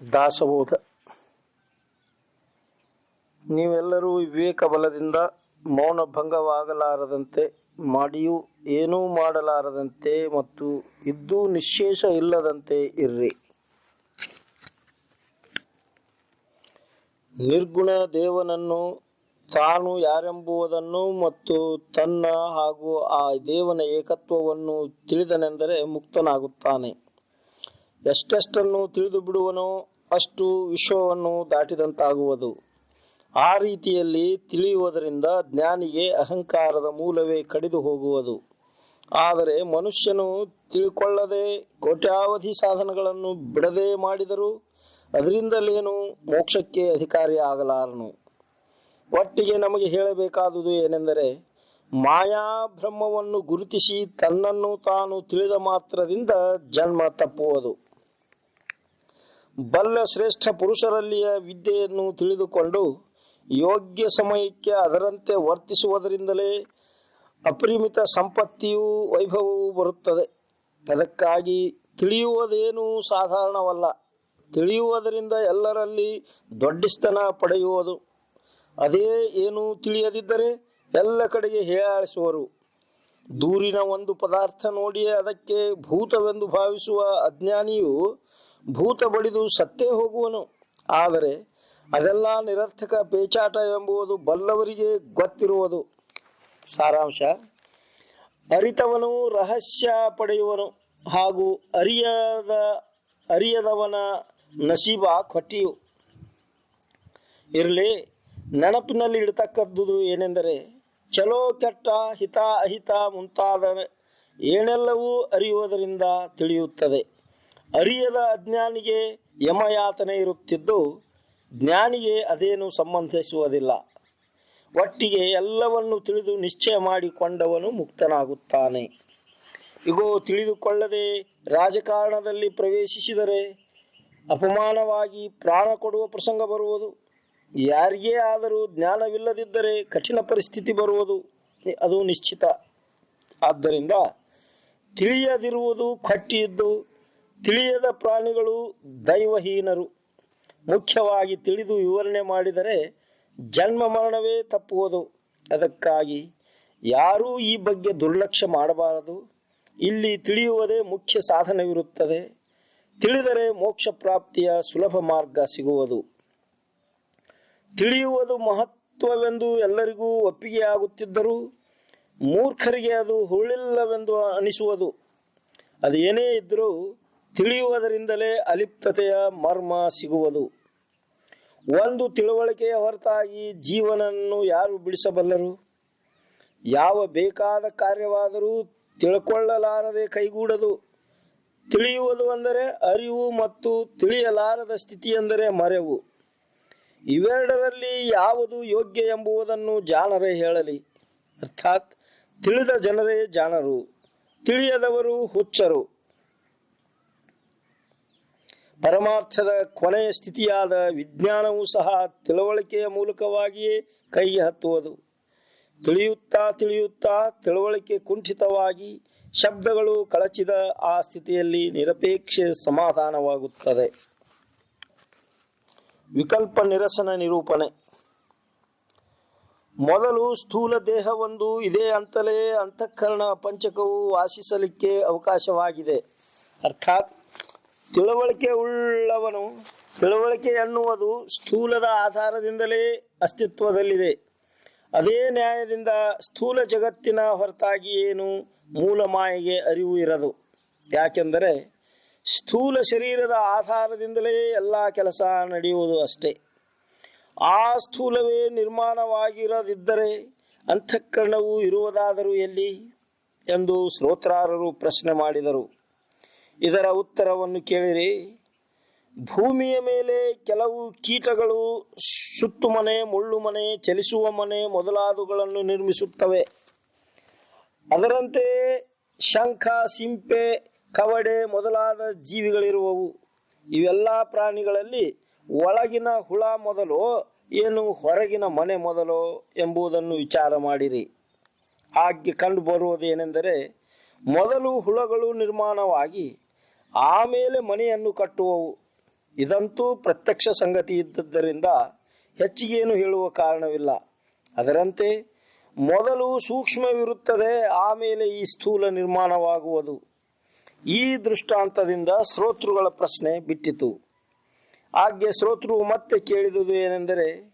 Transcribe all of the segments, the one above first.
ದಾಸಬೋಧ. ನೀವೆಲ್ಲರೂ ವಿವೇಕ ಬಲದಿಂದ ಮೌನ ಭಂಗವಾಗಲಾರದಂತೆ ಮಾಡಿಯೂ ಏನೂ ಮಾಡಲಾರದಂತೆ ಮತ್ತು ಇದ್ದೂ ನಿಶ್ಶೇಷ ಇಲ್ಲದಂತೆ ಇರ್ರಿ. ನಿರ್ಗುಣ ದೇವನನ್ನು ತಾನು ಯಾರೆಂಬುದನ್ನು ಮತ್ತು ತನ್ನ ಹಾಗೂ ಆ ದೇವನ ಏಕತ್ವವನ್ನು ತಿಳಿದನೆಂದರೆ ಮುಕ್ತನಾಗುತ್ತಾನೆ. ಎಷ್ಟೆಷ್ಟನ್ನು ತಿಳಿದು ಬಿಡುವನೋ ಅಷ್ಟು ವಿಶ್ವವನ್ನು ದಾಟಿದಂತಾಗುವುದು. ಆ ರೀತಿಯಲ್ಲಿ ತಿಳಿಯುವುದರಿಂದ ಜ್ಞಾನಿಗೆ ಅಹಂಕಾರದ ಮೂಲವೇ ಕಡಿದು ಹೋಗುವುದು. ಆದರೆ ಮನುಷ್ಯನು ತಿಳ್ಕೊಳ್ಳದೆ ಕೋಟ್ಯಾವಧಿ ಸಾಧನಗಳನ್ನು ಬಿಡದೆ ಮಾಡಿದರೂ ಅದರಿಂದಲೇನು ಮೋಕ್ಷಕ್ಕೆ ಅಧಿಕಾರಿ ಆಗಲಾರನು. ಒಟ್ಟಿಗೆ ನಮಗೆ ಹೇಳಬೇಕಾದುದು ಏನೆಂದರೆ, ಮಾಯಾ ಬ್ರಹ್ಮವನ್ನು ಗುರುತಿಸಿ ತನ್ನನ್ನು ತಾನು ತಿಳಿದ ಮಾತ್ರದಿಂದ ಜನ್ಮ ತಪ್ಪುವುದು. ಬಲ್ಲ ಶ್ರೇಷ್ಠ ಪುರುಷರಲ್ಲಿಯ ವಿದ್ಯೆಯನ್ನು ತಿಳಿದುಕೊಂಡು ಯೋಗ್ಯ ಸಮಯಕ್ಕೆ ಅದರಂತೆ ವರ್ತಿಸುವುದರಿಂದಲೇ ಅಪರಿಮಿತ ಸಂಪತ್ತಿಯೂ ವೈಭವವೂ ಬರುತ್ತದೆ. ಅದಕ್ಕಾಗಿ ತಿಳಿಯುವುದೇನೂ ಸಾಧಾರಣವಲ್ಲ. ತಿಳಿಯುವುದರಿಂದ ಎಲ್ಲರಲ್ಲಿ ದೊಡ್ಡಿಸ್ತನ ಪಡೆಯುವುದು. ಅದೇ ಏನೂ ತಿಳಿಯದಿದ್ದರೆ ಎಲ್ಲ ಕಡೆಗೆ ಹೀಯಾಳಿಸುವರು. ದೂರಿನ ಒಂದು ಪದಾರ್ಥ ನೋಡಿಯೇ ಅದಕ್ಕೆ ಭೂತವೆಂದು ಭಾವಿಸುವ ಅಜ್ಞಾನಿಯು ಭೂತ ಬಡಿದು ಸತ್ತೇ ಹೋಗುವನು. ಆದರೆ ಅದೆಲ್ಲ ನಿರರ್ಥಕ ಪೇಚಾಟ ಎಂಬುದು ಬಲ್ಲವರಿಗೆ ಗೊತ್ತಿರುವುದು. ಸಾರಾಂಶ: ಅರಿತವನು ರಹಸ್ಯ ಪಡೆಯುವನು ಹಾಗೂ ಅರಿಯದವನ ನಸೀಬ ಕೊಟ್ಟಿಯು. ಇರಲಿ, ನೆನಪಿನಲ್ಲಿ ಇಡತಕ್ಕದ್ದು ಏನೆಂದರೆ, ಚಲೋ ಕೆಟ್ಟ ಹಿತ ಅಹಿತ ಮುಂತಾದ ಏನೆಲ್ಲವೂ ಅರಿಯುವುದರಿಂದ ತಿಳಿಯುತ್ತದೆ. ಅರಿಯದ ಅಜ್ಞಾನಿಗೆ ಯಮಯಾತನೆ ಇರುತ್ತಿದ್ದು ಜ್ಞಾನಿಗೆ ಅದೇನು ಸಂಬಂಧಿಸುವುದಿಲ್ಲ. ಒಟ್ಟಿಗೆ ಎಲ್ಲವನ್ನು ತಿಳಿದು ನಿಶ್ಚಯ ಮಾಡಿಕೊಂಡವನು ಮುಕ್ತನಾಗುತ್ತಾನೆ. ಇಗೋ, ತಿಳಿದುಕೊಳ್ಳದೆ ರಾಜಕಾರಣದಲ್ಲಿ ಪ್ರವೇಶಿಸಿದರೆ ಅಪಮಾನವಾಗಿ ಪ್ರಾಣ ಕೊಡುವ ಪ್ರಸಂಗ ಬರುವುದು. ಯಾರಿಗೇ ಆದರೂ ಜ್ಞಾನವಿಲ್ಲದಿದ್ದರೆ ಕಠಿಣ ಪರಿಸ್ಥಿತಿ ಬರುವುದು, ಅದು ನಿಶ್ಚಿತ. ಆದ್ದರಿಂದ ತಿಳಿಯದಿರುವುದು ಕೊಟ್ಟಿದ್ದು. ತಿಳಿಯದ ಪ್ರಾಣಿಗಳು ದೈವಹೀನರು. ಮುಖ್ಯವಾಗಿ ತಿಳಿದು ವಿವರಣೆ ಮಾಡಿದರೆ ಜನ್ಮ ಮರಣವೇ ತಪ್ಪುವುದು. ಅದಕ್ಕಾಗಿ ಯಾರೂ ಈ ಬಗ್ಗೆ ದುರ್ಲಕ್ಷ್ಯ ಮಾಡಬಾರದು. ಇಲ್ಲಿ ತಿಳಿಯುವುದೇ ಮುಖ್ಯ ಸಾಧನವಿರುತ್ತದೆ. ತಿಳಿದರೆ ಮೋಕ್ಷ ಪ್ರಾಪ್ತಿಯ ಸುಲಭ ಮಾರ್ಗ ಸಿಗುವುದು. ತಿಳಿಯುವುದು ಮಹತ್ವವೆಂದು ಎಲ್ಲರಿಗೂ ಒಪ್ಪಿಗೆಯಾಗುತ್ತಿದ್ದರೂ ಮೂರ್ಖರಿಗೆ ಅದು ಹುಳಿಲ್ಲವೆಂದು ಅನಿಸುವುದು. ಅದೇನೇ ಇದ್ದರೂ ತಿಳಿಯುವುದರಿಂದಲೇ ಅಲಿಪ್ತತೆಯ ಮರ್ಮ ಸಿಗುವುದು. ಒಂದು ತಿಳುವಳಿಕೆಯ ಹೊರತಾಗಿ ಜೀವನನ್ನು ಯಾರು ಬಿಡಿಸಬಲ್ಲರು? ಯಾವ ಬೇಕಾದ ಕಾರ್ಯವಾದರೂ ತಿಳ್ಕೊಳ್ಳಲಾರದೆ ಕೈಗೂಡದು. ತಿಳಿಯುವುದು ಅಂದರೆ ಅರಿವು ಮತ್ತು ತಿಳಿಯಲಾರದ ಸ್ಥಿತಿ ಎಂದರೆ ಮರೆವು. ಇವೆರಡರಲ್ಲಿ ಯಾವುದು ಯೋಗ್ಯ ಎಂಬುದನ್ನು ಜಾಣರೇ ಹೇಳಲಿ. ಅರ್ಥಾತ್ ತಿಳಿದ ಜನರೇ ಜಾಣರು, ತಿಳಿಯದವರು ಹುಚ್ಚರು. ಪರಮಾರ್ಥದ ಕೊನೆಯ ಸ್ಥಿತಿಯಾದ ವಿಜ್ಞಾನವೂ ಸಹ ತಿಳುವಳಿಕೆಯ ಮೂಲಕವಾಗಿಯೇ ಕೈಗೆ ಹತ್ತುವುದು. ತಿಳಿಯುತ್ತಾ ತಿಳಿಯುತ್ತಾ ತಿಳುವಳಿಕೆ ಕುಂಠಿತವಾಗಿ ಶಬ್ದಗಳು ಕಳಚಿದ ಆ ಸ್ಥಿತಿಯಲ್ಲಿ ನಿರಪೇಕ್ಷ ಸಮಾಧಾನವಾಗುತ್ತದೆ. ವಿಕಲ್ಪ ನಿರಸನ ನಿರೂಪಣೆ. ಮೊದಲು ಸ್ಥೂಲ ದೇಹವೊಂದು ಇದೆ ಅಂತಲೇ ಅಂತಃಕರಣ ಪಂಚಕವು ವಾಸಿಸಲಿಕ್ಕೆ ಅವಕಾಶವಾಗಿದೆ. ಅರ್ಥಾತ್ ತಿಳುವಳಿಕೆ ಉಳ್ಳವನು ತಿಳುವಳಿಕೆ ಎನ್ನುವುದು ಸ್ಥೂಲದ ಆಧಾರದಿಂದಲೇ ಅಸ್ತಿತ್ವದಲ್ಲಿದೆ. ಅದೇ ನ್ಯಾಯದಿಂದ ಸ್ಥೂಲ ಜಗತ್ತಿನ ಹೊರತಾಗಿ ಏನು ಮೂಲ ಮಾಯೆಗೆ ಅರಿವು ಇರದು. ಯಾಕೆಂದರೆ ಸ್ಥೂಲ ಶರೀರದ ಆಧಾರದಿಂದಲೇ ಎಲ್ಲ ಕೆಲಸ ನಡೆಯುವುದು ಅಷ್ಟೇ. ಆ ಸ್ಥೂಲವೇ ನಿರ್ಮಾಣವಾಗಿರದಿದ್ದರೆ ಅಂತಃಕರಣವು ಇರುವುದಾದರೂ ಎಲ್ಲಿ ಎಂದು ಶ್ರೋತ್ರಾರರು ಪ್ರಶ್ನೆ ಮಾಡಿದರು. ಇದರ ಉತ್ತರವನ್ನು ಕೇಳಿರಿ. ಭೂಮಿಯ ಮೇಲೆ ಕೆಲವು ಕೀಟಗಳು ಸುತ್ತುಮನೆ, ಮುಳ್ಳುಮನೆ, ಚಲಿಸುವ ಮನೆ ಮೊದಲಾದವುಗಳನ್ನು ನಿರ್ಮಿಸುತ್ತವೆ. ಅದರಂತೆಯೇ ಶಂಖ, ಸಿಂಪೆ, ಕವಡೆ ಮೊದಲಾದ ಜೀವಿಗಳಿರುವವು. ಇವೆಲ್ಲ ಪ್ರಾಣಿಗಳಲ್ಲಿ ಒಳಗಿನ ಹುಳ ಮೊದಲೋ ಏನು ಹೊರಗಿನ ಮನೆ ಮೊದಲೋ ಎಂಬುದನ್ನು ವಿಚಾರ ಮಾಡಿರಿ. ಹಾಗೆ ಕಂಡು ಬರುವುದೇನೆಂದರೆ, ಮೊದಲು ಹುಳಗಳು ನಿರ್ಮಾಣವಾಗಿ ಆಮೇಲೆ ಮನೆಯನ್ನು ಕಟ್ಟುವವು. ಇದಂತೂ ಪ್ರತ್ಯಕ್ಷ ಸಂಗತಿ ಇದ್ದದ್ದರಿಂದ ಹೆಚ್ಚಿಗೇನು ಹೇಳುವ ಕಾರಣವಿಲ್ಲ. ಅದರಂತೆ ಮೊದಲು ಸೂಕ್ಷ್ಮವಿರುತ್ತದೆ, ಆಮೇಲೆ ಈ ಸ್ಥೂಲ ನಿರ್ಮಾಣವಾಗುವುದು. ಈ ದೃಷ್ಟಾಂತದಿಂದ ಶ್ರೋತೃಗಳ ಪ್ರಶ್ನೆ ಬಿಟ್ಟಿತು. ಆಗ್ಗೆ ಶ್ರೋತೃ ಮತ್ತೆ ಕೇಳಿದುದು ಏನೆಂದರೆ,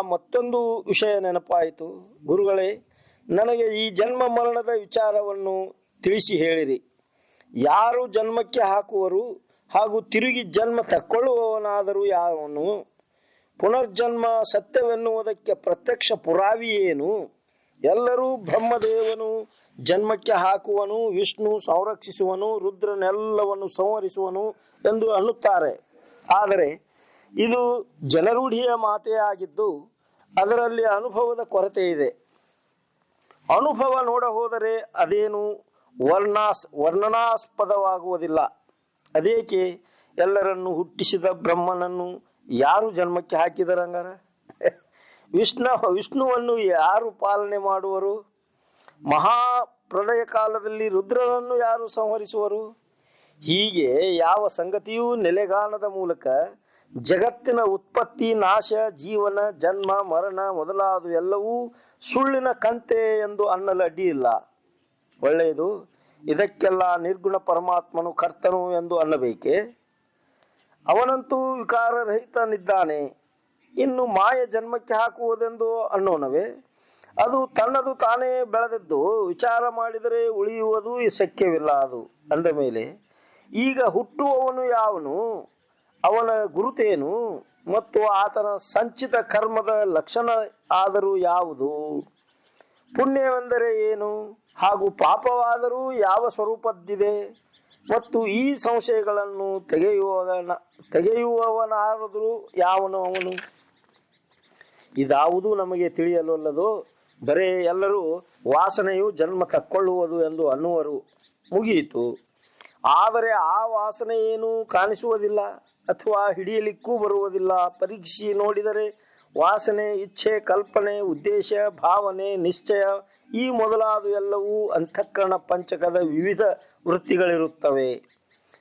ಮತ್ತೊಂದು ವಿಷಯ ನೆನಪಾಯಿತು. ಗುರುಗಳೇ, ನನಗೆ ಈ ಜನ್ಮ ಮರಣದ ವಿಚಾರವನ್ನು ತಿಳಿಸಿ ಹೇಳಿರಿ. ಯಾರು ಜನ್ಮಕ್ಕೆ ಹಾಕುವರು ಹಾಗೂ ತಿರುಗಿ ಜನ್ಮ ತಕ್ಕೊಳ್ಳುವವನಾದರೂ ಯಾವನು? ಪುನರ್ಜನ್ಮ ಸತ್ಯವೆನ್ನುವುದಕ್ಕೆ ಪ್ರತ್ಯಕ್ಷ ಪುರಾವಿ ಏನು? ಎಲ್ಲರೂ ಬ್ರಹ್ಮದೇವನು ಜನ್ಮಕ್ಕೆ ಹಾಕುವನು, ವಿಷ್ಣು ಸಂರಕ್ಷಿಸುವನು, ರುದ್ರನೆಲ್ಲವನ್ನು ಸಂಹರಿಸುವನು ಎಂದು ಅನ್ನುತ್ತಾರೆ. ಆದರೆ ಇದು ಜನರೂಢಿಯ ಮಾತೇ ಆಗಿದ್ದು ಅದರಲ್ಲಿ ಅನುಭವದ ಕೊರತೆ ಇದೆ. ಅನುಭವ ನೋಡ ಹೋದರೆ ಅದೇನು ವರ್ಣನಾಸ್ಪದವಾಗುವುದಿಲ್ಲ. ಅದೇಕೆ? ಎಲ್ಲರನ್ನು ಹುಟ್ಟಿಸಿದ ಬ್ರಹ್ಮನನ್ನು ಯಾರು ಜನ್ಮಕ್ಕೆ ಹಾಕಿದರಂಗಾರ? ವಿಷ್ಣುವನ್ನು ಯಾರು ಪಾಲನೆ ಮಾಡುವರು? ಮಹಾ ಪ್ರಳಯ ಕಾಲದಲ್ಲಿ ರುದ್ರನನ್ನು ಯಾರು ಸಂಹರಿಸುವರು? ಹೀಗೆ ಯಾವ ಸಂಗತಿಯೂ ನೆಲೆಗಾಣದ ಮೂಲಕ ಜಗತ್ತಿನ ಉತ್ಪತ್ತಿ, ನಾಶ, ಜೀವನ, ಜನ್ಮ, ಮರಣ ಮೊದಲಾದ ಎಲ್ಲವೂ ಸುಳ್ಳಿನ ಕಂತೆ ಎಂದು ಅನ್ನಲು ಅಡ್ಡಿಯಿಲ್ಲ. ಒಳ್ಳೆಯದು. ಇದಕ್ಕೆಲ್ಲ ನಿರ್ಗುಣ ಪರಮಾತ್ಮನು ಕರ್ತನು ಎಂದು ಅನ್ನಬೇಕೆ? ಅವನಂತೂ ವಿಕಾರರಹಿತನಿದ್ದಾನೆ. ಇನ್ನು ಮಾಯ ಜನ್ಮಕ್ಕೆ ಹಾಕುವುದೆಂದು ಅನ್ನೋಣವೇ? ಅದು ತನ್ನದು ತಾನೇ ಬೆಳೆದದ್ದು. ವಿಚಾರ ಮಾಡಿದರೆ ಉಳಿಯುವುದು ಶಕ್ಯವಿಲ್ಲ. ಅದು ಅಂದ ಮೇಲೆ ಈಗ ಹುಟ್ಟುವವನು ಯಾವನು? ಅವನ ಗುರುತೇನು? ಮತ್ತು ಆತನ ಸಂಚಿತ ಕರ್ಮದ ಲಕ್ಷಣ ಆದರೂ ಯಾವುದು? ಪುಣ್ಯವೆಂದರೆ ಏನು ಹಾಗೂ ಪಾಪವಾದರೂ ಯಾವ ಸ್ವರೂಪದ್ದಿದೆ? ಮತ್ತು ಈ ಸಂಶಯಗಳನ್ನು ತೆಗೆಯುವವನಾದರೂ ಯಾವನು ಅವನು? ಇದಾವುದೂ ನಮಗೆ ತಿಳಿಯಲೊಲ್ಲದು. ಬರೇ ಎಲ್ಲರೂ ವಾಸನೆಯು ಜನ್ಮ ತಕ್ಕೊಳ್ಳುವುದು ಎಂದು ಅನ್ನುವರು. ಮುಗಿಯಿತು. ಆದರೆ ಆ ವಾಸನೆ ಏನು ಕಾಣಿಸುವುದಿಲ್ಲ ಅಥವಾ ಹಿಡಿಯಲಿಕ್ಕೂ ಬರುವುದಿಲ್ಲ. ಪರೀಕ್ಷಿಸಿ ನೋಡಿದರೆ ವಾಸನೆ, ಇಚ್ಛೆ, ಕಲ್ಪನೆ, ಉದ್ದೇಶ, ಭಾವನೆ, ನಿಶ್ಚಯ ಈ ಮೊದಲಾದ ಎಲ್ಲವೂ ಅಂತಃಕರಣ ಪಂಚಕದ ವಿವಿಧ ವೃತ್ತಿಗಳಿರುತ್ತವೆ.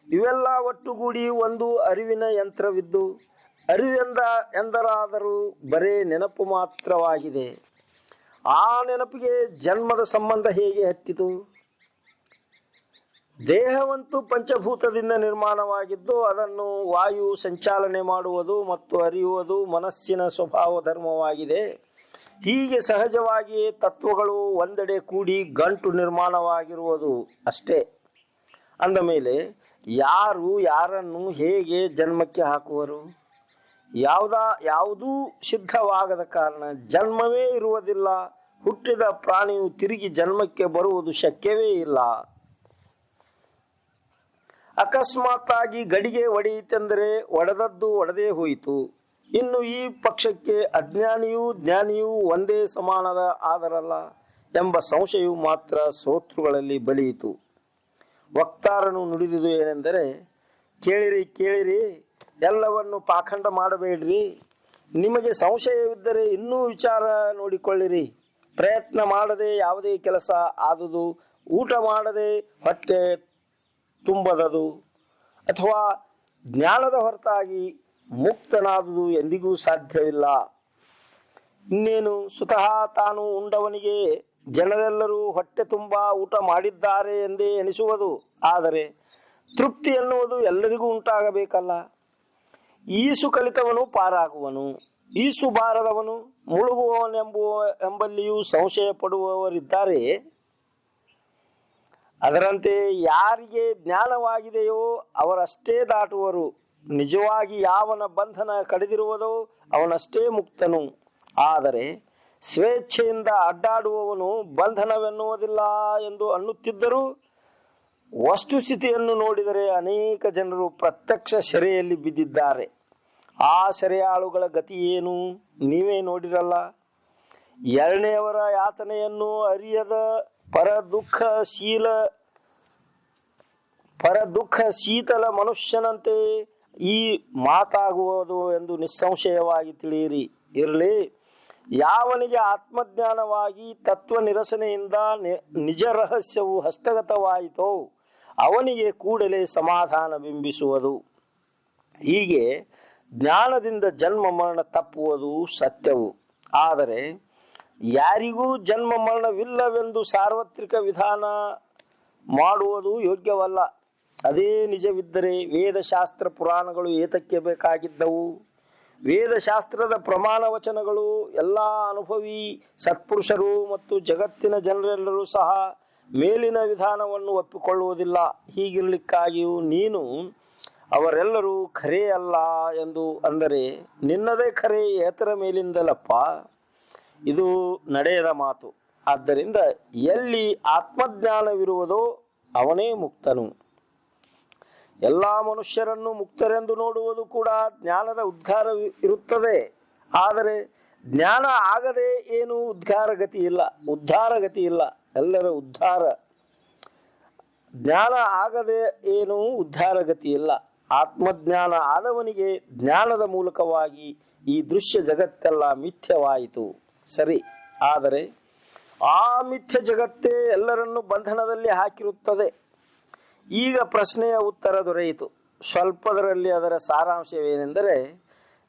ಇವೆಲ್ಲ ಒಟ್ಟುಗೂಡಿ ಒಂದು ಅರಿವಿನ ಯಂತ್ರವಿದ್ದು ಎಂದರಾದರೂ ಬರೇ ನೆನಪು ಮಾತ್ರವಾಗಿದೆ. ಆ ನೆನಪಿಗೆ ಜನ್ಮದ ಸಂಬಂಧ ಹೇಗೆ ಹತ್ತಿತು? ದೇಹವಂತೂ ಪಂಚಭೂತದಿಂದ ನಿರ್ಮಾಣವಾಗಿದ್ದು ಅದನ್ನು ವಾಯು ಸಂಚಾಲನೆ ಮಾಡುವುದು ಮತ್ತು ಅರಿಯುವುದು ಮನಸ್ಸಿನ ಸ್ವಭಾವ ಧರ್ಮವಾಗಿದೆ. ಹೀಗೆ ಸಹಜವಾಗಿಯೇ ತತ್ವಗಳು ಒಂದೆಡೆ ಕೂಡಿ ಗಂಟು ನಿರ್ಮಾಣವಾಗಿರುವುದು ಅಷ್ಟೇ. ಅಂದ ಮೇಲೆ ಯಾರು ಯಾರನ್ನು ಹೇಗೆ ಜನ್ಮಕ್ಕೆ ಹಾಕುವರು? ಯಾವುದೂ ಸಿದ್ಧವಾಗದ ಕಾರಣ ಜನ್ಮವೇ ಇರುವುದಿಲ್ಲ. ಹುಟ್ಟಿದ ಪ್ರಾಣಿಯು ತಿರುಗಿ ಜನ್ಮಕ್ಕೆ ಬರುವುದು ಶಕ್ಯವೇ ಇಲ್ಲ. ಅಕಸ್ಮಾತ್ತಾಗಿ ಗಡಿಗೆ ಒಡೆಯಿತೆಂದರೆ ಒಡೆದದ್ದು ಒಡೆದೇ ಹೋಯಿತು. ಇನ್ನು ಈ ಪಕ್ಷಕ್ಕೆ ಅಜ್ಞಾನಿಯೂ ಜ್ಞಾನಿಯೂ ಒಂದೇ ಸಮಾನದ ಆದರಲ್ಲ ಎಂಬ ಸಂಶಯವು ಮಾತ್ರ ಶ್ರೋತೃಗಳಲ್ಲಿ ಬಲಿಯಿತು. ವಕ್ತಾರನು ನುಡಿದುದು ಏನೆಂದರೆ, ಕೇಳಿರಿ ಕೇಳಿರಿ, ಎಲ್ಲವನ್ನು ಪಾಖಂಡ ಮಾಡಬೇಡ್ರಿ. ನಿಮಗೆ ಸಂಶಯವಿದ್ದರೆ ಇನ್ನೂ ವಿಚಾರ ನೋಡಿಕೊಳ್ಳಿರಿ. ಪ್ರಯತ್ನ ಮಾಡದೆ ಯಾವುದೇ ಕೆಲಸ ಆದುದು, ಊಟ ಮಾಡದೆ ಹೊಟ್ಟೆ ತುಂಬದದು, ಅಥವಾ ಜ್ಞಾನದ ಹೊರತಾಗಿ ಮುಕ್ತನಾದುದು ಎಂದಿಗೂ ಸಾಧ್ಯವಿಲ್ಲ. ಇನ್ನೇನು ಸ್ವತಃ ತಾನು ಉಂಡವನಿಗೆ ಜನರೆಲ್ಲರೂ ಹೊಟ್ಟೆ ತುಂಬ ಊಟ ಮಾಡಿದ್ದಾರೆ ಎಂದೇ ಎನಿಸುವುದು. ಆದರೆ ತೃಪ್ತಿ ಎನ್ನುವುದು ಎಲ್ಲರಿಗೂ ಉಂಟಾಗಬೇಕಲ್ಲ. ಈಸು ಕಲಿತವನು ಪಾರಾಗುವನು, ಈಸು ಬಾರದವನು ಮುಳುಗುವವನೆಂಬಲ್ಲಿಯೂ ಸಂಶಯ ಪಡುವವರಿದ್ದಾರೆ. ಅದರಂತೆ ಯಾರಿಗೆ ಜ್ಞಾನವಾಗಿದೆಯೋ ಅವರಷ್ಟೇ ದಾಟುವರು. ನಿಜವಾಗಿ ಯಾವನ ಬಂಧನ ಕಡಿದಿರುವುದೋ ಅವನಷ್ಟೇ ಮುಕ್ತನು. ಆದರೆ ಸ್ವೇಚ್ಛೆಯಿಂದ ಅಡ್ಡಾಡುವವನು ಬಂಧನವೆನ್ನುವುದಿಲ್ಲ ಎಂದು ಅನ್ನುತ್ತಿದ್ದರೂ ವಸ್ತುಸ್ಥಿತಿಯನ್ನು ನೋಡಿದರೆ ಅನೇಕ ಜನರು ಪ್ರತ್ಯಕ್ಷ ಸೆರೆಯಲ್ಲಿ ಬಿದ್ದಿದ್ದಾರೆ. ಆ ಸೆರೆಯಾಳುಗಳ ಗತಿ ಏನು ನೀವೇ ನೋಡಿರಲ್ಲ. ಎರಡನೆಯವರ ಯಾತನೆಯನ್ನು ಅರಿಯದ ಪರದುಃಖ ಶೀತಲ ಮನುಷ್ಯನಂತೆ ಈ ಮಾತಾಗುವುದು ಎಂದು ನಿಸ್ಸಂಶಯವಾಗಿ ತಿಳಿಯಿರಿ. ಇರಲಿ, ಯಾವನಿಗೆ ಆತ್ಮಜ್ಞಾನವಾಗಿ ತತ್ವ ನಿರಸನೆಯಿಂದ ನಿಜ ರಹಸ್ಯವು ಹಸ್ತಗತವಾಯಿತೋ ಅವನಿಗೆ ಕೂಡಲೇ ಸಮಾಧಾನ ಬಿಂಬಿಸುವುದು. ಹೀಗೆ ಜ್ಞಾನದಿಂದ ಜನ್ಮ ಮರಣ ತಪ್ಪುವುದು ಸತ್ಯವು. ಆದರೆ ಯಾರಿಗೂ ಜನ್ಮ ಮರಣವಿಲ್ಲವೆಂದು ಸಾರ್ವತ್ರಿಕ ವಿಧಾನ ಮಾಡುವುದು ಯೋಗ್ಯವಲ್ಲ. ಅದೇ ನಿಜವಿದ್ದರೆ ವೇದಶಾಸ್ತ್ರ ಪುರಾಣಗಳು ಏತಕ್ಕೆ ಬೇಕಾಗಿದ್ದವು? ವೇದಶಾಸ್ತ್ರದ ಪ್ರಮಾಣ ವಚನಗಳು ಎಲ್ಲಾ ಅನುಭವಿ ಸತ್ಪುರುಷರು ಮತ್ತು ಜಗತ್ತಿನ ಜನರೆಲ್ಲರೂ ಸಹ ಮೇಲಿನ ವಿಧಾನವನ್ನು ಒಪ್ಪಿಕೊಳ್ಳುವುದಿಲ್ಲ. ಹೀಗಿರ್ಲಿಕ್ಕಾಗಿಯೂ ನೀನು ಅವರೆಲ್ಲರೂ ಖರೇ ಅಲ್ಲ ಎಂದು ಅಂದರೆ ನಿನ್ನದೇ ಖರೆ ಏತರ ಮೇಲಿಂದಲಪ್ಪ. ಇದು ನಡೆಯದ ಮಾತು. ಆದ್ದರಿಂದ ಎಲ್ಲಿ ಆತ್ಮಜ್ಞಾನವಿರುವುದೋ ಅವನೇ ಮುಕ್ತನು. ಎಲ್ಲಾ ಮನುಷ್ಯರನ್ನು ಮುಕ್ತರೆಂದು ನೋಡುವುದು ಕೂಡ ಜ್ಞಾನದ ಉದ್ಗಾರ ಇರುತ್ತದೆ. ಆದರೆ ಜ್ಞಾನ ಆಗದೆ ಏನು ಉದ್ಗಾರಗತಿ ಇಲ್ಲ, ಉದ್ಧಾರಗತಿ ಇಲ್ಲ. ಎಲ್ಲರ ಉದ್ಧಾರ ಜ್ಞಾನ ಆಗದೆ ಏನು ಉದ್ಧಾರಗತಿ ಇಲ್ಲ. ಆತ್ಮಜ್ಞಾನ ಆದವನಿಗೆ ಜ್ಞಾನದ ಮೂಲಕವಾಗಿ ಈ ದೃಶ್ಯ ಜಗತ್ತೆಲ್ಲ ಮಿಥ್ಯವಾಯಿತು, ಸರಿ. ಆದರೆ ಆ ಮಿಥ್ಯ ಜಗತ್ತೇ ಎಲ್ಲರನ್ನು ಬಂಧನದಲ್ಲಿ ಹಾಕಿರುತ್ತದೆ. ಈಗ ಪ್ರಶ್ನೆಯ ಉತ್ತರ ದೊರೆಯಿತು. ಸ್ವಲ್ಪದರಲ್ಲಿ ಅದರ ಸಾರಾಂಶವೇನೆಂದರೆ,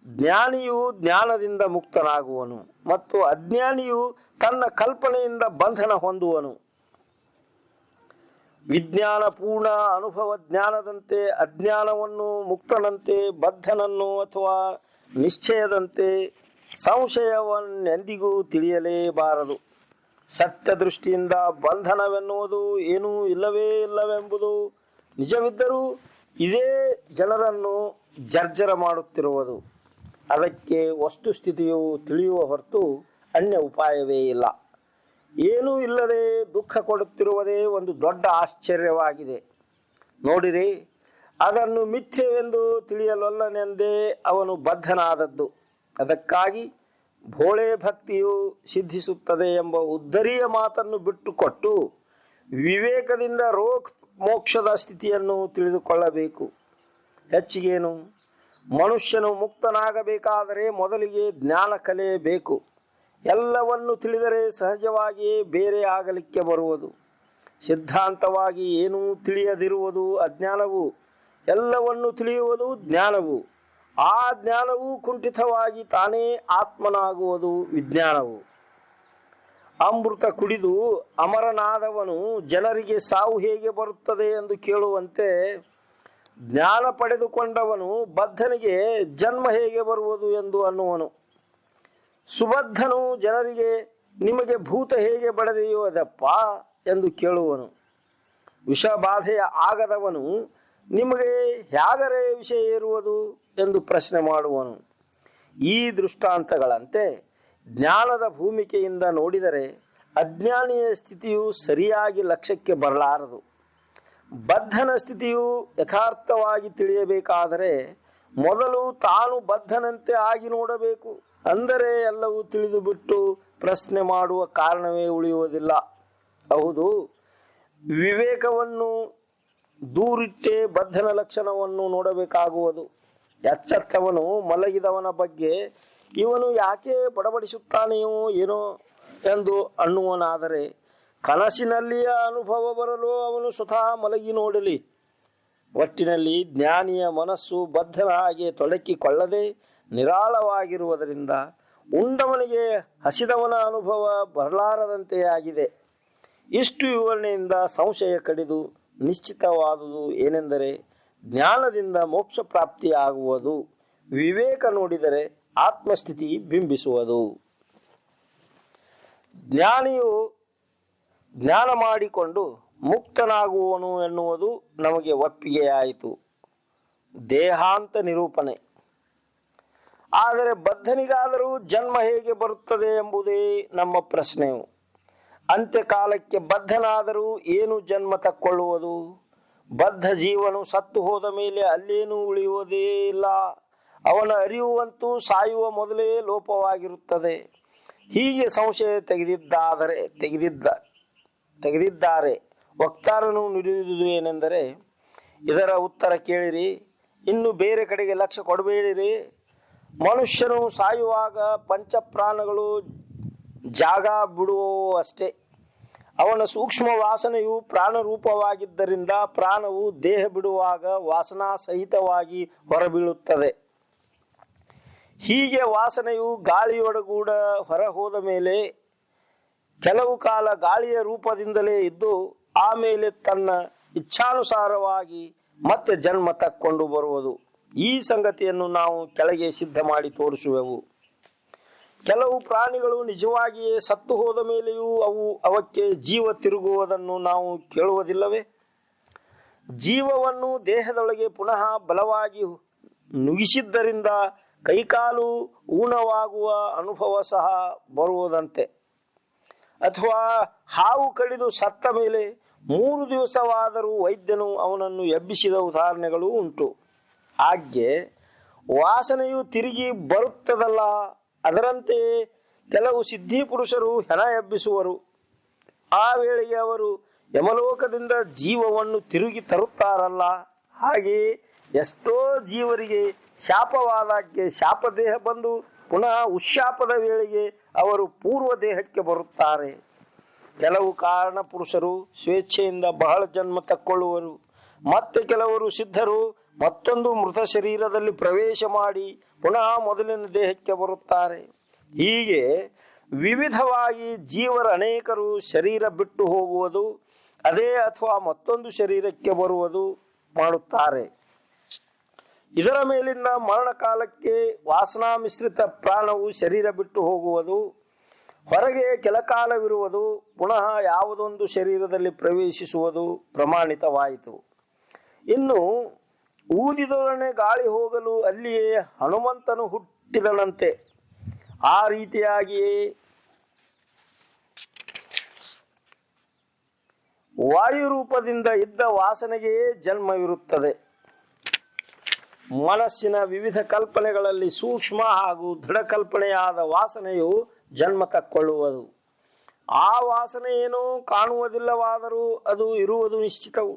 ಜ್ಞಾನಿಯು ಜ್ಞಾನದಿಂದ ಮುಕ್ತನಾಗುವನು ಮತ್ತು ಅಜ್ಞಾನಿಯು ತನ್ನ ಕಲ್ಪನೆಯಿಂದ ಬಂಧನ ಹೊಂದುವನು. ವಿಜ್ಞಾನ ಪೂರ್ಣ ಅನುಭವ ಜ್ಞಾನದಂತೆ ಅಜ್ಞಾನವನ್ನು ಮುಕ್ತನಂತೆ ಬದ್ಧನನ್ನು ಅಥವಾ ನಿಶ್ಚಯದಂತೆ ಸಂಶಯವನ್ನೆಂದಿಗೂ ತಿಳಿಯಲೇಬಾರದು. ಸತ್ಯ ದೃಷ್ಟಿಯಿಂದ ಬಂಧನವೆನ್ನುವುದು ಏನೂ ಇಲ್ಲವೇ ಇಲ್ಲವೆಂಬುದು ನಿಜವಿದ್ದರೂ ಇದೇ ಜನರನ್ನು ಜರ್ಜರ ಮಾಡುತ್ತಿರುವುದು. ಅದಕ್ಕೆ ವಸ್ತುಸ್ಥಿತಿಯು ತಿಳಿಯುವ ಹೊರತು ಅನ್ಯ ಉಪಾಯವೇ ಇಲ್ಲ. ಏನೂ ಇಲ್ಲದೆ ದುಃಖ ಕೊಡುತ್ತಿರುವುದೇ ಒಂದು ದೊಡ್ಡ ಆಶ್ಚರ್ಯವಾಗಿದೆ. ನೋಡಿರಿ, ಅದನ್ನು ಮಿಥ್ಯವೆಂದು ತಿಳಿಯಲೊಲ್ಲನೆಂದೇ ಅವನು ಬದ್ಧನಾದದ್ದು. ಅದಕ್ಕಾಗಿ ಭೋಳೆ ಭಕ್ತಿಯು ಸಿದ್ಧಿಸುತ್ತದೆ ಎಂಬ ಉದ್ದರಿಯ ಮಾತನ್ನು ಬಿಟ್ಟುಕೊಟ್ಟು ವಿವೇಕದಿಂದ ಮೋಕ್ಷದ ಸ್ಥಿತಿಯನ್ನು ತಿಳಿದುಕೊಳ್ಳಬೇಕು. ಹೆಚ್ಚಿಗೇನು, ಮನುಷ್ಯನು ಮುಕ್ತನಾಗಬೇಕಾದರೆ ಮೊದಲಿಗೆ ಜ್ಞಾನ ಕಲಿಯಬೇಕು. ಎಲ್ಲವನ್ನು ತಿಳಿದರೆ ಸಹಜವಾಗಿಯೇ ಬೇರೆ ಆಗಲಿಕ್ಕೆ ಬರುವುದು. ಸಿದ್ಧಾಂತವಾಗಿ ಏನೂ ತಿಳಿಯದಿರುವುದು ಅಜ್ಞಾನವು, ಎಲ್ಲವನ್ನು ತಿಳಿಯುವುದು ಜ್ಞಾನವು. ಆ ಜ್ಞಾನವು ಕುಂಠಿತವಾಗಿ ತಾನೇ ಆತ್ಮನಾಗುವುದು ವಿಜ್ಞಾನವು. ಅಮೃತ ಕುಡಿದು ಅಮರನಾದವನು ಜನರಿಗೆ ಸಾವು ಹೇಗೆ ಬರುತ್ತದೆ ಎಂದು ಕೇಳುವಂತೆ, ಜ್ಞಾನ ಪಡೆದುಕೊಂಡವನು ಬದ್ಧನಿಗೆ ಜನ್ಮ ಹೇಗೆ ಬರುವುದು ಎಂದು ಅನ್ನುವನು. ಸುಬದ್ಧನು ಜನರಿಗೆ ನಿಮಗೆ ಭೂತ ಹೇಗೆ ಬಡದೆಯುವುದಪ್ಪ ಎಂದು ಕೇಳುವನು. ವಿಷಬಾಧೆಯ ಆಗದವನು ನಿಮಗೆ ಹೇಗರೆ ವಿಷಯ ಏರುವುದು ಎಂದು ಪ್ರಶ್ನೆ ಮಾಡುವನು. ಈ ದೃಷ್ಟಾಂತಗಳಂತೆ ಜ್ಞಾನದ ಭೂಮಿಕೆಯಿಂದ ನೋಡಿದರೆ ಅಜ್ಞಾನಿಯ ಸ್ಥಿತಿಯು ಸರಿಯಾಗಿ ಲಕ್ಷ್ಯಕ್ಕೆ ಬರಲಾರದು. ಬದ್ಧನ ಸ್ಥಿತಿಯು ಯಥಾರ್ಥವಾಗಿ ತಿಳಿಯಬೇಕಾದರೆ ಮೊದಲು ತಾನು ಬದ್ಧನಂತೆ ಆಗಿ ನೋಡಬೇಕು. ಅಂದರೆ ಎಲ್ಲವೂ ತಿಳಿದು ಬಿಟ್ಟು ಪ್ರಶ್ನೆ ಮಾಡುವ ಕಾರಣವೇ ಉಳಿಯುವುದಿಲ್ಲ. ಹೌದು, ವಿವೇಕವನ್ನು ದೂರಿಟ್ಟೇ ಬದ್ಧನ ಲಕ್ಷಣವನ್ನು ನೋಡಬೇಕಾಗುವುದು. ಎಚ್ಚತ್ತವನು ಮಲಗಿದವನ ಬಗ್ಗೆ ಇವನು ಯಾಕೆ ಬಡಬಡಿಸುತ್ತಾನೆಯೋ ಏನೋ ಎಂದು ಅನ್ನುವನಾದರೆ, ಕನಸಿನಲ್ಲಿಯ ಅನುಭವ ಬರಲು ಅವನು ಸ್ವತಃ ಮಲಗಿ ನೋಡಲಿ. ಒಟ್ಟಿನಲ್ಲಿ ಜ್ಞಾನಿಯ ಮನಸ್ಸು ಬದ್ಧನ ಹಾಗೆ ತೊಡಕಿಕೊಳ್ಳದೆ ನಿರಾಳವಾಗಿರುವುದರಿಂದ ಉಂಡವನಿಗೆ ಹಸಿದವನ ಅನುಭವ ಬರಲಾರದಂತೆ ಆಗಿದೆ. ಇಷ್ಟು ವಿವರಣೆಯಿಂದ ಸಂಶಯ ಕಡಿದು ನಿಶ್ಚಿತವಾದುದು ಏನೆಂದರೆ, ಜ್ಞಾನದಿಂದ ಮೋಕ್ಷ ಪ್ರಾಪ್ತಿಯಾಗುವುದು. ವಿವೇಕ ನೋಡಿದರೆ ಆತ್ಮಸ್ಥಿತಿ ಬಿಂಬಿಸುವುದು. ಜ್ಞಾನಿಯು ಜ್ಞಾನ ಮಾಡಿಕೊಂಡು ಮುಕ್ತನಾಗುವನು ಎನ್ನುವುದು ನಮಗೆ ಒಪ್ಪಿಗೆಯಾಯಿತು, ದೇಹಾಂತ ನಿರೂಪಣೆ. ಆದರೆ ಬದ್ಧನಿಗಾದರೂ ಜನ್ಮ ಹೇಗೆ ಬರುತ್ತದೆ ಎಂಬುದೇ ನಮ್ಮ ಪ್ರಶ್ನೆಯು. ಅಂತ್ಯಕಾಲಕ್ಕೆ ಬದ್ಧನಾದರೂ ಏನು ಜನ್ಮ ತಕ್ಕೊಳ್ಳುವುದು? ಬದ್ಧ ಜೀವನು ಸತ್ತು ಹೋದ ಮೇಲೆ ಅಲ್ಲೇನೂ ಉಳಿಯುವುದೇ ಇಲ್ಲ. ಅವನ ಅರಿವುವಂತೂ ಸಾಯುವ ಮೊದಲೇ ಲೋಪವಾಗಿರುತ್ತದೆ. ಹೀಗೆ ಸಂಶಯ ತೆಗೆದಿದ್ದಾರೆ. ವಕ್ತಾರನು ನುಡಿಯುವುದು ಏನೆಂದರೆ, ಇದರ ಉತ್ತರ ಕೇಳಿರಿ, ಇನ್ನು ಬೇರೆ ಕಡೆಗೆ ಲಕ್ಷ್ಯ ಕೊಡಬೇಡಿರಿ. ಮನುಷ್ಯನು ಸಾಯುವಾಗ ಪಂಚಪ್ರಾಣಗಳು ಜಾಗ ಬಿಡುವವು ಅಷ್ಟೇ. ಅವನ ಸೂಕ್ಷ್ಮ ವಾಸನೆಯು ಪ್ರಾಣರೂಪವಾಗಿದ್ದರಿಂದ ಪ್ರಾಣವು ದೇಹ ಬಿಡುವಾಗ ವಾಸನಾ ಸಹಿತವಾಗಿ ಹೊರಬೀಳುತ್ತದೆ. ಹೀಗೆ ವಾಸನೆಯು ಗಾಳಿಯೊಡಗೂಡ ಹೊರ ಹೋದ ಮೇಲೆ ಕೆಲವು ಕಾಲ ಗಾಳಿಯ ರೂಪದಿಂದಲೇ ಇದ್ದು ಆಮೇಲೆ ತನ್ನ ಇಚ್ಛಾನುಸಾರವಾಗಿ ಮತ್ತೆ ಜನ್ಮ ತಕ್ಕೊಂಡು ಬರುವುದು. ಈ ಸಂಗತಿಯನ್ನು ನಾವು ಕೆಳಗೆ ಸಿದ್ಧ ಮಾಡಿ ತೋರಿಸುವೆವು. ಕೆಲವು ಪ್ರಾಣಿಗಳು ನಿಜವಾಗಿಯೇ ಸತ್ತು ಹೋದ ಮೇಲೆಯೂ ಅವಕ್ಕೆ ಜೀವ ತಿರುಗುವುದನ್ನು ನಾವು ಕೇಳುವುದಿಲ್ಲವೇ? ಜೀವವನ್ನು ದೇಹದೊಳಗೆ ಪುನಃ ಬಲವಾಗಿ ನುಗ್ಗಿಸಿದ್ದರಿಂದ ಕೈಕಾಲು ಊನವಾಗುವ ಅನುಭವ ಸಹ ಬರುವುದಂತೆ. ಅಥವಾ ಹಾವು ಕಡಿದು ಸತ್ತ ಮೇಲೆ 3 ದಿವಸವಾದರೂ ವೈದ್ಯನು ಅವನನ್ನು ಎಬ್ಬಿಸಿದ ಉದಾಹರಣೆಗಳು ಉಂಟು. ಹಾಗೆ ವಾಸನೆಯು ತಿರುಗಿ ಬರುತ್ತದಲ್ಲ, ಅದರಂತೆಯೇ ಕೆಲವು ಸಿದ್ಧಿ ಪುರುಷರು ಹೆಣ ಎಬ್ಬಿಸುವರು. ಆ ವೇಳೆಗೆ ಅವರು ಯಮಲೋಕದಿಂದ ಜೀವವನ್ನು ತಿರುಗಿ ತರುತ್ತಾರಲ್ಲ, ಹಾಗೆಯೇ ಎಷ್ಟೋ ಜೀವರಿಗೆ ಶಾಪವಾದಾಗ್ಗೆ ಶಾಪದೇಹ ಬಂದು ಪುನಃ ಉಶಾಪದ ವೇಳೆಗೆ ಅವರು ಪೂರ್ವ ದೇಹಕ್ಕೆ ಬರುತ್ತಾರೆ. ಕೆಲವು ಕಾರಣ ಪುರುಷರು ಸ್ವೇಚ್ಛೆಯಿಂದ ಬಹಳ ಜನ್ಮ ತಕ್ಕೊಳ್ಳುವರು. ಮತ್ತೆ ಕೆಲವರು ಸಿದ್ಧರು ಮತ್ತೊಂದು ಮೃತ ಶರೀರದಲ್ಲಿ ಪ್ರವೇಶ ಮಾಡಿ ಪುನಃ ಮೊದಲಿನ ದೇಹಕ್ಕೆ ಬರುತ್ತಾರೆ. ಹೀಗೆ ವಿವಿಧವಾಗಿ ಜೀವರ ಅನೇಕರು ಶರೀರ ಬಿಟ್ಟು ಹೋಗುವುದು, ಅದೇ ಅಥವಾ ಮತ್ತೊಂದು ಶರೀರಕ್ಕೆ ಬರುವುದು ಮಾಡುತ್ತಾರೆ. ಇದರ ಮೇಲಿಂದ ಮರಣ ಕಾಲಕ್ಕೆ ವಾಸನಾ ಮಿಶ್ರಿತ ಪ್ರಾಣವು ಶರೀರ ಬಿಟ್ಟು ಹೋಗುವುದು, ಹೊರಗೆ ಕೆಲಕಾಲವಿರುವುದು, ಪುನಃ ಯಾವುದೊಂದು ಶರೀರದಲ್ಲಿ ಪ್ರವೇಶಿಸುವುದು ಪ್ರಮಾಣಿತವಾಯಿತು. ಇನ್ನು ಊದಿದೊಡನೆ ಗಾಳಿ ಹೋಗಲು ಅಲ್ಲಿಯೇ ಹನುಮಂತನು ಹುಟ್ಟಿದನಂತೆ. ಆ ರೀತಿಯಾಗಿಯೇ ವಾಯುರೂಪದಿಂದ ಇದ್ದ ವಾಸನೆಗೆ ಜನ್ಮವಿರುತ್ತದೆ. ಮನಸ್ಸಿನ ವಿವಿಧ ಕಲ್ಪನೆಗಳಲ್ಲಿ ಸೂಕ್ಷ್ಮ ಹಾಗೂ ದೃಢ ಕಲ್ಪನೆಯಾದ ವಾಸನೆಯು ಜನ್ಮ ತಕ್ಕೊಳ್ಳುವುದು. ಆ ವಾಸನೆ ಏನೋ ಕಾಣುವುದಿಲ್ಲವಾದರೂ ಅದು ಇರುವುದು ನಿಶ್ಚಿತವು.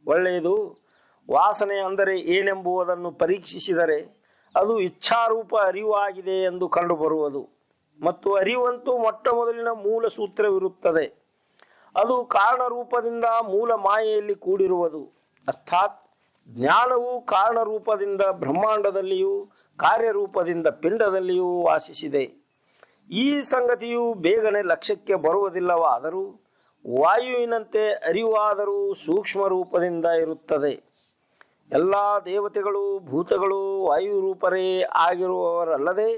ಒಳ್ಳೆಯದು. ವಾಸನೆ ಅಂದರೆ ಏನೆಂಬುದನ್ನು ಪರೀಕ್ಷಿಸಿದರೆ ಅದು ಇಚ್ಛಾರೂಪ ಅರಿವಾಗಿದೆ ಎಂದು ಕಂಡುಬರುವುದು. ಮತ್ತು ಅರಿವಂತೂ ಮೊಟ್ಟ ಮೊದಲಿನ ಮೂಲ ಸೂತ್ರವಿರುತ್ತದೆ. ಅದು ಕಾರಣರೂಪದಿಂದ ಮೂಲ ಮಾಯೆಯಲ್ಲಿ ಕೂಡಿರುವುದು. ಅರ್ಥಾತ್ ಜ್ಞಾನವು ಕಾರಣರೂಪದಿಂದ ಬ್ರಹ್ಮಾಂಡದಲ್ಲಿಯೂ ಕಾರ್ಯರೂಪದಿಂದ ಪಿಂಡದಲ್ಲಿಯೂ ವಾಸಿಸಿದೆ. ಈ ಸಂಗತಿಯು ಬೇಗನೆ ಲಕ್ಷ್ಯಕ್ಕೆ ಬರುವುದಿಲ್ಲವಾದರೂ ವಾಯುವಿನಂತೆ ಅರಿವಾದರೂ ಸೂಕ್ಷ್ಮ ರೂಪದಿಂದ ಇರುತ್ತದೆ. ಎಲ್ಲ ದೇವತೆಗಳು ಭೂತಗಳು ವಾಯುರೂಪರೇ ಆಗಿರುವವರಲ್ಲದೆ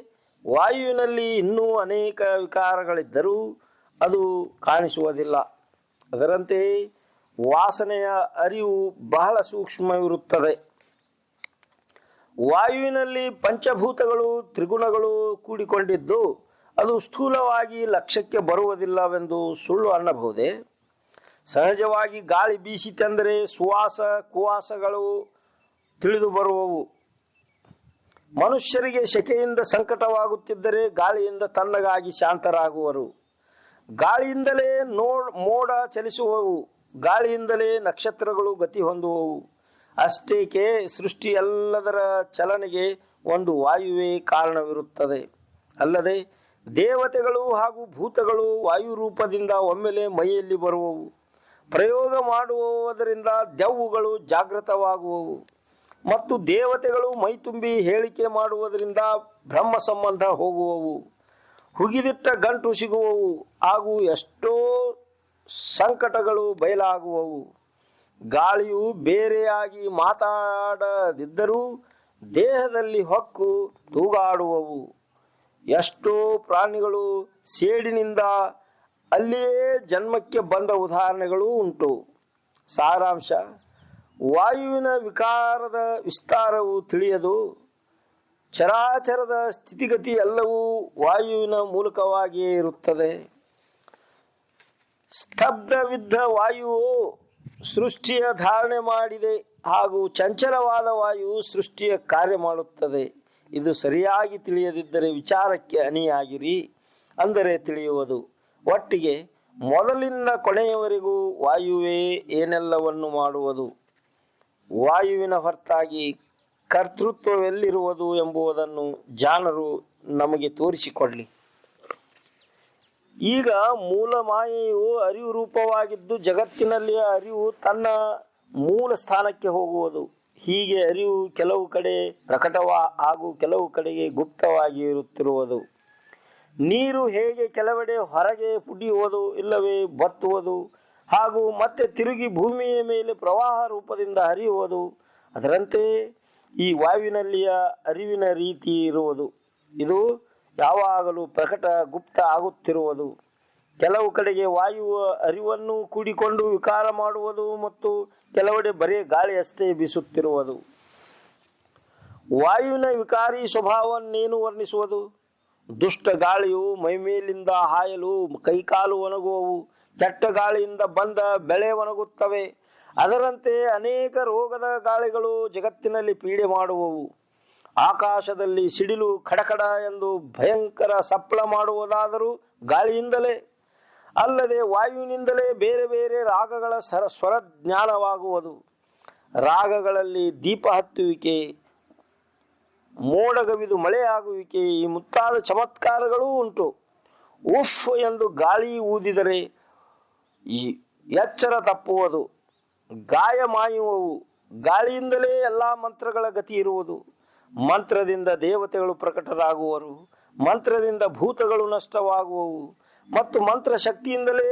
ವಾಯುವಿನಲ್ಲಿ ಇನ್ನೂ ಅನೇಕ ವಿಕಾರಗಳಿದ್ದರೂ ಅದು ಕಾಣಿಸುವುದಿಲ್ಲ. ಅದರಂತೆಯೇ ವಾಸನೆಯ ಅರಿವು ಬಹಳ ಸೂಕ್ಷ್ಮವಿರುತ್ತದೆ. ವಾಯುವಿನಲ್ಲಿ ಪಂಚಭೂತಗಳು ತ್ರಿಗುಣಗಳು ಕೂಡಿಕೊಂಡಿದ್ದು ಅದು ಸ್ಥೂಲವಾಗಿ ಲಕ್ಷ್ಯಕ್ಕೆ ಬರುವುದಿಲ್ಲವೆಂದು ಸುಳ್ಳು ಅನ್ನಬಹುದೇ? ಸಹಜವಾಗಿ ಗಾಳಿ ಬೀಸಿತೆಂದರೆ ಸುವಾಸ ಕುವಾಸಗಳು ತಿಳಿದು ಬರುವವು. ಮನುಷ್ಯರಿಗೆ ಶೆಕೆಯಿಂದ ಸಂಕಟವಾಗುತ್ತಿದ್ದರೆ ಗಾಳಿಯಿಂದ ತಣ್ಣಗಾಗಿ ಶಾಂತರಾಗುವರು. ಗಾಳಿಯಿಂದಲೇ ಮೋಡ ಚಲಿಸುವವು, ಗಾಳಿಯಿಂದಲೇ ನಕ್ಷತ್ರಗಳು ಗತಿ ಹೊಂದುವವು. ಅಷ್ಟೇಕೆ ಸೃಷ್ಟಿ ಎಲ್ಲದರ ಚಲನೆಗೆ ಒಂದು ವಾಯುವೇ ಕಾರಣವಿರುತ್ತದೆ. ಅಲ್ಲದೆ ದೇವತೆಗಳು ಹಾಗೂ ಭೂತಗಳು ವಾಯುರೂಪದಿಂದ ಒಮ್ಮೆಲೆ ಮೈಯಲ್ಲಿ ಬರುವವು. ಪ್ರಯೋಗ ಮಾಡುವುದರಿಂದ ದೆವ್ವಗಳು ಜಾಗೃತವಾಗುವವು ಮತ್ತು ದೇವತೆಗಳು ಮೈತುಂಬಿ ಹೇಳಿಕೆ ಮಾಡುವುದರಿಂದ ಬ್ರಹ್ಮ ಸಂಬಂಧ ಹೋಗುವವು. ಹುಗಿದಿಟ್ಟ ಗಂಟು ಸಿಗುವವು ಹಾಗೂ ಎಷ್ಟೋ ಸಂಕಟಗಳು ಬಯಲಾಗುವವು. ಗಾಳಿಯು ಬೇರೆಯಾಗಿ ಮಾತಾಡದಿದ್ದರೂ ದೇಹದಲ್ಲಿ ಹೊಕ್ಕು ತೂಗಾಡುವವು. ಎಷ್ಟೋ ಪ್ರಾಣಿಗಳು ಸೇಡಿನಿಂದ ಅಲ್ಲಿಯೇ ಜನ್ಮಕ್ಕೆ ಬಂದ ಉದಾಹರಣೆಗಳೂ ಉಂಟು. ಸಾರಾಂಶ: ವಾಯುವಿನ ವಿಕಾರದ ವಿಸ್ತಾರವು ತಿಳಿಯದು. ಚರಾಚರದ ಸ್ಥಿತಿಗತಿ ಎಲ್ಲವೂ ವಾಯುವಿನ ಮೂಲಕವಾಗಿಯೇ ಇರುತ್ತದೆ. ಸ್ತಬ್ಧವಿದ್ದ ವಾಯುವು ಸೃಷ್ಟಿಯ ಧಾರಣೆ ಮಾಡಿದೆ ಹಾಗೂ ಚಂಚಲವಾದ ವಾಯುವು ಸೃಷ್ಟಿಯ ಕಾರ್ಯ ಮಾಡುತ್ತದೆ. ಇದು ಸರಿಯಾಗಿ ತಿಳಿಯದಿದ್ದರೆ ವಿಚಾರಕ್ಕೆ ಅಣಿಯಾಗಿರಿ, ಅಂದರೆ ತಿಳಿಯುವುದು. ಒಟ್ಟಿಗೆ ಮೊದಲಿಂದ ಕೊನೆಯವರೆಗೂ ವಾಯುವೇ ಏನೆಲ್ಲವನ್ನು ಮಾಡುವುದು. ವಾಯುವಿನ ಹೊರತಾಗಿ ಕರ್ತೃತ್ವವೆಲ್ಲಿರುವುದು ಎಂಬುದನ್ನು ಜಾಣರು ನಮಗೆ ತೋರಿಸಿಕೊಡಲಿ. ಈಗ ಮೂಲ ಮಾಯೆಯು ಅರಿವು ರೂಪವಾಗಿದ್ದು ಜಗತ್ತಿನಲ್ಲಿಯ ಅರಿವು ತನ್ನ ಮೂಲ ಸ್ಥಾನಕ್ಕೆ ಹೋಗುವುದು. ಹೀಗೆ ಅರಿವು ಕೆಲವು ಕಡೆ ಹಾಗೂ ಕೆಲವು ಕಡೆಗೆ ಗುಪ್ತವಾಗಿ ಇರುತ್ತಿರುವುದು. ನೀರು ಹೇಗೆ ಕೆಲವೆಡೆ ಹೊರಗೆ ಪುಟಿಯುವುದು ಇಲ್ಲವೇ ಬತ್ತುವುದು ಹಾಗೂ ಮತ್ತೆ ತಿರುಗಿ ಭೂಮಿಯ ಮೇಲೆ ಪ್ರವಾಹ ರೂಪದಿಂದ ಹರಿಯುವುದು, ಅದರಂತೆ ಈ ವಾಯುವಿನಲ್ಲಿಯ ಅರಿವಿನ ರೀತಿ ಇರುವುದು. ಇದು ಯಾವಾಗಲೂ ಪ್ರಕಟ ಗುಪ್ತ ಆಗುತ್ತಿರುವುದು. ಕೆಲವು ಕಡೆಗೆ ವಾಯುವ ಅರಿವನ್ನು ಕೂಡಿಕೊಂಡು ವಿಕಾರ ಮಾಡುವುದು ಮತ್ತು ಕೆಲವೆಡೆ ಬರೀ ಗಾಳಿಯಷ್ಟೇ ಬೀಸುತ್ತಿರುವುದು. ವಾಯುವಿನ ವಿಕಾರಿ ಸ್ವಭಾವವನ್ನೇನು ವರ್ಣಿಸುವುದು? ದುಷ್ಟ ಗಾಳಿಯು ಮೈಮೇಲಿಂದ ಹಾಯಲು ಕೈಕಾಲು ಒಣಗುವವು, ಕೆಟ್ಟ ಗಾಳಿಯಿಂದ ಬಂದ ಬೆಳೆ ಒಣಗುತ್ತವೆ. ಅದರಂತೆ ಅನೇಕ ರೋಗದ ಗಾಳಿಗಳು ಜಗತ್ತಿನಲ್ಲಿ ಪೀಡೆ ಮಾಡುವವು. ಆಕಾಶದಲ್ಲಿ ಸಿಡಿಲು ಖಡಖಡ ಎಂದು ಭಯಂಕರ ಸಪ್ಪಳ ಮಾಡುವುದಾದರೂ ಗಾಳಿಯಿಂದಲೇ, ಅಲ್ಲದೆ ವಾಯುವಿನಿಂದಲೇ ಬೇರೆ ಬೇರೆ ರಾಗಗಳ ಸ್ವರ ಜ್ಞಾನವಾಗುವುದು. ರಾಗಗಳಲ್ಲಿ ದೀಪ ಹತ್ತುವಿಕೆ, ಮೋಡಗವಿದು ಮಳೆಯಾಗುವಿಕೆ ಈ ಮುಂತಾದ ಚಮತ್ಕಾರಗಳೂ ಉಂಟು. ಉಫ್ ಎಂದು ಗಾಳಿ ಊದಿದರೆ ಈ ಎಚ್ಚರ ತಪ್ಪುವುದು, ಗಾಯ ಮಾಯುವವು. ಗಾಳಿಯಿಂದಲೇ ಎಲ್ಲಾ ಮಂತ್ರಗಳ ಗತಿ ಇರುವುದು. ಮಂತ್ರದಿಂದ ದೇವತೆಗಳು ಪ್ರಕಟರಾಗುವರು, ಮಂತ್ರದಿಂದ ಭೂತಗಳು ನಷ್ಟವಾಗುವವು ಮತ್ತು ಮಂತ್ರ ಶಕ್ತಿಯಿಂದಲೇ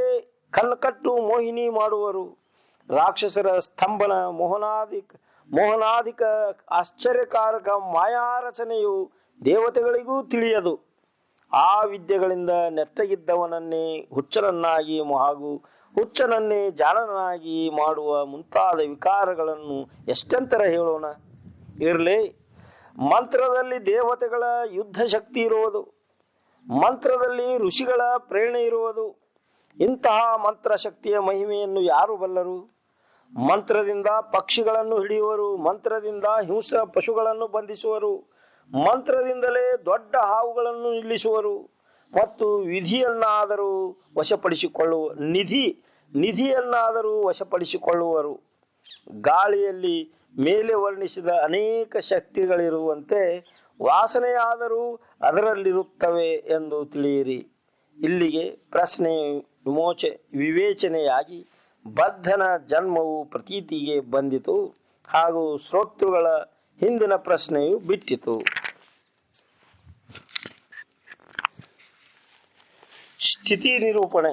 ಕಣ್ಕಟ್ಟು ಮೋಹಿನಿ ಮಾಡುವರು. ರಾಕ್ಷಸರ ಸ್ತಂಭನ ಮೋಹನಾಧಿಕ ಆಶ್ಚರ್ಯಕಾರಕ ಮಾಯಾ ರಚನೆಯು ದೇವತೆಗಳಿಗೂ ತಿಳಿಯದು. ಆ ವಿದ್ಯೆಗಳಿಂದ ನೆಟ್ಟಗಿದ್ದವನನ್ನೇ ಹುಚ್ಚನನ್ನಾಗಿ ಹಾಗೂ ಹುಚ್ಚನನ್ನೇ ಜಾಣನಾಗಿ ಮಾಡುವ ಮುಂತಾದ ವಿಕಾರಗಳನ್ನು ಎಷ್ಟೆಂತರ ಹೇಳೋಣ. ಇರಲಿ, ಮಂತ್ರದಲ್ಲಿ ದೇವತೆಗಳ ಯುದ್ಧ ಶಕ್ತಿ ಇರುವುದು, ಮಂತ್ರದಲ್ಲಿ ಋಷಿಗಳ ಪ್ರೇರಣೆ ಇರುವುದು. ಇಂತಹ ಮಂತ್ರ ಶಕ್ತಿಯ ಮಹಿಮೆಯನ್ನು ಯಾರು ಬಲ್ಲರು? ಮಂತ್ರದಿಂದ ಪಕ್ಷಿಗಳನ್ನು ಹಿಡಿಯುವರು, ಮಂತ್ರದಿಂದ ಹಿಂಸ್ರ ಪಶುಗಳನ್ನು ಬಂಧಿಸುವರು, ಮಂತ್ರದಿಂದಲೇ ದೊಡ್ಡ ಹಾವುಗಳನ್ನು ನಿಲ್ಲಿಸುವರು ಮತ್ತು ನಿಧಿಯನ್ನಾದರೂ ವಶಪಡಿಸಿಕೊಳ್ಳುವರು. ಗಾಳಿಯಲ್ಲಿ ಮೇಲೆ ವರ್ಣಿಸಿದ ಅನೇಕ ಶಕ್ತಿಗಳಿರುವಂತೆ ವಾಸನೆಯಾದರೂ ಅದರಲ್ಲಿರುತ್ತವೆ ಎಂದು ತಿಳಿಯಿರಿ. ಇಲ್ಲಿಗೆ ಪ್ರಶ್ನೆ ವಿವೇಚನೆಯಾಗಿ ಬದ್ಧನ ಜನ್ಮವು ಪ್ರತೀತಿಗೆ ಬಂದಿತು ಹಾಗೂ ಶ್ರೋತೃಗಳ ಹಿಂದಿನ ಪ್ರಶ್ನೆಯು ಬಿಟ್ಟಿತು. ಸ್ಥಿತಿ ನಿರೂಪಣೆ.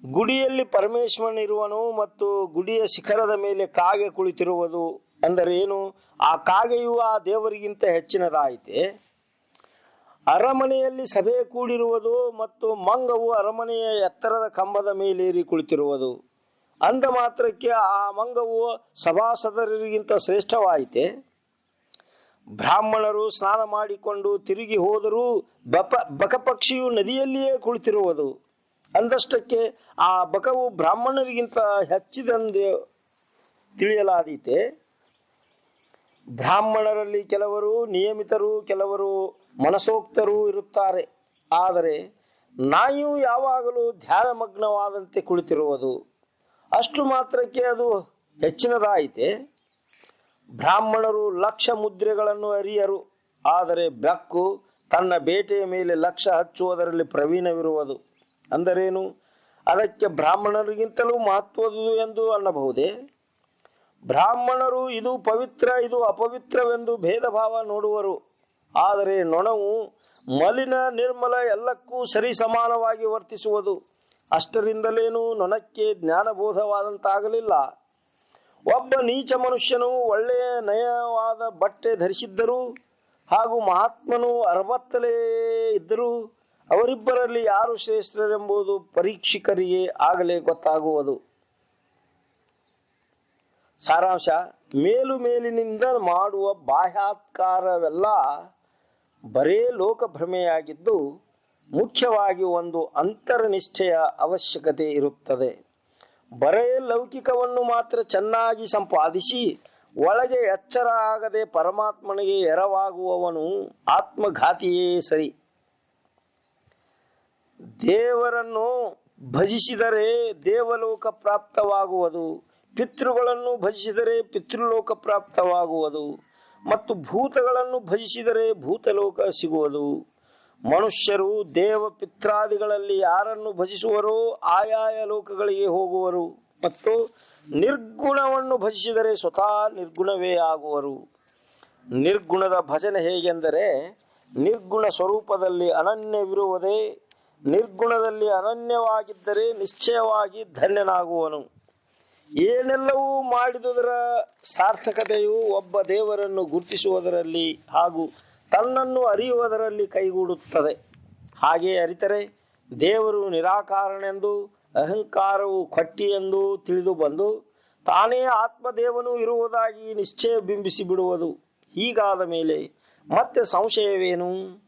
ಗುಡಿಯಲ್ಲಿ ಪರಮೇಶ್ವರನಿರುವನು ಮತ್ತು ಗುಡಿಯ ಶಿಖರದ ಮೇಲೆ ಕಾಗೆ ಕುಳಿತಿರುವುದು ಅಂದರೆ ಏನು? ಆ ಕಾಗೆಯು ಆ ದೇವರಿಗಿಂತ ಹೆಚ್ಚಿನದಾಯಿತೆ. ಅರಮನೆಯಲ್ಲಿ ಸಭೆ ಕೂಡಿರುವುದು ಮತ್ತು ಮಂಗವು ಅರಮನೆಯ ಎತ್ತರದ ಕಂಬದ ಮೇಲೇರಿ ಕುಳಿತಿರುವುದು ಅಂದ ಮಾತ್ರಕ್ಕೆ ಆ ಮಂಗವು ಸಭಾಸದರಿಗಿಂತ ಶ್ರೇಷ್ಠವಾಯಿತೆ. ಬ್ರಾಹ್ಮಣರು ಸ್ನಾನ ಮಾಡಿಕೊಂಡು ತಿರುಗಿ ಹೋದರೂ ಬಕಪಕ್ಷಿಯು ನದಿಯಲ್ಲಿಯೇ ಕುಳಿತಿರುವುದು ಅಂದಷ್ಟಕ್ಕೆ ಆ ಬಕವು ಬ್ರಾಹ್ಮಣರಿಗಿಂತ ಹೆಚ್ಚಿದೆಂದು ತಿಳಿಯಲಾದೀತೆ. ಬ್ರಾಹ್ಮಣರಲ್ಲಿ ಕೆಲವರು ನಿಯಮಿತರು, ಕೆಲವರು ಮನಸೋಕ್ತರೂ ಇರುತ್ತಾರೆ. ಆದರೆ ನಾಯಿಯು ಯಾವಾಗಲೂ ಧ್ಯಾನಮಗ್ನವಾದಂತೆ ಕುಳಿತಿರುವುದು ಅಷ್ಟು ಮಾತ್ರಕ್ಕೆ ಅದು ಹೆಚ್ಚಿನದಾಯಿತೆ. ಬ್ರಾಹ್ಮಣರು ಲಕ್ಷ ಮುದ್ರೆಗಳನ್ನು ಅರಿಯರು, ಆದರೆ ಬೆಕ್ಕು ತನ್ನ ಬೇಟೆಯ ಮೇಲೆ ಲಕ್ಷ ಹಚ್ಚುವುದರಲ್ಲಿ ಪ್ರವೀಣವಿರುವುದು ಅಂದರೇನು? ಅದಕ್ಕೆ ಬ್ರಾಹ್ಮಣರಿಗಿಂತಲೂ ಮಹತ್ವದು ಎಂದು ಅನ್ನಬಹುದೇ? ಬ್ರಾಹ್ಮಣರು ಇದು ಪವಿತ್ರ ಇದು ಅಪವಿತ್ರವೆಂದು ಭೇದ ಭಾವ ನೋಡುವರು. ಆದರೆ ನೊಣವು ಮಲಿನ ನಿರ್ಮಲ ಎಲ್ಲಕ್ಕೂ ಸರಿ ಸಮಾನವಾಗಿ ವರ್ತಿಸುವುದು. ಅಷ್ಟರಿಂದಲೇನು ನೊಣಕ್ಕೆ ಜ್ಞಾನಬೋಧವಾದಂತಾಗಲಿಲ್ಲ. ಒಬ್ಬ ನೀಚ ಮನುಷ್ಯನು ಒಳ್ಳೆಯ ನಯವಾದ ಬಟ್ಟೆ ಧರಿಸಿದ್ದರೂ ಹಾಗೂ ಮಹಾತ್ಮನು ಅರಬತ್ತಲೇ ಇದ್ದರೂ ಅವರಿಬ್ಬರಲ್ಲಿ ಯಾರು ಶ್ರೇಷ್ಠರೆಂಬುದು ಪರೀಕ್ಷಕರಿಗೆ ಆಗಲೇ ಗೊತ್ತಾಗುವುದು. ಸಾರಾಂಶ: ಮೇಲಿನಿಂದ ಮಾಡುವ ಬಾಹ್ಯಾತ್ಕಾರವೆಲ್ಲ ಬರೇ ಲೋಕಭ್ರಮೆಯಾಗಿದ್ದು ಮುಖ್ಯವಾಗಿ ಒಂದು ಅಂತರ್ನಿಷ್ಠೆಯ ಅವಶ್ಯಕತೆ ಇರುತ್ತದೆ. ಬರೇ ಲೌಕಿಕವನ್ನು ಮಾತ್ರ ಚೆನ್ನಾಗಿ ಸಂಪಾದಿಸಿ ಒಳಗೆ ಎಚ್ಚರ ಆಗದೆ ಪರಮಾತ್ಮನಿಗೆ ಎರವಾಗುವವನು ಆತ್ಮಘಾತಿಯೇ ಸರಿ. ದೇವರನ್ನು ಭಜಿಸಿದರೆ ದೇವಲೋಕ ಪ್ರಾಪ್ತವಾಗುವುದು, ಪಿತೃಗಳನ್ನು ಭಜಿಸಿದರೆ ಪಿತೃಲೋಕ ಪ್ರಾಪ್ತವಾಗುವುದು ಮತ್ತು ಭೂತಗಳನ್ನು ಭಜಿಸಿದರೆ ಭೂತಲೋಕ ಸಿಗುವುದು. ಮನುಷ್ಯರು ದೇವ ಪಿತ್ರಾದಿಗಳಲ್ಲಿ ಯಾರನ್ನು ಭಜಿಸುವರೋ ಆಯಾಯ ಲೋಕಗಳಿಗೆ ಹೋಗುವರು ಮತ್ತು ನಿರ್ಗುಣವನ್ನು ಭಜಿಸಿದರೆ ಸ್ವತಃ ನಿರ್ಗುಣವೇ ಆಗುವರು. ನಿರ್ಗುಣದ ಭಜನೆ ಹೇಗೆಂದರೆ ನಿರ್ಗುಣ ಸ್ವರೂಪದಲ್ಲಿ ಅನನ್ಯವಿರುವುದೇ. ನಿರ್ಗುಣದಲ್ಲಿ ಅನನ್ಯವಾಗಿದ್ದರೆ ನಿಶ್ಚಯವಾಗಿ ಧನ್ಯನಾಗುವನು. ಏನೆಲ್ಲವೂ ಮಾಡಿದುದರ ಸಾರ್ಥಕತೆಯು ಒಬ್ಬ ದೇವರನ್ನು ಗುರುತಿಸುವುದರಲ್ಲಿ ಹಾಗೂ ತನ್ನನ್ನು ಅರಿಯುವುದರಲ್ಲಿ ಕೈಗೂಡುತ್ತದೆ. ಹಾಗೆ ಅರಿತರೆ ದೇವರು ನಿರಾಕಾರನೆಂದು ಅಹಂಕಾರವು ಖಟ್ಟಿ ಎಂದು ತಿಳಿದು ಬಂದು ತಾನೇ ಆತ್ಮದೇವನು ಇರುವುದಾಗಿ ನಿಶ್ಚಯ ಬಿಂಬಿಸಿ ಬಿಡುವುದು. ಹೀಗಾದ ಮೇಲೆ ಮತ್ತೆ ಸಂಶಯವೇನು?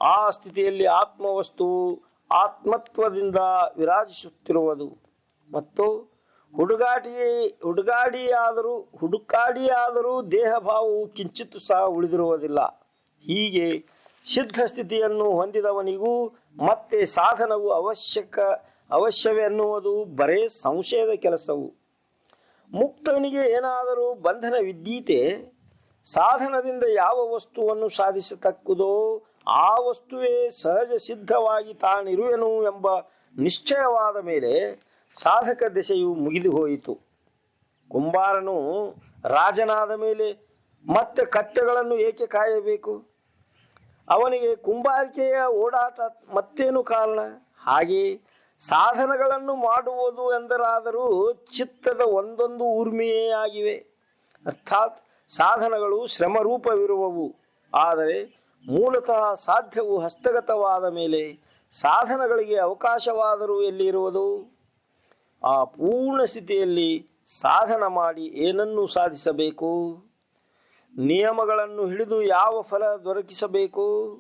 ಆ ಸ್ಥಿತಿಯಲ್ಲಿ ಆತ್ಮವಸ್ತುವು ಆತ್ಮತ್ವದಿಂದ ವಿರಾಜಿಸುತ್ತಿರುವುದು ಮತ್ತು ಹುಡುಕಾಡಿಯಾದರೂ ದೇಹ ಭಾವವು ಕಿಂಚಿತ್ತು ಸಹ ಉಳಿದಿರುವುದಿಲ್ಲ. ಹೀಗೆ ಸಿದ್ಧ ಸ್ಥಿತಿಯನ್ನು ಹೊಂದಿದವನಿಗೂ ಮತ್ತೆ ಸಾಧನವು ಅವಶ್ಯವೆನ್ನುವುದು ಬರೇ ಸಂಶಯದ ಕೆಲಸವು. ಮುಕ್ತನಿಗೆ ಏನಾದರೂ ಬಂಧನವಿದ್ದೀತೆ? ಸಾಧನದಿಂದ ಯಾವ ವಸ್ತುವನ್ನು ಸಾಧಿಸತಕ್ಕುದೋ ಆ ವಸ್ತುವೇ ಸಹಜ ಸಿದ್ಧವಾಗಿ ತಾನಿರುವೆನು ಎಂಬ ನಿಶ್ಚಯವಾದ ಮೇಲೆ ಸಾಧಕ ದೆಸೆಯು ಮುಗಿದು ಹೋಯಿತು. ಕುಂಬಾರನು ರಾಜನಾದ ಮೇಲೆ ಮತ್ತೆ ಕತ್ತೆಗಳನ್ನು ಏಕೆ ಕಾಯಬೇಕು? ಅವನಿಗೆ ಕುಂಬಾರಿಕೆಯ ಓಡಾಟ ಮತ್ತೇನು ಕಾರಣ? ಹಾಗೆ ಸಾಧನಗಳನ್ನು ಮಾಡುವುದು ಎಂದರಾದರೂ ಚಿತ್ತದ ಒಂದೊಂದು ಊರ್ಮಿಯೇ ಆಗಿವೆ. ಅರ್ಥಾತ್ ಸಾಧನಗಳು ಶ್ರಮರೂಪವಿರುವವು. ಆದರೆ ಮೂಲತಃ ಸಾಧ್ಯವು ಹಸ್ತಗತವಾದ ಮೇಲೆ ಸಾಧನಗಳಿಗೆ ಅವಕಾಶವಾದರೂ ಎಲ್ಲಿರುವುದು? ಆ ಪೂರ್ಣ ಸ್ಥಿತಿಯಲ್ಲಿ ಸಾಧನ ಮಾಡಿ ಏನನ್ನು ಸಾಧಿಸಬೇಕು? ನಿಯಮಗಳನ್ನು ಹಿಡಿದು ಯಾವ ಫಲ ದೊರಕಿಸಬೇಕು?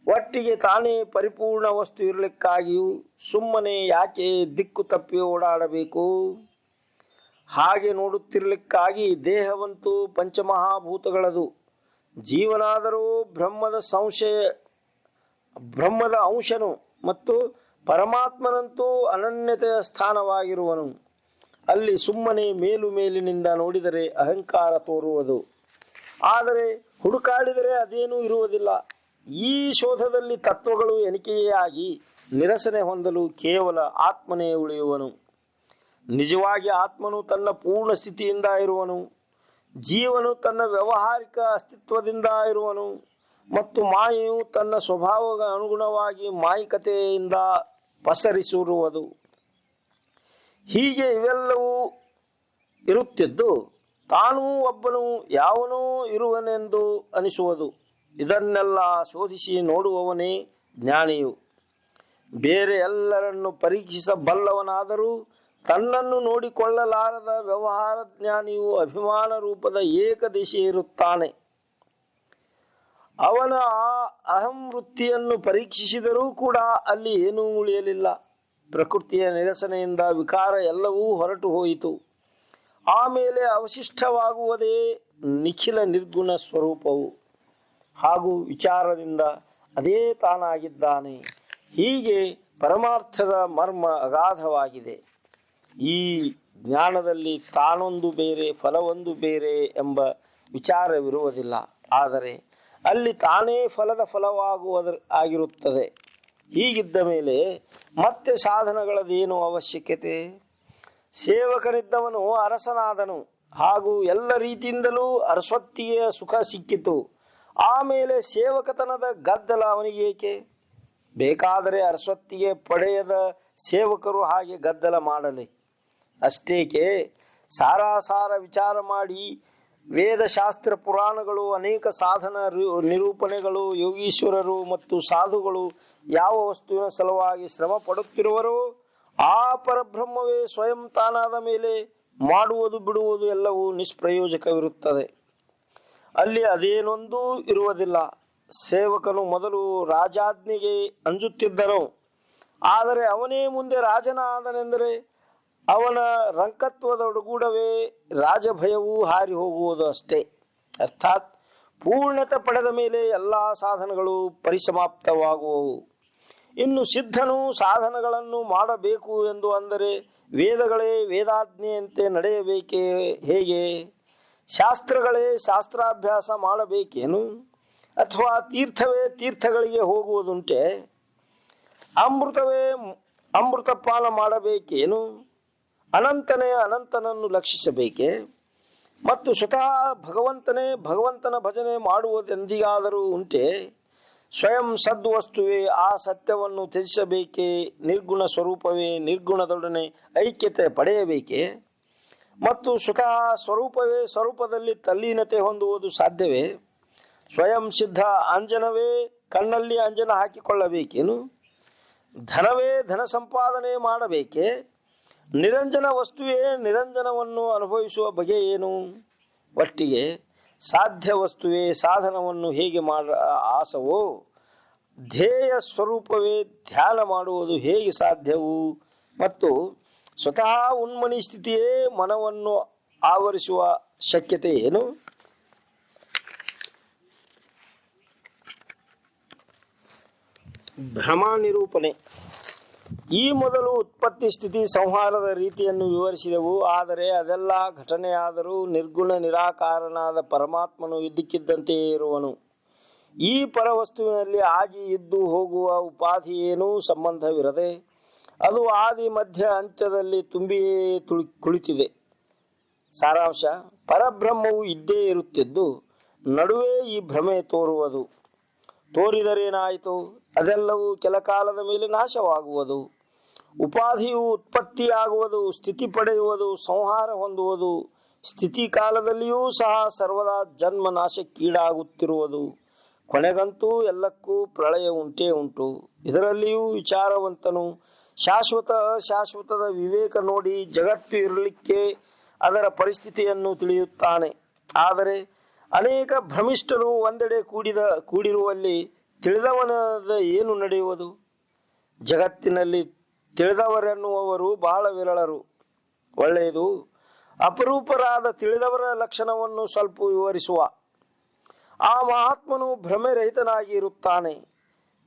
ಒಟ್ಟಿಗೆ ತಾನೇ ಪರಿಪೂರ್ಣ ವಸ್ತು ಇರಲಿಕ್ಕಾಗಿಯೂ ಸುಮ್ಮನೆ ಯಾಕೆ ದಿಕ್ಕು ತಪ್ಪಿ ಓಡಾಡಬೇಕು? ಹಾಗೆ ನೋಡುತ್ತಿರಲಿಕ್ಕಾಗಿ ದೇಹವಂತೂ ಪಂಚಮಹಾಭೂತಗಳದು. ಜೀವನಾದರೂ ಬ್ರಹ್ಮದ ಅಂಶನು ಮತ್ತು ಪರಮಾತ್ಮನಂತೂ ಅನನ್ಯತೆಯ ಸ್ಥಾನವಾಗಿರುವನು. ಅಲ್ಲಿ ಸುಮ್ಮನೆ ಮೇಲಿನಿಂದ ನೋಡಿದರೆ ಅಹಂಕಾರ ತೋರುವುದು. ಆದರೆ ಹುಡುಕಾಡಿದರೆ ಅದೇನೂ ಇರುವುದಿಲ್ಲ. ಈ ಶೋಧದಲ್ಲಿ ತತ್ವಗಳು ಎಣಿಕೆಯೇ ಆಗಿ ನಿರಸನೆ ಹೊಂದಲು ಕೇವಲ ಆತ್ಮನೇ ಉಳಿಯುವನು. ನಿಜವಾಗಿ ಆತ್ಮನು ತನ್ನ ಪೂರ್ಣ ಸ್ಥಿತಿಯಿಂದ ಇರುವನು. ಜೀವನು ತನ್ನ ವ್ಯಾವಹಾರಿಕ ಅಸ್ತಿತ್ವದಿಂದ ಇರುವನು ಮತ್ತು ಮಾಯೆಯು ತನ್ನ ಸ್ವಭಾವದ ಅನುಗುಣವಾಗಿ ಮಾಯಿಕತೆಯಿಂದ ಪಸರಿಸಿರುವುದು. ಹೀಗೆ ಇವೆಲ್ಲವೂ ಇರುತ್ತಿದ್ದು ತಾನೂ ಒಬ್ಬನು ಯಾವನೋ ಇರುವನೆಂದು ಅನಿಸುವುದು. ಇದನ್ನೆಲ್ಲ ಶೋಧಿಸಿ ನೋಡುವವನೇ ಜ್ಞಾನಿಯು. ಬೇರೆ ಎಲ್ಲರನ್ನು ಪರೀಕ್ಷಿಸಬಲ್ಲವನಾದರೂ ತನ್ನನ್ನು ನೋಡಿಕೊಳ್ಳಲಾರದ ವ್ಯವಹಾರ ಜ್ಞಾನಿಯು ಅಭಿಮಾನ ರೂಪದ ಏಕದೇಶಿ ಇರುತ್ತಾನೆ. ಅವನ ಆ ಅಹಂ ವೃತ್ತಿಯನ್ನು ಪರೀಕ್ಷಿಸಿದರೂ ಕೂಡ ಅಲ್ಲಿ ಏನೂ ಉಳಿಯಲಿಲ್ಲ. ಪ್ರಕೃತಿಯ ನಿರಸನೆಯಿಂದ ವಿಕಾರ ಎಲ್ಲವೂ ಹೊರಟು ಹೋಯಿತು. ಆಮೇಲೆ ಅವಶಿಷ್ಟವಾಗುವುದೇ ನಿಖಿಲ ನಿರ್ಗುಣ ಸ್ವರೂಪವು ಹಾಗೂ ವಿಚಾರದಿಂದ ಅದೇ ತಾನಾಗಿದ್ದಾನೆ. ಹೀಗೆ ಪರಮಾರ್ಥದ ಮರ್ಮ ಅಗಾಧವಾಗಿದೆ. ಈ ಜ್ಞಾನದಲ್ಲಿ ತಾನೊಂದು ಬೇರೆ ಫಲವೊಂದು ಬೇರೆ ಎಂಬ ವಿಚಾರವಿರುವುದಿಲ್ಲ. ಆದರೆ ಅಲ್ಲಿ ತಾನೇ ಫಲದ ಆಗಿರುತ್ತದೆ. ಹೀಗಿದ್ದ ಮೇಲೆ ಮತ್ತೆ ಸಾಧನಗಳದೇನು ಅವಶ್ಯಕತೆ? ಸೇವಕನಿದ್ದವನು ಅರಸನಾದನು ಹಾಗೂ ಎಲ್ಲ ರೀತಿಯಿಂದಲೂ ಅರಸೊತ್ತಿಗೆ ಸುಖ ಸಿಕ್ಕಿತು. ಆಮೇಲೆ ಸೇವಕತನದ ಗದ್ದಲ ಅವನಿಗೇಕೆ? ಬೇಕಾದರೆ ಅರಸೊತ್ತಿಗೆ ಪಡೆಯದ ಸೇವಕರು ಹಾಗೆ ಗದ್ದಲ ಮಾಡಲಿ. ಅಷ್ಟೇಕೆ ಸಾರಾಸಾರ ವಿಚಾರ ಮಾಡಿ ವೇದಶಾಸ್ತ್ರ ಪುರಾಣಗಳು ಅನೇಕ ಸಾಧನ ನಿರೂಪಣೆಗಳು ಯೋಗೀಶ್ವರರು ಮತ್ತು ಸಾಧುಗಳು ಯಾವ ವಸ್ತುವಿನ ಸಲುವಾಗಿ ಶ್ರಮ ಪಡುತ್ತಿರುವರೋ ಆ ಪರಬ್ರಹ್ಮವೇ ಸ್ವಯಂ ತಾನಾದ ಮೇಲೆ ಮಾಡುವುದು ಬಿಡುವುದು ಎಲ್ಲವೂ ನಿಷ್ಪ್ರಯೋಜಕವಿರುತ್ತದೆ. ಅಲ್ಲಿ ಅದೇನೊಂದೂ ಇರುವುದಿಲ್ಲ. ಸೇವಕನು ಮೊದಲು ರಾಜಾಜ್ಞೆಗೆ ಅಂಜುತ್ತಿದ್ದನು. ಆದರೆ ಅವನೇ ಮುಂದೆ ರಾಜನಾದನೆಂದರೆ ಅವನ ರಂಕತ್ವದೊಡಗೂಡವೇ ರಾಜಭಯವೂ ಹಾರಿ ಹೋಗುವುದು ಅಷ್ಟೇ. ಅರ್ಥಾತ್ ಪೂರ್ಣತೆ ಪಡೆದ ಮೇಲೆ ಎಲ್ಲ ಸಾಧನಗಳು ಪರಿಸಮಾಪ್ತವಾಗುವವು. ಇನ್ನು ಸಿದ್ಧನು ಸಾಧನಗಳನ್ನು ಮಾಡಬೇಕು ಎಂದು ಅಂದರೆ ವೇದಗಳೇ ವೇದಾಜ್ಞೆಯಂತೆ ನಡೆಯಬೇಕೇ? ಹೇಗೆ? ಶಾಸ್ತ್ರಗಳೇ ಶಾಸ್ತ್ರಾಭ್ಯಾಸ ಮಾಡಬೇಕೇನು? ಅಥವಾ ತೀರ್ಥವೇ ತೀರ್ಥಗಳಿಗೆ ಹೋಗುವುದುಂಟೆ? ಅಮೃತವೇ ಅಮೃತಪಾನ ಮಾಡಬೇಕೇನು? ಅನಂತನೇ ಅನಂತನನ್ನು ಲಕ್ಷಿಸಬೇಕೆ? ಮತ್ತು ಸ್ವತಃ ಭಗವಂತನೇ ಭಗವಂತನ ಭಜನೆ ಮಾಡುವುದೆಂದಿಗಾದರೂ ಉಂಟೆ? ಸ್ವಯಂ ಸದ್ವಸ್ತುವೇ ಆ ಸತ್ಯವನ್ನು ತ್ಯಜಿಸಬೇಕೆ? ನಿರ್ಗುಣ ಸ್ವರೂಪವೇ ನಿರ್ಗುಣದೊಡನೆ ಐಕ್ಯತೆ ಪಡೆಯಬೇಕೆ? ಮತ್ತು ಸ್ವತಃ ಸ್ವರೂಪವೇ ಸ್ವರೂಪದಲ್ಲಿ ತಲ್ಲೀನತೆ ಹೊಂದುವುದು ಸಾಧ್ಯವೇ? ಸ್ವಯಂ ಸಿದ್ಧ ಅಂಜನವೇ ಕಣ್ಣಲ್ಲಿ ಅಂಜನ ಹಾಕಿಕೊಳ್ಳಬೇಕೇನು? ಧನವೇ ಧನ ಸಂಪಾದನೆ ಮಾಡಬೇಕೆ? ನಿರಂಜನ ವಸ್ತುವೇ ನಿರಂಜನವನ್ನು ಅನುಭವಿಸುವ ಬಗೆ ಏನು? ಒಟ್ಟಿಗೆ ಸಾಧ್ಯ ವಸ್ತುವೇ ಸಾಧನವನ್ನು ಹೇಗೆ ಆಸವೋ, ಧ್ಯೇಯ ಸ್ವರೂಪವೇ ಧ್ಯಾನ ಮಾಡುವುದು ಹೇಗೆ ಸಾಧ್ಯವು? ಮತ್ತು ಸ್ವತಃ ಉನ್ಮನಿ ಸ್ಥಿತಿಯೇ ಮನವನ್ನು ಆವರಿಸುವ ಶಕ್ಯತೆ ಏನು? ಭ್ರಮ ನಿರೂಪಣೆ. ಈ ಮೊದಲು ಉತ್ಪತ್ತಿ ಸ್ಥಿತಿ ಸಂಹಾರದ ರೀತಿಯನ್ನು ವಿವರಿಸಿದೆವು. ಆದರೆ ಅದೆಲ್ಲ ಘಟನೆಯಾದರೂ ನಿರ್ಗುಣ ನಿರಾಕಾರನಾದ ಪರಮಾತ್ಮನು ಇದ್ದಕ್ಕಿದ್ದಂತೆಯೇ ಇರುವನು. ಈ ಪರವಸ್ತುವಿನಲ್ಲಿ ಆಗಿ ಇದ್ದು ಹೋಗುವ ಉಪಾಧಿ ಏನೂ ಸಂಬಂಧವಿರದೆ ಅದು ಆದಿ ಮಧ್ಯ ಅಂತ್ಯದಲ್ಲಿ ತುಂಬಿಯೇ ಕುಳಿತಿದೆ. ಸಾರಾಂಶ: ಪರಬ್ರಹ್ಮವು ಇದ್ದೇ ಇರುತ್ತಿದ್ದು ನಡುವೆ ಈ ಭ್ರಮೆ ತೋರುವುದು. ತೋರಿದರೇನಾಯಿತು? ಅದೆಲ್ಲವೂ ಕೆಲ ಕಾಲದ ಮೇಲೆ ನಾಶವಾಗುವುದು. ಉಪಾಧಿಯು ಉತ್ಪತ್ತಿಯಾಗುವುದು, ಸ್ಥಿತಿ ಪಡೆಯುವುದು, ಸಂಹಾರ ಹೊಂದುವುದು. ಸ್ಥಿತಿ ಕಾಲದಲ್ಲಿಯೂ ಸಹ ಸರ್ವದಾ ಜನ್ಮ ನಾಶಕ್ಕೀಡಾಗುತ್ತಿರುವುದು. ಕೊನೆಗಂತೂ ಎಲ್ಲಕ್ಕೂ ಪ್ರಳಯ ಉಂಟೇ ಉಂಟು. ಇದರಲ್ಲಿಯೂ ವಿಚಾರವಂತನು ಶಾಶ್ವತ ಅಶಾಶ್ವತದ ವಿವೇಕ ನೋಡಿ ಜಗತ್ತು ಇರಲಿಕ್ಕೆ ಅದರ ಪರಿಸ್ಥಿತಿಯನ್ನು ತಿಳಿಯುತ್ತಾನೆ. ಆದರೆ ಅನೇಕ ಭ್ರಮಿಷ್ಠರು ಒಂದೆಡೆ ಕೂಡಿರುವಲ್ಲಿ ತಿಳಿದವನದ ಏನು ನಡೆಯುವುದು? ಜಗತ್ತಿನಲ್ಲಿ ತಿಳಿದವರೆನ್ನುವವರು ಬಹಳ ವಿರಳರು. ಒಳ್ಳೆಯದು, ಅಪರೂಪರಾದ ತಿಳಿದವರ ಲಕ್ಷಣವನ್ನು ಸ್ವಲ್ಪ ವಿವರಿಸುವ. ಆ ಮಹಾತ್ಮನು ಭ್ರಮೆರಹಿತನಾಗಿ ಇರುತ್ತಾನೆ.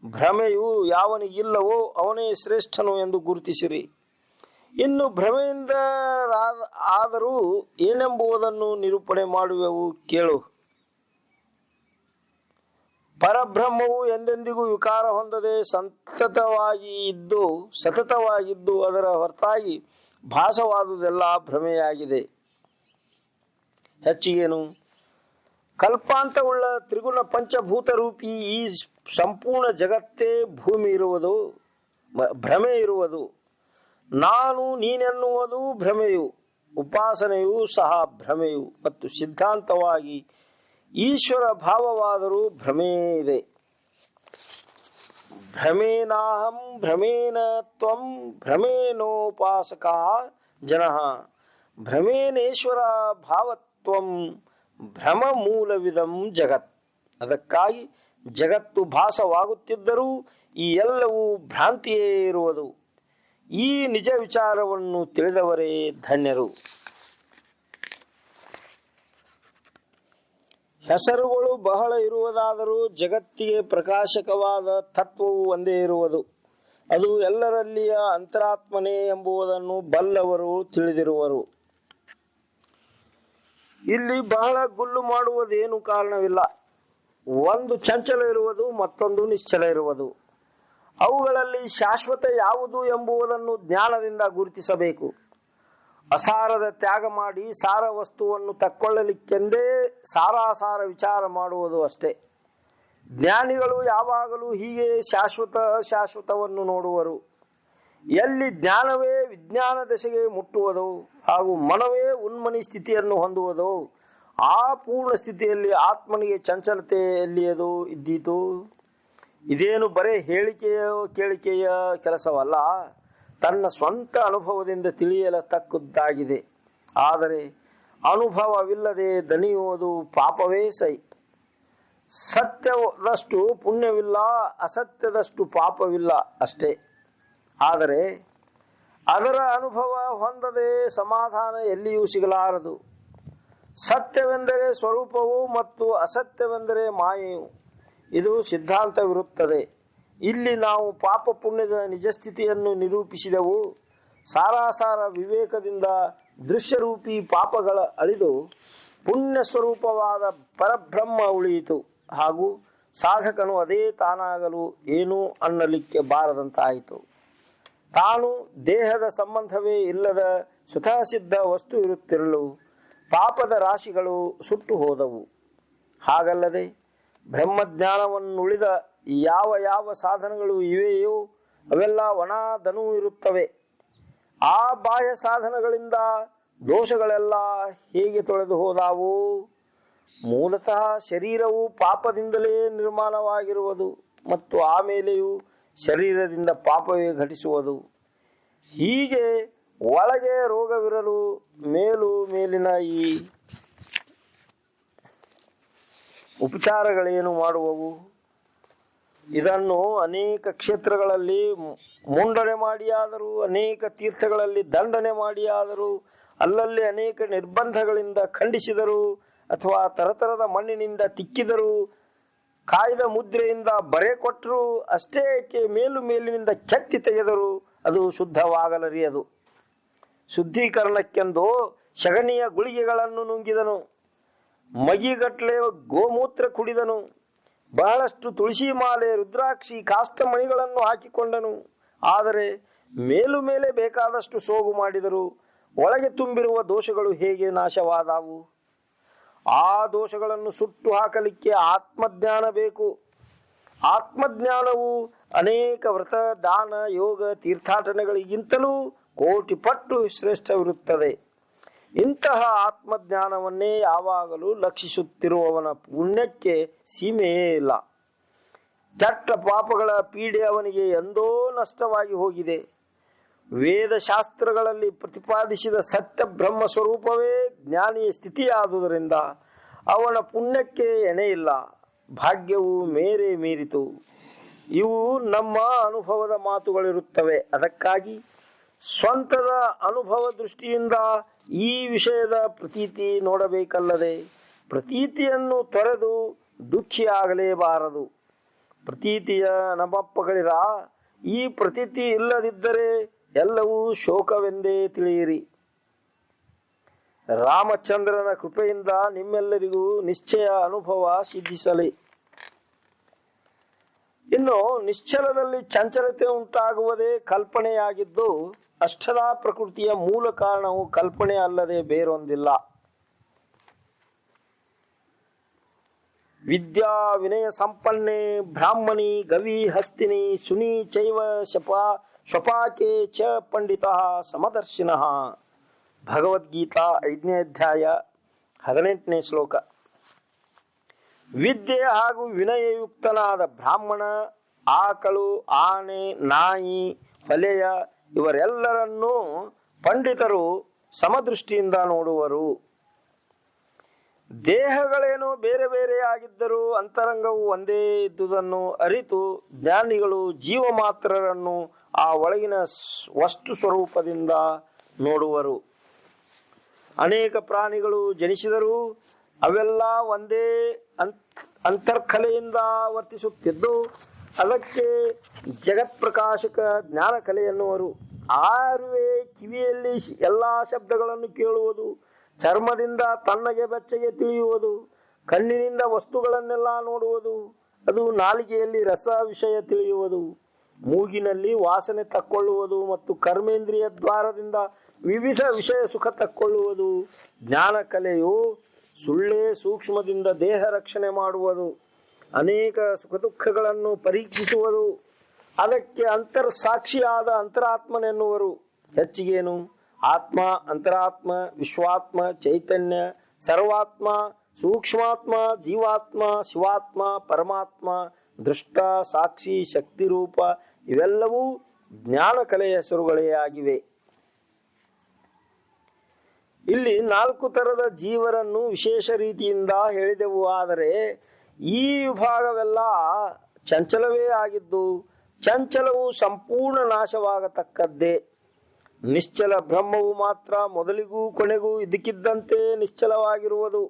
ಭ್ರಮೆಯು ಯಾವನಿಗಿಲ್ಲವೋ ಅವನೇ ಶ್ರೇಷ್ಠನು ಎಂದು ಗುರುತಿಸಿರಿ. ಇನ್ನು ಭ್ರಮೆಯಿಂದ ಆದರೂ ಏನೆಂಬುದನ್ನು ನಿರೂಪಣೆ ಮಾಡುವೆವು, ಕೇಳು. ಪರಬ್ರಹ್ಮವು ಎಂದೆಂದಿಗೂ ವಿಕಾರ ಹೊಂದದೆ ಸತತವಾಗಿದ್ದು ಅದರ ಹೊರತಾಗಿ ಭಾಸವಾದುದೆಲ್ಲ ಭ್ರಮೆಯಾಗಿದೆ. ಹೆಚ್ಚಿಗೇನು? ಕಲ್ಪಾಂತವುಳ್ಳ ತ್ರಿಗುಣ ಪಂಚಭೂತ ರೂಪಿ ಈ ಸಂಪೂರ್ಣ ಜಗತ್ತೇ ಭ್ರಮೆ ಇರುವುದು. ನಾನು ನೀನೆನ್ನುವುದು ಭ್ರಮೆಯು, ಉಪಾಸನೆಯೂ ಸಹ ಭ್ರಮೆಯು, ಮತ್ತು ಸಿದ್ಧಾಂತವಾಗಿ ಈಶ್ವರ ಭಾವವಾದರೂ ಭ್ರಮೇ ಇದೆ. ಭ್ರಮೇನಾಹಂ ಭ್ರಮೇನ ತ್ವಂ ಭ್ರಮೇನೋಪಾಸಕ ಜನಃ ಭ್ರಮೇನೇಶ್ವರ ಭಾವತ್ವಂ ಭ್ರಮ ಮೂಲವಿದಂ ಜಗತ್. ಅದಕ್ಕಾಗಿ ಜಗತ್ತು ಭಾಸವಾಗುತ್ತಿದ್ದರೂ ಈ ಎಲ್ಲವೂ ಭ್ರಾಂತಿಯೇ ಇರುವುದು. ಈ ನಿಜ ವಿಚಾರವನ್ನು ತಿಳಿದವರೇ ಧನ್ಯರು. ಹೆಸರುಗಳು ಬಹಳ ಇರುವುದಾದರೂ ಜಗತ್ತಿಗೆ ಪ್ರಕಾಶಕವಾದ ತತ್ವವು ಒಂದೇ ಇರುವುದು. ಅದು ಎಲ್ಲರಲ್ಲಿಯ ಅಂತರಾತ್ಮನೇ ಎಂಬುದನ್ನು ಬಲ್ಲವರು ತಿಳಿದಿರುವರು. ಇಲ್ಲಿ ಬಹಳ ಗುಲ್ಲು ಮಾಡುವುದೇನು ಕಾರಣವಿಲ್ಲ. ಒಂದು ಚಂಚಲ ಇರುವುದು, ಮತ್ತೊಂದು ನಿಶ್ಚಲ ಇರುವುದು. ಅವುಗಳಲ್ಲಿ ಶಾಶ್ವತ ಯಾವುದು ಎಂಬುದನ್ನು ಜ್ಞಾನದಿಂದ ಗುರುತಿಸಬೇಕು. ಅಸಾರದ ತ್ಯಾಗ ಮಾಡಿ ಸಾರ ವಸ್ತುವನ್ನು ತಕ್ಕೊಳ್ಳಲಿಕ್ಕೆಂದೇ ಸಾರಾಸಾರ ವಿಚಾರ ಮಾಡುವುದು ಅಷ್ಟೇ. ಜ್ಞಾನಿಗಳು ಯಾವಾಗಲೂ ಹೀಗೆ ಶಾಶ್ವತ ಅಶಾಶ್ವತವನ್ನು ನೋಡುವರು. ಎಲ್ಲಿ ಜ್ಞಾನವೇ ವಿಜ್ಞಾನ ದಶೆಗೆ ಮುಟ್ಟುವುದೋ ಹಾಗೂ ಮನವೇ ಉನ್ಮನಿ ಸ್ಥಿತಿಯನ್ನು ಹೊಂದುವುದೋ ಆ ಪೂರ್ಣ ಸ್ಥಿತಿಯಲ್ಲಿ ಆತ್ಮನಿಗೆ ಚಂಚಲತೆ ಎಲ್ಲಿಯದು ಇದ್ದೀತು. ಇದೇನು ಬರೇ ಹೇಳಿಕೆಯ ಕೇಳಿಕೆಯ ಕೆಲಸವಲ್ಲ, ತನ್ನ ಸ್ವಂತ ಅನುಭವದಿಂದ ತಿಳಿಯಲತಕ್ಕದ್ದಾಗಿದೆ. ಆದರೆ ಅನುಭವವಿಲ್ಲದೆ ದಣಿಯುವುದು ಪಾಪವೇ ಸೈ. ಸತ್ಯದಷ್ಟು ಪುಣ್ಯವಿಲ್ಲ, ಅಸತ್ಯದಷ್ಟು ಪಾಪವಿಲ್ಲ ಅಷ್ಟೇ. ಆದರೆ ಅದರ ಅನುಭವ ಹೊಂದದೆ ಸಮಾಧಾನ ಎಲ್ಲಿಯೂ ಸಿಗಲಾರದು. ಸತ್ಯವೆಂದರೆ ಸ್ವರೂಪವು ಮತ್ತು ಅಸತ್ಯವೆಂದರೆ ಮಾಯೆಯು. ಇದು ಸಿದ್ಧಾಂತವಿರುತ್ತದೆ. ಇಲ್ಲಿ ನಾವು ಪಾಪ ಪುಣ್ಯದ ನಿಜಸ್ಥಿತಿಯನ್ನು ನಿರೂಪಿಸಿದೆವು. ಸಾರಾಸಾರ ವಿವೇಕದಿಂದ ದೃಶ್ಯರೂಪಿ ಪಾಪಗಳ ಅಳಿದು ಪುಣ್ಯ ಸ್ವರೂಪವಾದ ಪರಬ್ರಹ್ಮ ಉಳಿಯಿತು. ಹಾಗೂ ಸಾಧಕನು ಅದೇ ತಾನಾಗಲು ಏನೂ ಅನ್ನಲಿಕ್ಕೆ ಬಾರದಂತಾಯಿತು. ತಾನು ದೇಹದ ಸಂಬಂಧವೇ ಇಲ್ಲದ ಸ್ವತಃ ಸಿದ್ಧ ವಸ್ತು ಇರುತ್ತಿರಲು ಪಾಪದ ರಾಶಿಗಳು ಸುಟ್ಟು ಹೋದವು. ಹಾಗಲ್ಲದೆ ಬ್ರಹ್ಮಜ್ಞಾನವನ್ನುಳಿದ ಯಾವ ಯಾವ ಸಾಧನಗಳು ಇವೆಯೋ ಅವೆಲ್ಲ ಒಣದನು ಇರುತ್ತವೆ. ಆ ಬಾಹ್ಯ ಸಾಧನಗಳಿಂದ ದೋಷಗಳೆಲ್ಲ ಹೇಗೆ ತೊಳೆದು ಹೋದಾವು? ಮೂಲತಃ ಶರೀರವು ಪಾಪದಿಂದಲೇ ನಿರ್ಮಾಣವಾಗಿರುವುದು ಮತ್ತು ಆಮೇಲೆಯೂ ಶರೀರದಿಂದ ಪಾಪವೇ ಘಟಿಸುವುದು. ಹೀಗೆ ಒಳಗೆ ರೋಗವಿರಲು ಮೇಲಿನ ಈ ಉಪಚಾರಗಳೇನು ಮಾಡುವವು? ಇದನ್ನು ಅನೇಕ ಕ್ಷೇತ್ರಗಳಲ್ಲಿ ಮುಂಡನೆ ಮಾಡಿಯಾದರೂ, ಅನೇಕ ತೀರ್ಥಗಳಲ್ಲಿ ದಂಡನೆ ಮಾಡಿಯಾದರೂ, ಅಲ್ಲಲ್ಲಿ ಅನೇಕ ನಿರ್ಬಂಧಗಳಿಂದ ಖಂಡಿಸಿದರು, ಅಥವಾ ತರತರದ ಮಣ್ಣಿನಿಂದ ತಿಕ್ಕಿದರು, ಕಾಯ್ದ ಮುದ್ರೆಯಿಂದ ಬರೆ ಕೊಟ್ಟರು, ಅಷ್ಟೇ ಮೇಲಿನಿಂದ ಕೆತ್ತಿ ತೆಗೆದರು, ಅದು ಶುದ್ಧವಾಗಲರಿಯದು. ಶುದ್ಧೀಕರಣಕ್ಕೆಂದು ಸಗಣಿಯ ಗುಳಿಗೆಗಳನ್ನು ನುಂಗಿದನು, ಮಗಿಗಟ್ಲೆ ಗೋಮೂತ್ರ ಕುಡಿದನು, ಬಹಳಷ್ಟು ತುಳಸಿ ಮಾಲೆ, ರುದ್ರಾಕ್ಷಿ, ಕಾಷ್ಟಮಣಿಗಳನ್ನು ಹಾಕಿಕೊಂಡನು. ಆದರೆ ಮೇಲೆ ಬೇಕಾದಷ್ಟು ಸೋಗು ಮಾಡಿದರು, ಒಳಗೆ ತುಂಬಿರುವ ದೋಷಗಳು ಹೇಗೆ ನಾಶವಾದವು? ಆ ದೋಷಗಳನ್ನು ಸುಟ್ಟು ಹಾಕಲಿಕ್ಕೆ ಆತ್ಮಜ್ಞಾನ ಬೇಕು. ಆತ್ಮಜ್ಞಾನವು ಅನೇಕ ವ್ರತ, ದಾನ, ಯೋಗ, ತೀರ್ಥಾಟನೆಗಳಿಗಿಂತಲೂ ಕೋಟಿ ಪಟ್ಟು ಶ್ರೇಷ್ಠವಿರುತ್ತದೆ. ಇಂತಹ ಆತ್ಮಜ್ಞಾನವನ್ನೇ ಯಾವಾಗಲೂ ಲಕ್ಷಿಸುತ್ತಿರುವವನ ಪುಣ್ಯಕ್ಕೆ ಸೀಮೆಯೇ ಇಲ್ಲ. ಕೆಟ್ಟ ಪಾಪಗಳ ಪೀಡೆ ಅವನಿಗೆ ಎಂದೋ ನಷ್ಟವಾಗಿ ಹೋಗಿದೆ. ವೇದಶಾಸ್ತ್ರಗಳಲ್ಲಿ ಪ್ರತಿಪಾದಿಸಿದ ಸತ್ಯ ಬ್ರಹ್ಮ ಸ್ವರೂಪವೇ ಜ್ಞಾನಿಯ ಸ್ಥಿತಿಯಾದುದರಿಂದ ಅವನ ಪುಣ್ಯಕ್ಕೆ ಎಣೆಯಿಲ್ಲ. ಭಾಗ್ಯವು ಮೇರೆ ಮೀರಿತು. ಇವು ನಮ್ಮ ಅನುಭವದ ಮಾತುಗಳಿರುತ್ತವೆ. ಅದಕ್ಕಾಗಿ ಸ್ವಂತದ ಅನುಭವ ದೃಷ್ಟಿಯಿಂದ ಈ ವಿಷಯದ ಪ್ರತೀತಿ ನೋಡಬೇಕಲ್ಲದೆ ಪ್ರತೀತಿಯನ್ನು ತೊರೆದು ದುಃಖಿಯಾಗಲೇಬಾರದು. ಪ್ರತೀತಿಯ ನಮ್ಮಪ್ಪಗಳಿರ, ಈ ಪ್ರತೀತಿ ಇಲ್ಲದಿದ್ದರೆ ಎಲ್ಲವೂ ಶೋಕವೆಂದೇ ತಿಳಿಯಿರಿ. ರಾಮಚಂದ್ರನ ಕೃಪೆಯಿಂದ ನಿಮ್ಮೆಲ್ಲರಿಗೂ ನಿಶ್ಚಯ ಅನುಭವ ಸಿದ್ಧಿಸಲಿ. ಇನ್ನು ನಿಶ್ಚಲದಲ್ಲಿ ಚಂಚಲತೆ ಉಂಟಾಗುವುದೇ ಕಲ್ಪನೆಯಾಗಿದ್ದು, ಅಷ್ಟದ ಪ್ರಕೃತಿಯ ಮೂಲ ಕಾರಣವು ಕಲ್ಪನೆ ಅಲ್ಲದೆ ಬೇರೊಂದಿಲ್ಲ. ವಿದ್ಯಾ ವಿನಯ ಸಂಪನ್ನೆ ಬ್ರಾಹ್ಮಣಿ ಗವಿ ಹಸ್ತಿನಿ ಸುನಿ ಚೈವ ಶಪಾಕೆ ಚ ಪಂಡಿತ ಸಮದರ್ಶಿನಃ. ಭಗವದ್ಗೀತಾ 5ನೇ ಅಧ್ಯಾಯ 18ನೇ ಶ್ಲೋಕ. ವಿದ್ಯೆ ಹಾಗೂ ವಿನಯಯುಕ್ತನಾದ ಬ್ರಾಹ್ಮಣ, ಆಕಳು, ಆನೆ, ನಾಯಿ, ಹೊಲೆಯ ಇವರೆಲ್ಲರನ್ನೂ ಪಂಡಿತರು ಸಮದೃಷ್ಟಿಯಿಂದ ನೋಡುವರು. ದೇಹಗಳೇನು ಬೇರೆ ಬೇರೆಯಾಗಿದ್ದರೂ ಅಂತರಂಗವು ಒಂದೇ ಇದ್ದುದನ್ನು ಅರಿತು ಜ್ಞಾನಿಗಳು ಜೀವ ಮಾತ್ರರನ್ನು ಆ ಒಳಗಿನ ವಸ್ತು ಸ್ವರೂಪದಿಂದ ನೋಡುವರು. ಅನೇಕ ಪ್ರಾಣಿಗಳು ಜನಿಸಿದರೂ ಅವೆಲ್ಲ ಒಂದೇ ಅಂತರ್ಕಲೆಯಿಂದ ವರ್ತಿಸುತ್ತಿದ್ದು ಅದಕ್ಕೆ ಜಗತ್ಪ್ರಕಾಶಕ ಜ್ಞಾನ ಕಲೆ ಎನ್ನುವರು. ಆರುವೆ ಕಿವಿಯಲ್ಲಿ ಎಲ್ಲಾ ಶಬ್ದಗಳನ್ನು ಕೇಳುವುದು, ಚರ್ಮದಿಂದ ತಣ್ಣಗೆ ಬೆಚ್ಚಗೆ ತಿಳಿಯುವುದು, ಕಣ್ಣಿನಿಂದ ವಸ್ತುಗಳನ್ನೆಲ್ಲ ನೋಡುವುದು, ಅದು ನಾಲಿಗೆಯಲ್ಲಿ ರಸ ವಿಷಯ ತಿಳಿಯುವುದು, ಮೂಗಿನಲ್ಲಿ ವಾಸನೆ ತಕ್ಕೊಳ್ಳುವುದು ಮತ್ತು ಕರ್ಮೇಂದ್ರಿಯ ದ್ವಾರದಿಂದ ವಿವಿಧ ವಿಷಯ ಸುಖ ತಕ್ಕೊಳ್ಳುವುದು. ಜ್ಞಾನ ಕಲೆಯು ಸುಳ್ಳೆ ಸೂಕ್ಷ್ಮದಿಂದ ದೇಹ ರಕ್ಷಣೆ ಮಾಡುವುದು, ಅನೇಕ ಸುಖ ದುಃಖಗಳನ್ನು ಪರೀಕ್ಷಿಸುವುದು. ಅದಕ್ಕೆ ಅಂತರ್ಸಾಕ್ಷಿಯಾದ ಅಂತರಾತ್ಮನೆನ್ನುವರು. ಹೆಚ್ಚಿಗೇನು ಆತ್ಮ, ಅಂತರಾತ್ಮ, ವಿಶ್ವಾತ್ಮ, ಚೈತನ್ಯ, ಸರ್ವಾತ್ಮ, ಸೂಕ್ಷ್ಮಾತ್ಮ, ಜೀವಾತ್ಮ, ಶಿವಾತ್ಮ, ಪರಮಾತ್ಮ, ದೃಷ್ಟ, ಸಾಕ್ಷಿ, ಶಕ್ತಿರೂಪ ಇವೆಲ್ಲವೂ ಜ್ಞಾನ ಕಲೆಯ ಹೆಸರುಗಳೇ ಆಗಿವೆ. ಇಲ್ಲಿ 4 ತರದ ಜೀವರನ್ನು ವಿಶೇಷ ರೀತಿಯಿಂದ ಹೇಳಿದೆವು. ಆದರೆ ಈ ವಿಭಾಗವೆಲ್ಲ ಚಂಚಲವೇ ಆಗಿದ್ದು ಚಂಚಲವು ಸಂಪೂರ್ಣ ನಾಶವಾಗತಕ್ಕದ್ದೇ. ನಿಶ್ಚಲ ಬ್ರಹ್ಮವು ಮಾತ್ರ ಮೊದಲಿಗೂ ಕೊನೆಗೂ ಇದಕ್ಕಿದ್ದಂತೆ ನಿಶ್ಚಲವಾಗಿರುವುದು.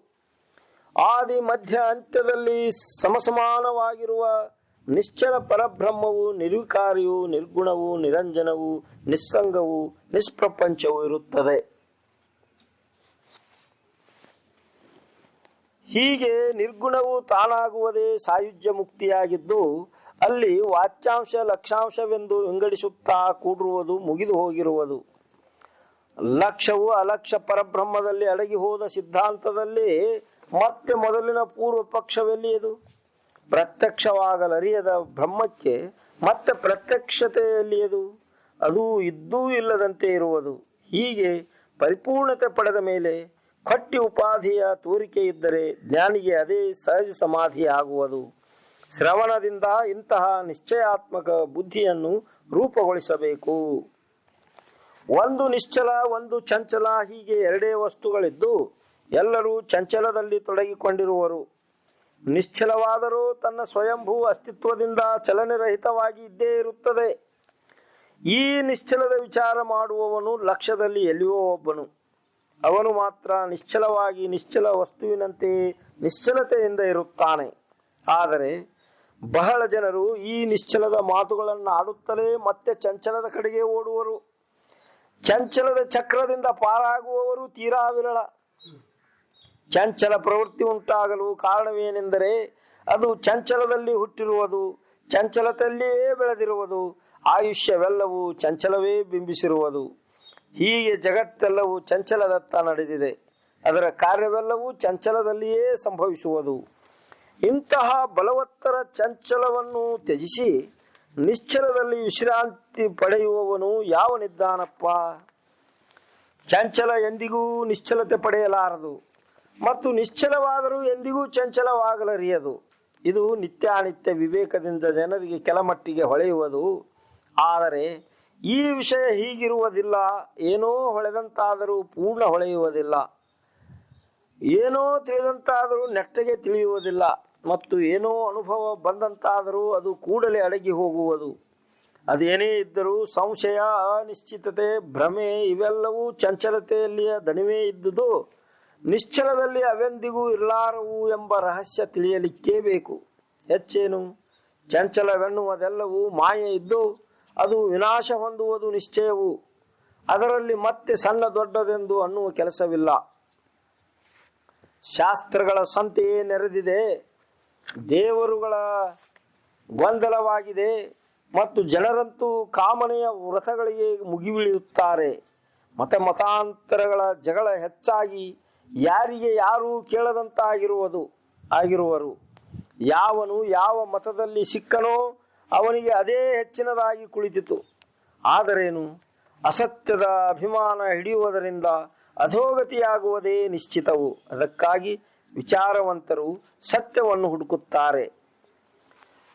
ಆದಿ ಮಧ್ಯ ಅಂತ್ಯದಲ್ಲಿ ಸಮಸಮಾನವಾಗಿರುವ ನಿಶ್ಚಲ ಪರಬ್ರಹ್ಮವು ನಿರ್ವಿಕಾರಿಯೂ ನಿರ್ಗುಣವೂ ನಿರಂಜನವೂ ನಿಸ್ಸಂಗವೂ ನಿಷ್ಪ್ರಪಂಚವೂ ಇರುತ್ತದೆ. ಹೀಗೆ ನಿರ್ಗುಣವು ತಾನಾಗುವುದೇ ಸಾಯುಜ್ಯ ಮುಕ್ತಿಯಾಗಿದ್ದು ಅಲ್ಲಿ ವಾಚ್ಯಾಂಶ ಲಕ್ಷಾಂಶವೆಂದು ವಿಂಗಡಿಸುತ್ತಾ ಕೂಡಿರುವುದು ಮುಗಿದು ಹೋಗಿರುವುದು. ಲಕ್ಷ್ಯವು ಅಲಕ್ಷ್ಯ ಪರಬ್ರಹ್ಮದಲ್ಲಿ ಅಡಗಿ ಹೋದ ಸಿದ್ಧಾಂತದಲ್ಲಿ ಮತ್ತೆ ಮೊದಲಿನ ಪೂರ್ವ ಪಕ್ಷವೆಲ್ಲಿಯದು? ಪ್ರತ್ಯಕ್ಷವಾಗಲರಿಯದ ಬ್ರಹ್ಮಕ್ಕೆ ಮತ್ತೆ ಪ್ರತ್ಯಕ್ಷತೆಯಲ್ಲಿಯದು? ಅದು ಇದ್ದೂ ಇಲ್ಲದಂತೆ ಇರುವುದು. ಹೀಗೆ ಪರಿಪೂರ್ಣತೆ ಪಡೆದ ಮೇಲೆ ಕಟ್ಟಿ ಉಪಾಧಿಯ ತೋರಿಕೆ ಇದ್ದರೆ ಜ್ಞಾನಿಗೆ ಅದೇ ಸಹಜ ಸಮಾಧಿ ಆಗುವುದು. ಶ್ರವಣದಿಂದ ಇಂತಹ ನಿಶ್ಚಯಾತ್ಮಕ ಬುದ್ಧಿಯನ್ನು ರೂಪುಗೊಳಿಸಬೇಕು. ಒಂದು ನಿಶ್ಚಲ, ಒಂದು ಚಂಚಲ, ಹೀಗೆ ಎರಡೇ ವಸ್ತುಗಳಿದ್ದು ಎಲ್ಲರೂ ಚಂಚಲದಲ್ಲಿ ತೊಡಗಿಕೊಂಡಿರುವರು. ನಿಶ್ಚಲವಾದರೂ ತನ್ನ ಸ್ವಯಂಭೂ ಅಸ್ತಿತ್ವದಿಂದ ಚಲನೆರಹಿತವಾಗಿ ಇದ್ದೇ ಇರುತ್ತದೆ. ಈ ನಿಶ್ಚಲದ ವಿಚಾರ ಮಾಡುವವನು ಲಕ್ಷ್ಯದಲ್ಲಿ ಎಲ್ಲಿಯೋ ಒಬ್ಬನು. ಅವನು ಮಾತ್ರ ನಿಶ್ಚಲವಾಗಿ ನಿಶ್ಚಲ ವಸ್ತುವಿನಂತೆ ನಿಶ್ಚಲತೆಯಿಂದ ಇರುತ್ತಾನೆ. ಆದರೆ ಬಹಳ ಜನರು ಈ ನಿಶ್ಚಲದ ಮಾತುಗಳನ್ನು ಆಡುತ್ತಲೇ ಮತ್ತೆ ಚಂಚಲದ ಕಡೆಗೆ ಓಡುವರು. ಚಂಚಲದ ಚಕ್ರದಿಂದ ಪಾರಾಗುವವರು ತೀರಾ ವಿರಳ. ಚಂಚಲ ಪ್ರವೃತ್ತಿ ಉಂಟಾಗಲು ಕಾರಣವೇನೆಂದರೆ ಅದು ಚಂಚಲದಲ್ಲಿ ಹುಟ್ಟಿರುವುದು, ಚಂಚಲತೆಯಲ್ಲಿಯೇ ಬೆಳೆದಿರುವುದು. ಆಯುಷ್ಯವೆಲ್ಲವೂ ಚಂಚಲವೇ ಬಿಂಬಿಸಿರುವುದು. ಹೀಗೆ ಜಗತ್ತೆಲ್ಲವೂ ಚಂಚಲದತ್ತ ನಡೆದಿದೆ. ಅದರ ಕಾರ್ಯವೆಲ್ಲವೂ ಚಂಚಲದಲ್ಲಿಯೇ ಸಂಭವಿಸುವುದು. ಇಂತಹ ಬಲವತ್ತರ ಚಂಚಲವನ್ನು ತ್ಯಜಿಸಿ ನಿಶ್ಚಲದಲ್ಲಿ ವಿಶ್ರಾಂತಿ ಪಡೆಯುವವನು ಯಾವನಿದ್ದಾನಪ್ಪ? ಚಂಚಲ ಎಂದಿಗೂ ನಿಶ್ಚಲತೆ ಪಡೆಯಲಾರದು ಮತ್ತು ನಿಶ್ಚಲವಾದರೂ ಎಂದಿಗೂ ಚಂಚಲವಾಗಲರಿಯದು. ಇದು ನಿತ್ಯಾನಿತ್ಯ ವಿವೇಕದಿಂದ ಜನರಿಗೆ ಕೆಲಮಟ್ಟಿಗೆ ಹೊಳೆಯುವುದು. ಆದರೆ ಈ ವಿಷಯ ಹೀಗಿರುವುದಿಲ್ಲ. ಏನೋ ಹೊಳೆದಂತಾದರೂ ಪೂರ್ಣ ಹೊಳೆಯುವುದಿಲ್ಲ, ಏನೋ ತಿಳಿದಂತಾದರೂ ನೆಟ್ಟಗೆ ತಿಳಿಯುವುದಿಲ್ಲ, ಮತ್ತು ಏನೋ ಅನುಭವ ಬಂದಂತಾದರೂ ಅದು ಕೂಡಲೇ ಅಡಗಿ ಹೋಗುವುದು. ಅದೇನೇ ಇದ್ದರೂ ಸಂಶಯ, ಅನಿಶ್ಚಿತತೆ, ಭ್ರಮೆ ಇವೆಲ್ಲವೂ ಚಂಚಲತೆಯಲ್ಲಿಯ ದಣಿವೇ ಇದ್ದುದು. ನಿಶ್ಚಲದಲ್ಲಿ ಅವೆಂದಿಗೂ ಇರಲಾರವು ಎಂಬ ರಹಸ್ಯ ತಿಳಿಯಲಿಕ್ಕೇ ಬೇಕು. ಹೆಚ್ಚೇನು, ಚಂಚಲವೆನ್ನುವುದೆಲ್ಲವೂ ಮಾಯೆ ಇದ್ದು ಅದು ವಿನಾಶ ಹೊಂದುವುದು ನಿಶ್ಚಯವು. ಅದರಲ್ಲಿ ಮತ್ತೆ ಸಣ್ಣ ದೊಡ್ಡದೆಂದು ಅನ್ನುವ ಕೆಲಸವಿಲ್ಲ. ಶಾಸ್ತ್ರಗಳ ಸಂತೆಯೇ ನೆರೆದಿದೆ, ದೇವರುಗಳ ಗೊಂದಲವಾಗಿದೆ ಮತ್ತು ಜನರಂತೂ ಕಾಮನೆಯ ವ್ರತಗಳಿಗೆ ಮುಗಿಬೀಳುತ್ತಾರೆ. ಮತಾಂತರಗಳ ಜಗಳ ಹೆಚ್ಚಾಗಿ ಯಾರಿಗೆ ಯಾರೂ ಕೇಳದಂತಾಗಿರುವರು. ಯಾವನು ಯಾವ ಮತದಲ್ಲಿ ಸಿಕ್ಕನೋ ಅವನಿಗೆ ಅದೇ ಹೆಚ್ಚಿನದಾಗಿ ಕುಳಿತಿತು. ಆದರೇನು, ಅಸತ್ಯದ ಅಭಿಮಾನ ಹಿಡಿಯುವುದರಿಂದ ಅಧೋಗತಿಯಾಗುವುದೇ ನಿಶ್ಚಿತವು. ಅದಕ್ಕಾಗಿ ವಿಚಾರವಂತರು ಸತ್ಯವನ್ನು ಹುಡುಕುತ್ತಾರೆ.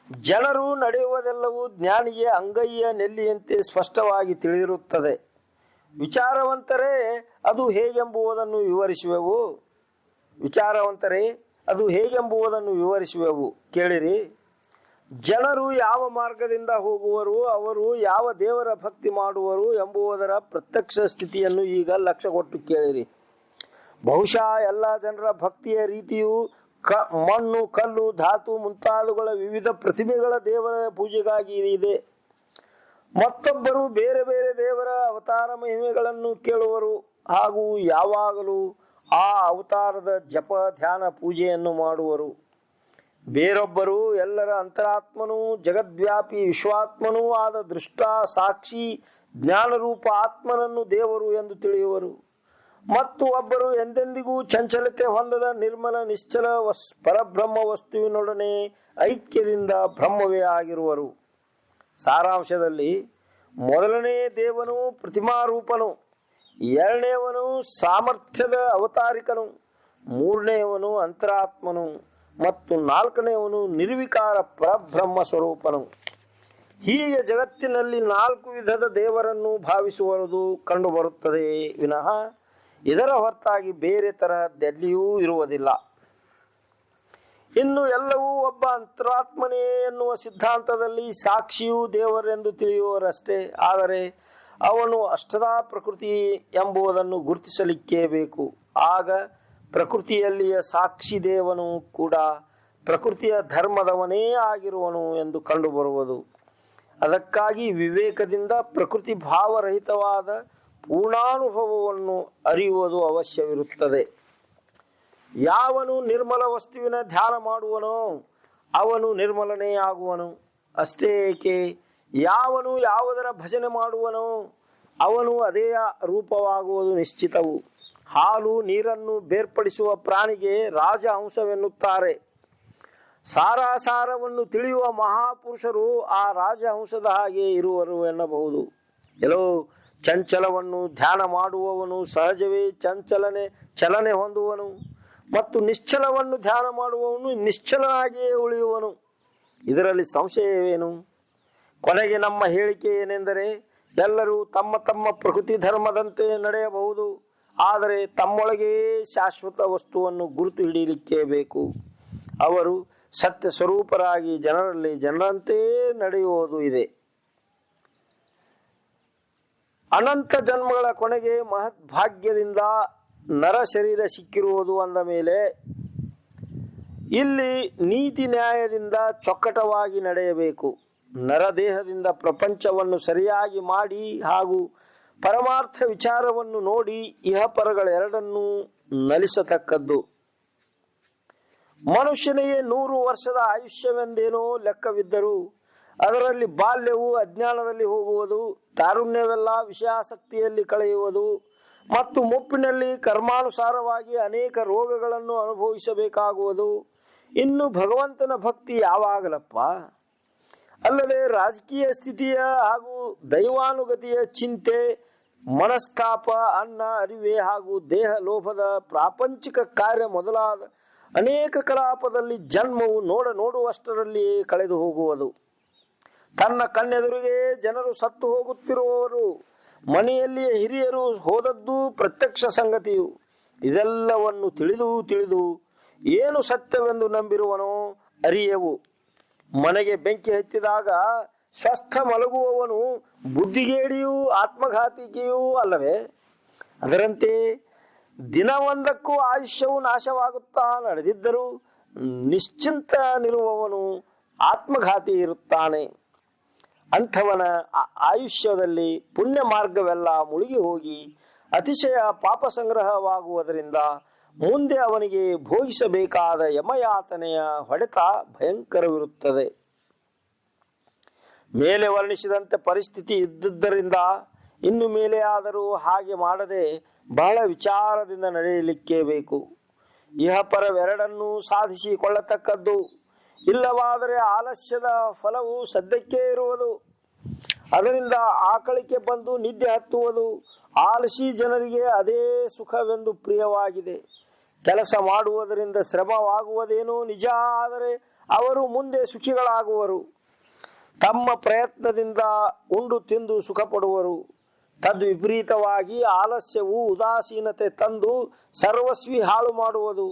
ಜನರು ನಡೆಯುವುದೆಲ್ಲವೂ ಜ್ಞಾನಿಗೆ ಅಂಗೈಯ ನೆಲ್ಲಿಯಂತೆ ಸ್ಪಷ್ಟವಾಗಿ ತಿಳಿದಿರುತ್ತದೆ. ವಿಚಾರವಂತರೇ ಅದು ಹೇಗೆಂಬುದನ್ನು ವಿವರಿಸುವೆವು. ಕೇಳಿರಿ. ಜನರು ಯಾವ ಮಾರ್ಗದಿಂದ ಹೋಗುವರು, ಅವರು ಯಾವ ದೇವರ ಭಕ್ತಿ ಮಾಡುವರು ಎಂಬುದರ ಪ್ರತ್ಯಕ್ಷ ಸ್ಥಿತಿಯನ್ನು ಈಗ ಲಕ್ಷ್ಯ ಕೊಟ್ಟು ಕೇಳಿರಿ. ಬಹುಶಃ ಎಲ್ಲ ಜನರ ಭಕ್ತಿಯ ರೀತಿಯು ಮಣ್ಣು, ಕಲ್ಲು, ಧಾತು ಮುಂತಾದವುಗಳ ವಿವಿಧ ಪ್ರತಿಮೆಗಳ ದೇವರ ಪೂಜೆಗಾಗಿ ಇದೆ. ಮತ್ತೊಬ್ಬರು ಬೇರೆ ಬೇರೆ ದೇವರ ಅವತಾರ ಮಹಿಮೆಗಳನ್ನು ಕೇಳುವರು ಹಾಗೂ ಯಾವಾಗಲೂ ಆ ಅವತಾರದ ಜಪ ಧ್ಯಾನ ಪೂಜೆಯನ್ನು ಮಾಡುವರು. ಬೇರೊಬ್ಬರು ಎಲ್ಲರ ಅಂತರಾತ್ಮನೂ ಜಗದ್ವ್ಯಾಪಿ ವಿಶ್ವಾತ್ಮನೂ ಆದ ದೃಷ್ಟ ಸಾಕ್ಷಿ ಜ್ಞಾನರೂಪ ಆತ್ಮನನ್ನು ದೇವರು ಎಂದು ತಿಳಿಯುವರು. ಮತ್ತು ಒಬ್ಬರು ಎಂದೆಂದಿಗೂ ಚಂಚಲತೆ ಹೊಂದದ ನಿರ್ಮಲ ನಿಶ್ಚಲ ಪರಬ್ರಹ್ಮ ವಸ್ತುವಿನೊಡನೆ ಐಕ್ಯದಿಂದ ಬ್ರಹ್ಮವೇ ಆಗಿರುವರು. ಸಾರಾಂಶದಲ್ಲಿ ಮೊದಲನೇ ದೇವನು ಪ್ರತಿಮಾರೂಪನು, ಎರಡನೇವನು ಸಾಮರ್ಥ್ಯದ ಅವತಾರಿಕನು, ಮೂರನೆಯವನು ಅಂತರಾತ್ಮನು ಮತ್ತು ನಾಲ್ಕನೆಯವನು ನಿರ್ವಿಕಾರ ಪರಬ್ರಹ್ಮ ಸ್ವರೂಪನು. ಹೀಗೆ ಜಗತ್ತಿನಲ್ಲಿ 4 ವಿಧದ ದೇವರನ್ನು ಭಾವಿಸುವುದು ಕಂಡುಬರುತ್ತದೆ ವಿನಃ ಇದರ ಹೊರತಾಗಿ ಬೇರೆ ತರಹದ್ದೆಲ್ಲಿಯೂ ಇರುವುದಿಲ್ಲ. ಇನ್ನು ಎಲ್ಲವೂ ಒಬ್ಬ ಅಂತರಾತ್ಮನೇ ಎನ್ನುವ ಸಿದ್ಧಾಂತದಲ್ಲಿ ಸಾಕ್ಷಿಯೂ ದೇವರೆಂದು ತಿಳಿಯುವರಷ್ಟೇ. ಆದರೆ ಅವನು ಅಷ್ಟದಾ ಪ್ರಕೃತಿ ಎಂಬುದನ್ನು ಗುರುತಿಸಲಿಕ್ಕೇ ಬೇಕು. ಆಗ ಪ್ರಕೃತಿಯಲ್ಲಿಯ ಸಾಕ್ಷಿ ದೇವನು ಕೂಡ ಪ್ರಕೃತಿಯ ಧರ್ಮದವನೇ ಆಗಿರುವನು ಎಂದು ಕಂಡುಬರುವುದು. ಅದಕ್ಕಾಗಿ ವಿವೇಕದಿಂದ ಪ್ರಕೃತಿ ಭಾವರಹಿತವಾದ ಪೂರ್ಣಾನುಭವವನ್ನು ಅರಿಯುವುದು ಅವಶ್ಯವಿರುತ್ತದೆ. ಯಾವನು ನಿರ್ಮಲ ವಸ್ತುವಿನ ಧ್ಯಾನ ಮಾಡುವನೋ ಅವನು ನಿರ್ಮಲನೇ ಆಗುವನು. ಅಷ್ಟೇ ಏಕೆ, ಯಾವನು ಯಾವುದರ ಭಜನೆ ಮಾಡುವನೋ ಅವನು ಅದೇ ರೂಪವಾಗುವುದು ನಿಶ್ಚಿತವು. ಹಾಲು ನೀರನ್ನು ಬೇರ್ಪಡಿಸುವ ಪ್ರಾಣಿಗೆ ರಾಜಹಂಸವೆನ್ನುತ್ತಾರೆ. ಸಾರಾಸಾರವನ್ನು ತಿಳಿಯುವ ಮಹಾಪುರುಷರು ಆ ರಾಜಹಂಸದ ಹಾಗೆ ಇರುವರು ಎನ್ನಬಹುದು. ಎಲ್ಲೋ ಚಂಚಲವನ್ನು ಧ್ಯಾನ ಮಾಡುವವನು ಸಹಜವೇ ಚಲನೆ ಹೊಂದುವನು, ಮತ್ತು ನಿಶ್ಚಲವನ್ನು ಧ್ಯಾನ ಮಾಡುವವನು ನಿಶ್ಚಲನಾಗಿಯೇ ಉಳಿಯುವನು. ಇದರಲ್ಲಿ ಸಂಶಯವೇನು? ಕೊನೆಗೆ ನಮ್ಮ ಹೇಳಿಕೆ ಏನೆಂದರೆ, ಎಲ್ಲರೂ ತಮ್ಮ ತಮ್ಮ ಪ್ರಕೃತಿ ಧರ್ಮದಂತೆ ನಡೆಯಬಹುದು, ಆದರೆ ತಮ್ಮೊಳಗೆ ಶಾಶ್ವತ ವಸ್ತುವನ್ನು ಗುರುತು ಹಿಡಿಯಲಿಕ್ಕೆ ಬೇಕು. ಅವರು ಸತ್ಯ ಸ್ವರೂಪರಾಗಿ ಜನರಲ್ಲಿ ಜನರಂತೆ ನಡೆಯುವುದು ಇದೆ. ಅನಂತ ಜನ್ಮಗಳ ಕೊನೆಗೆ ಮಹತ್ ಭಾಗ್ಯದಿಂದ ನರ ಶರೀರ ಸಿಕ್ಕಿರುವುದು ಅಂದ ಮೇಲೆ ಇಲ್ಲಿ ನೀತಿ ನ್ಯಾಯದಿಂದ ಚೊಕ್ಕಟವಾಗಿ ನಡೆಯಬೇಕು. ನರದೇಹದಿಂದ ಪ್ರಪಂಚವನ್ನು ಸರಿಯಾಗಿ ಮಾಡಿ ಹಾಗೂ ಪರಮಾರ್ಥ ವಿಚಾರವನ್ನು ನೋಡಿ ಇಹಪರಗಳೆರಡನ್ನೂ ನಲಿಸತಕ್ಕದ್ದು. ಮನುಷ್ಯನಿಗೆ 100 ವರ್ಷದ ಆಯುಷ್ಯವೆಂದೇನೋ ಲೆಕ್ಕವಿದ್ದರೂ ಅದರಲ್ಲಿ ಬಾಲ್ಯವು ಅಜ್ಞಾನದಲ್ಲಿ ಹೋಗುವುದು, ತಾರುಣ್ಯವೆಲ್ಲ ವಿಷಯಾಸಕ್ತಿಯಲ್ಲಿ ಕಳೆಯುವುದು ಮತ್ತು ಮುಪ್ಪಿನಲ್ಲಿ ಕರ್ಮಾನುಸಾರವಾಗಿ ಅನೇಕ ರೋಗಗಳನ್ನು ಅನುಭವಿಸಬೇಕಾಗುವುದು. ಇನ್ನು ಭಗವಂತನ ಭಕ್ತಿ ಯಾವಾಗಲಪ್ಪ? ಅಲ್ಲದೆ ರಾಜಕೀಯ ಸ್ಥಿತಿಯ ಹಾಗೂ ದೈವಾನುಗತಿಯ ಚಿಂತೆ, ಮನಸ್ತಾಪ, ಅನ್ನ ಅರಿವೆ ಹಾಗೂ ದೇಹ ಲೋಭದ ಪ್ರಾಪಂಚಿಕ ಕಾರ್ಯ ಮೊದಲಾದ ಅನೇಕ ಕಲಾಪದಲ್ಲಿ ಜನ್ಮವು ನೋಡುವಷ್ಟರಲ್ಲಿಯೇ ಕಳೆದು ಹೋಗುವುದು. ತನ್ನ ಕಣ್ಣೆದುರಿಗೆ ಜನರು ಸತ್ತು ಹೋಗುತ್ತಿರುವವರು, ಮನೆಯಲ್ಲಿಯೇ ಹಿರಿಯರು ಹೋದದ್ದು ಪ್ರತ್ಯಕ್ಷ ಸಂಗತಿಯು. ಇದೆಲ್ಲವನ್ನು ತಿಳಿದು ಏನು ಸತ್ಯವೆಂದು ನಂಬಿರುವನೋ ಅರಿಯವು. ಮನೆಗೆ ಬೆಂಕಿ ಹತ್ತಿದಾಗ ಸ್ವಸ್ಥ ಮಲಗುವವನು ಬುದ್ಧಿಗೇಡಿಯೂ ಆತ್ಮಘಾತಿಕೆಯೂ ಅಲ್ಲವೇ? ಅದರಂತೆ ದಿನವೊಂದಕ್ಕೂ ಆಯುಷ್ಯವು ನಾಶವಾಗುತ್ತಾ ನಡೆದಿದ್ದರೂ ನಿಶ್ಚಿಂತನಿರುವವನು ಆತ್ಮಘಾತಿ ಇರುತ್ತಾನೆ. ಅಂಥವನ ಆಯುಷ್ಯದಲ್ಲಿ ಪುಣ್ಯ ಮಾರ್ಗವೆಲ್ಲ ಮುಳುಗಿ ಹೋಗಿ ಅತಿಶಯ ಪಾಪ ಸಂಗ್ರಹವಾಗುವುದರಿಂದ ಮುಂದೆ ಅವನಿಗೆ ಭೋಗಿಸಬೇಕಾದ ಯಮಯಾತನೆಯ ಹೊಡೆತ ಭಯಂಕರವಿರುತ್ತದೆ. ಮೇಲೆ ವರ್ಣಿಸಿದಂತೆ ಪರಿಸ್ಥಿತಿ ಇದ್ದುದರಿಂದ ಇನ್ನು ಮೇಲೆ ಆದರೂ ಹಾಗೆ ಮಾಡದೆ ಬಹಳ ವಿಚಾರದಿಂದ ನಡೆಯಲಿಕ್ಕೆ ಬೇಕು. ಇಹಪರವೆರಡನ್ನೂ ಸಾಧಿಸಿಕೊಳ್ಳತಕ್ಕದ್ದು. ಇಲ್ಲವಾದರೆ ಆಲಸ್ಯದ ಫಲವು ಸದ್ಯಕ್ಕೆ ಇರುವುದು. ಅದರಿಂದ ಆಕಳಿಕೆ ಬಂದು ನಿದ್ದೆ ಹತ್ತುವುದು. ಆಲಸಿ ಜನರಿಗೆ ಅದೇ ಸುಖವೆಂದು ಪ್ರಿಯವಾಗಿದೆ. ಕೆಲಸ ಮಾಡುವುದರಿಂದ ಶ್ರಮವಾಗುವುದೇನೋ ನಿಜ, ಆದರೆ ಅವರು ಮುಂದೆ ಸುಖಿಗಳಾಗುವರು. ತಮ್ಮ ಪ್ರಯತ್ನದಿಂದ ಉಂಡು ತಿಂದು ಸುಖ ಪಡುವರು. ತದ್ವಿಪರೀತವಾಗಿ ಆಲಸ್ಯವು ಉದಾಸೀನತೆ ತಂದು ಸರ್ವಸ್ವಿ ಹಾಳು ಮಾಡುವುದು.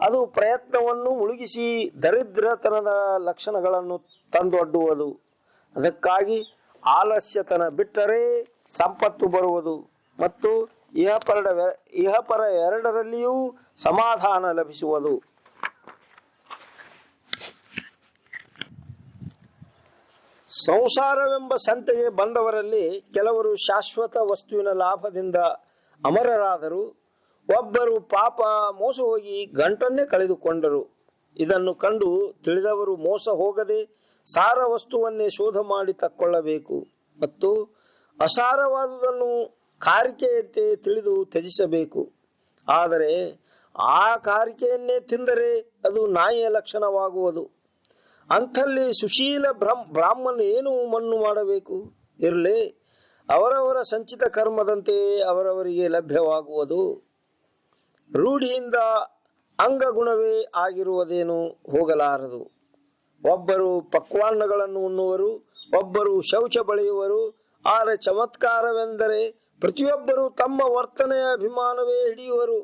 ಅದು ಪ್ರಯತ್ನವನ್ನು ಮುಳುಗಿಸಿ ದರಿದ್ರತನದ ಲಕ್ಷಣಗಳನ್ನು ತಂದೊಡ್ಡುವುದು. ಅದಕ್ಕಾಗಿ ಆಲಸ್ಯತನ ಬಿಟ್ಟರೆ ಸಂಪತ್ತು ಬರುವುದು ಮತ್ತು ಇಹಪರ ಎರಡರಲ್ಲಿಯೂ ಸಮಾಧಾನ ಲಭಿಸುವುದು. ಸಂಸಾರವೆಂಬ ಸಂತೆಗೆ ಬಂದವರಲ್ಲಿ ಕೆಲವರು ಶಾಶ್ವತ ವಸ್ತುವಿನ ಲಾಭದಿಂದ ಅಮರರಾದರು. ಒಬ್ಬರು ಪಾಪ ಮೋಸ ಹೋಗಿ ಗಂಟನ್ನೇ ಕಳೆದುಕೊಂಡರು. ಇದನ್ನು ಕಂಡು ತಿಳಿದವರು ಮೋಸ ಹೋಗದೆ ಸಾರ ವಸ್ತುವನ್ನೇ ಶೋಧ ಮಾಡಿ ತಕ್ಕೊಳ್ಳಬೇಕು ಮತ್ತು ಅಸಾರವಾದುದನ್ನು ಕಾರಿಕೆಯಂತೆ ತಿಳಿದು ತ್ಯಜಿಸಬೇಕು. ಆದರೆ ಆ ಕಾರಿಕೆಯನ್ನೇ ತಿಂದರೆ ಅದು ನಾಯಿಯ ಲಕ್ಷಣವಾಗುವುದು. ಅಂಥಲ್ಲಿ ಸುಶೀಲ ಬ್ರಾಹ್ಮಣ ಏನು ಮಣ್ಣು ಮಾಡಬೇಕು? ಇರಲಿ, ಅವರವರ ಸಂಚಿತ ಕರ್ಮದಂತೆ ಅವರವರಿಗೆ ಲಭ್ಯವಾಗುವುದು. ರೂಢಿಯಿಂದ ಅಂಗಗುಣವೇ ಆಗಿರುವುದೇನು ಹೋಗಲಾರದು. ಒಬ್ಬರು ಪಕ್ವಾನ್ನಗಳನ್ನು ಉಣ್ಣುವರು, ಒಬ್ಬರು ಶೌಚ ಬಳಿಯುವರು. ಆದರೆ ಚಮತ್ಕಾರವೆಂದರೆ ಪ್ರತಿಯೊಬ್ಬರು ತಮ್ಮ ವರ್ತನೆಯ ಅಭಿಮಾನವೇ ಹಿಡಿಯುವರು.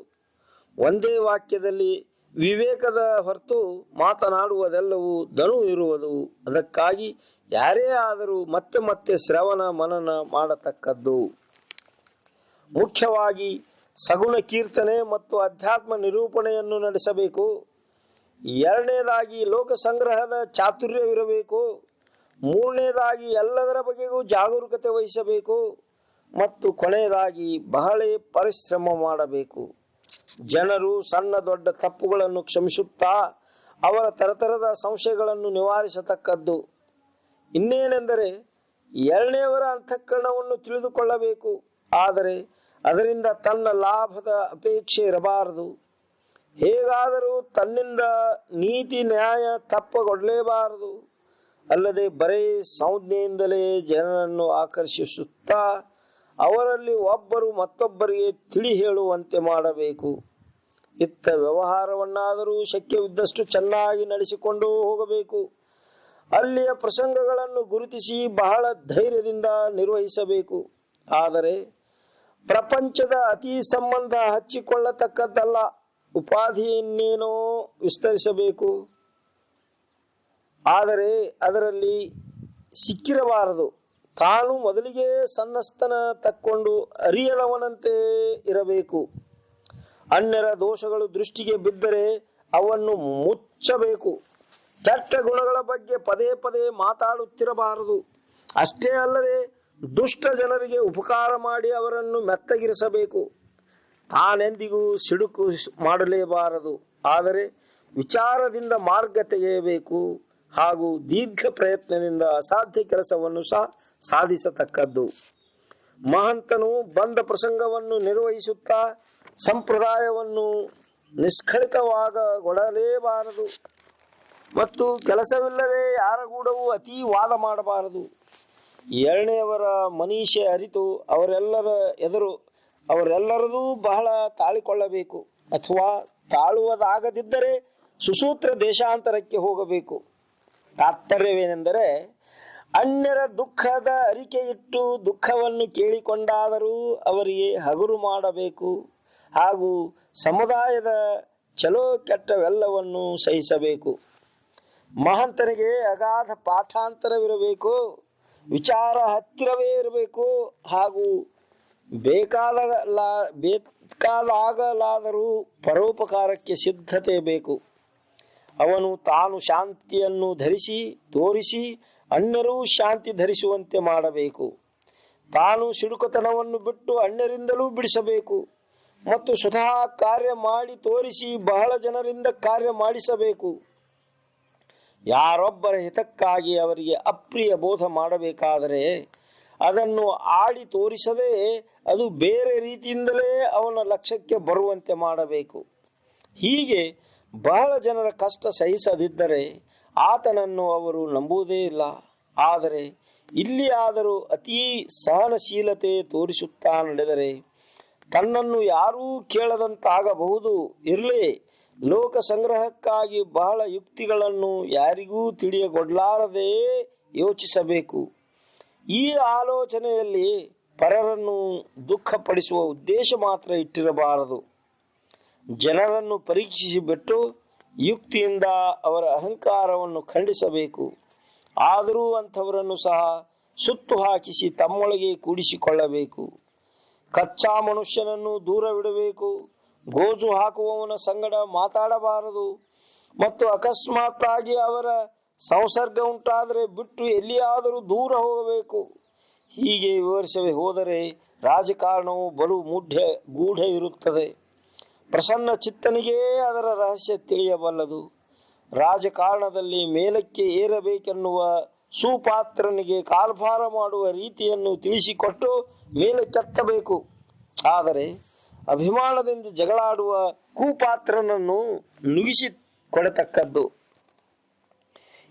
ಒಂದೇ ವಾಕ್ಯದಲ್ಲಿ ವಿವೇಕದ ಹೊರತು ಮಾತನಾಡುವುದೆಲ್ಲವೂ ದಣು ಇರುವುದು. ಅದಕ್ಕಾಗಿ ಯಾರೇ ಆದರೂ ಮತ್ತೆ ಮತ್ತೆ ಶ್ರವಣ ಮನನ ಮಾಡತಕ್ಕದ್ದು. ಮುಖ್ಯವಾಗಿ ಸಗುಣ ಕೀರ್ತನೆ ಮತ್ತು ಅಧ್ಯಾತ್ಮ ನಿರೂಪಣೆಯನ್ನು ನಡೆಸಬೇಕು. ಎರಡನೇದಾಗಿ ಲೋಕ ಸಂಗ್ರಹದ ಚಾತುರ್ಯವಿರಬೇಕು. ಮೂರನೇದಾಗಿ ಎಲ್ಲದರ ಬಗೆಗೂ ಜಾಗರೂಕತೆ ವಹಿಸಬೇಕು. ಮತ್ತು ಕೊನೆಯದಾಗಿ ಬಹಳ ಪರಿಶ್ರಮ ಮಾಡಬೇಕು. ಜನರು ಸಣ್ಣ ದೊಡ್ಡ ತಪ್ಪುಗಳನ್ನು ಕ್ಷಮಿಸುತ್ತಾ ಅವರ ತರತರದ ಸಂಶಯಗಳನ್ನು ನಿವಾರಿಸತಕ್ಕದ್ದು. ಇನ್ನೇನೆಂದರೆ ಎರಡನೆಯವರ ಅಂತಃಕರಣವನ್ನು ತಿಳಿದುಕೊಳ್ಳಬೇಕು. ಆದರೆ ಅದರಿಂದ ತನ್ನ ಲಾಭದ ಅಪೇಕ್ಷೆ ಇರಬಾರದು. ಹೇಗಾದರೂ ತನ್ನಿಂದ ನೀತಿ ನ್ಯಾಯ ತಪ್ಪಗೊಳ್ಳಲೇಬಾರದು. ಅಲ್ಲದೆ ಬರೇ ಸಂಜ್ಞೆಯಿಂದಲೇ ಜನರನ್ನು ಆಕರ್ಷಿಸುತ್ತಾ ಅವರಲ್ಲಿ ಒಬ್ಬರು ಮತ್ತೊಬ್ಬರಿಗೆ ತಿಳಿ ಹೇಳುವಂತೆ ಮಾಡಬೇಕು. ಇತ್ತ ವ್ಯವಹಾರವನ್ನಾದರೂ ಶಕ್ಯವಿದ್ದಷ್ಟು ಚೆನ್ನಾಗಿ ನಡೆಸಿಕೊಂಡು ಹೋಗಬೇಕು. ಅಲ್ಲಿಯ ಪ್ರಸಂಗಗಳನ್ನು ಗುರುತಿಸಿ ಬಹಳ ಧೈರ್ಯದಿಂದ ನಿರ್ವಹಿಸಬೇಕು. ಆದರೆ ಪ್ರಪಂಚದ ಅತಿ ಸಂಬಂಧ ಹಚ್ಚಿಕೊಳ್ಳತಕ್ಕದ್ದಲ್ಲ. ಉಪಾಧಿಯನ್ನೇನೋ ವಿಸ್ತರಿಸಬೇಕು, ಆದರೆ ಅದರಲ್ಲಿ ಸಿಕ್ಕಿರಬಾರದು. ತಾನು ಮೊದಲಿಗೆ ಸನ್ನಸ್ತನ ತಕ್ಕೊಂಡು ಅರಿಯದವನಂತೆ ಇರಬೇಕು. ಅನ್ಯರ ದೋಷಗಳು ದೃಷ್ಟಿಗೆ ಬಿದ್ದರೆ ಅವನ್ನು ಮುಚ್ಚಬೇಕು. ಕೆಟ್ಟ ಗುಣಗಳ ಬಗ್ಗೆ ಪದೇ ಪದೇ ಮಾತಾಡುತ್ತಿರಬಾರದು. ಅಷ್ಟೇ ಅಲ್ಲದೆ ದುಷ್ಟ ಜನರಿಗೆ ಉಪಕಾರ ಮಾಡಿ ಅವರನ್ನು ಮೆತ್ತಗಿರಿಸಬೇಕು. ತಾನೆಂದಿಗೂ ಸಿಡುಕು ಮಾಡಲೇಬಾರದು. ಆದರೆ ವಿಚಾರದಿಂದ ಮಾರ್ಗ ತೆಗೆಯಬೇಕು ಹಾಗೂ ದೀರ್ಘ ಪ್ರಯತ್ನದಿಂದ ಅಸಾಧ್ಯ ಕೆಲಸವನ್ನು ಸಹ ಸಾಧಿಸತಕ್ಕದ್ದು. ಮಹಂತನು ಬಂದ ಪ್ರಸಂಗವನ್ನು ನಿರ್ವಹಿಸುತ್ತಾ ಸಂಪ್ರದಾಯವನ್ನು ನಿಷ್ಕಳಿತವಾಗಗೊಡಲೇಬಾರದು ಮತ್ತು ಕೆಲಸವಿಲ್ಲದೆ ಯಾರ ಗೂಡವೂ ಅತೀ ವಾದ ಮಾಡಬಾರದು. ಎರಡನೆಯವರ ಮನೀಷೆ ಅರಿತು ಅವರೆಲ್ಲರದೂ ಬಹಳ ತಾಳಿಕೊಳ್ಳಬೇಕು. ಅಥವಾ ತಾಳುವುದಾಗದಿದ್ದರೆ ಸುಸೂತ್ರ ದೇಶಾಂತರಕ್ಕೆ ಹೋಗಬೇಕು. ತಾತ್ಪರ್ಯವೇನೆಂದರೆ ಅನ್ಯರ ದುಃಖದ ಅರಿಕೆ ಇಟ್ಟು ದುಃಖವನ್ನು ಕೇಳಿಕೊಂಡಾದರೂ ಅವರಿಗೆ ಹಗುರು ಮಾಡಬೇಕು ಹಾಗೂ ಸಮುದಾಯದ ಚಲೋ ಕೆಟ್ಟವೆಲ್ಲವನ್ನು ಸಹಿಸಬೇಕು. ಮಹಂತನಿಗೆ ಅಗಾಧ ಪಾಠಾಂತರವಿರಬೇಕು. ವಿಚಾರ ಹತ್ತಿರವೇ ಇರಬೇಕು ಹಾಗೂ ಬೇಕಾದಾಗಲಾದರೂ ಪರೋಪಕಾರಕ್ಕೆ ಸಿದ್ಧತೆ ಬೇಕು. ಅವನು ತಾನು ಶಾಂತಿಯನ್ನು ತೋರಿಸಿ ಅನ್ಯರೂ ಶಾಂತಿ ಧರಿಸುವಂತೆ ಮಾಡಬೇಕು. ತಾನು ಸಿಡುಕತನವನ್ನು ಬಿಟ್ಟು ಅನ್ಯರಿಂದಲೂ ಬಿಡಿಸಬೇಕು ಮತ್ತು ಸ್ವತಃ ಕಾರ್ಯ ಮಾಡಿ ತೋರಿಸಿ ಬಹಳ ಜನರಿಂದ ಕಾರ್ಯ ಮಾಡಿಸಬೇಕು. ಯಾರೊಬ್ಬರ ಹಿತಕ್ಕಾಗಿ ಅವರಿಗೆ ಅಪ್ರಿಯ ಬೋಧ ಮಾಡಬೇಕಾದರೆ ಅದನ್ನು ಆಡಿ ತೋರಿಸದೆ ಅದು ಬೇರೆ ರೀತಿಯಿಂದಲೇ ಅವನ ಲಕ್ಷ್ಯಕ್ಕೆ ಬರುವಂತೆ ಮಾಡಬೇಕು. ಹೀಗೆ ಬಹಳ ಜನರ ಕಷ್ಟ ಸಹಿಸದಿದ್ದರೆ ಆತನನ್ನು ಅವರು ನಂಬುವುದೇ ಇಲ್ಲ. ಆದರೆ ಇಲ್ಲಿ ಆದರೂ ಅತೀ ಸಹನಶೀಲತೆ ತೋರಿಸುತ್ತಾ ನಡೆದರೆ ತನ್ನನ್ನು ಯಾರೂ ಕೇಳದಂತಾಗಬಹುದು. ಇರಲಿ, ಲೋಕ ಸಂಗ್ರಹಕ್ಕಾಗಿ ಬಹಳ ಯುಕ್ತಿಗಳನ್ನು ಯಾರಿಗೂ ತಿಳಿಯಗೊಡ್ಲಾರದೆ ಯೋಚಿಸಬೇಕು. ಈ ಆಲೋಚನೆಯಲ್ಲಿ ಪರರನ್ನು ದುಃಖಪಡಿಸುವ ಉದ್ದೇಶ ಮಾತ್ರ ಇಟ್ಟಿರಬಾರದು. ಜನರನ್ನು ಪರೀಕ್ಷಿಸಿ ಬಿಟ್ಟು ಯುಕ್ತಿಯಿಂದ ಅವರ ಅಹಂಕಾರವನ್ನು ಖಂಡಿಸಬೇಕು. ಆದರೂ ಅಂಥವರನ್ನು ಸಹ ಸುತ್ತು ಹಾಕಿಸಿ ತಮ್ಮೊಳಗೆ ಕೂಡಿಸಿಕೊಳ್ಳಬೇಕು. ಕಚ್ಚಾ ಮನುಷ್ಯನನ್ನು ದೂರವಿಡಬೇಕು. ಗೋಜು ಹಾಕುವವನ ಸಂಗಡ ಮಾತಾಡಬಾರದು ಮತ್ತು ಅಕಸ್ಮಾತ್ತಾಗಿ ಅವರ ಸಂಸರ್ಗ ಉಂಟಾದರೆ ಬಿಟ್ಟು ಎಲ್ಲಿಯಾದರೂ ದೂರ ಹೋಗಬೇಕು. ಹೀಗೆ ವಿವರಿಸದೆ ಹೋದರೆ ರಾಜಕಾರಣವು ಬಲು ಗೂಢ ಇರುತ್ತದೆ. ಪ್ರಸನ್ನ ಚಿತ್ತನಿಗೇ ಅದರ ರಹಸ್ಯ ತಿಳಿಯಬಲ್ಲದು. ರಾಜಕಾರಣದಲ್ಲಿ ಮೇಲಕ್ಕೆ ಏರಬೇಕೆನ್ನುವ ಸುಪಾತ್ರನಿಗೆ ಕಾಲ್ಭಾರ ಮಾಡುವ ರೀತಿಯನ್ನು ತಿಳಿಸಿಕೊಟ್ಟು ಮೇಲಕ್ಕೆತ್ತಬೇಕು. ಆದರೆ ಅಭಿಮಾನದಿಂದ ಜಗಳಾಡುವ ಕುಪಾತ್ರನನ್ನು ನುಗಿಸಿ ಕೊಡತಕ್ಕದ್ದು.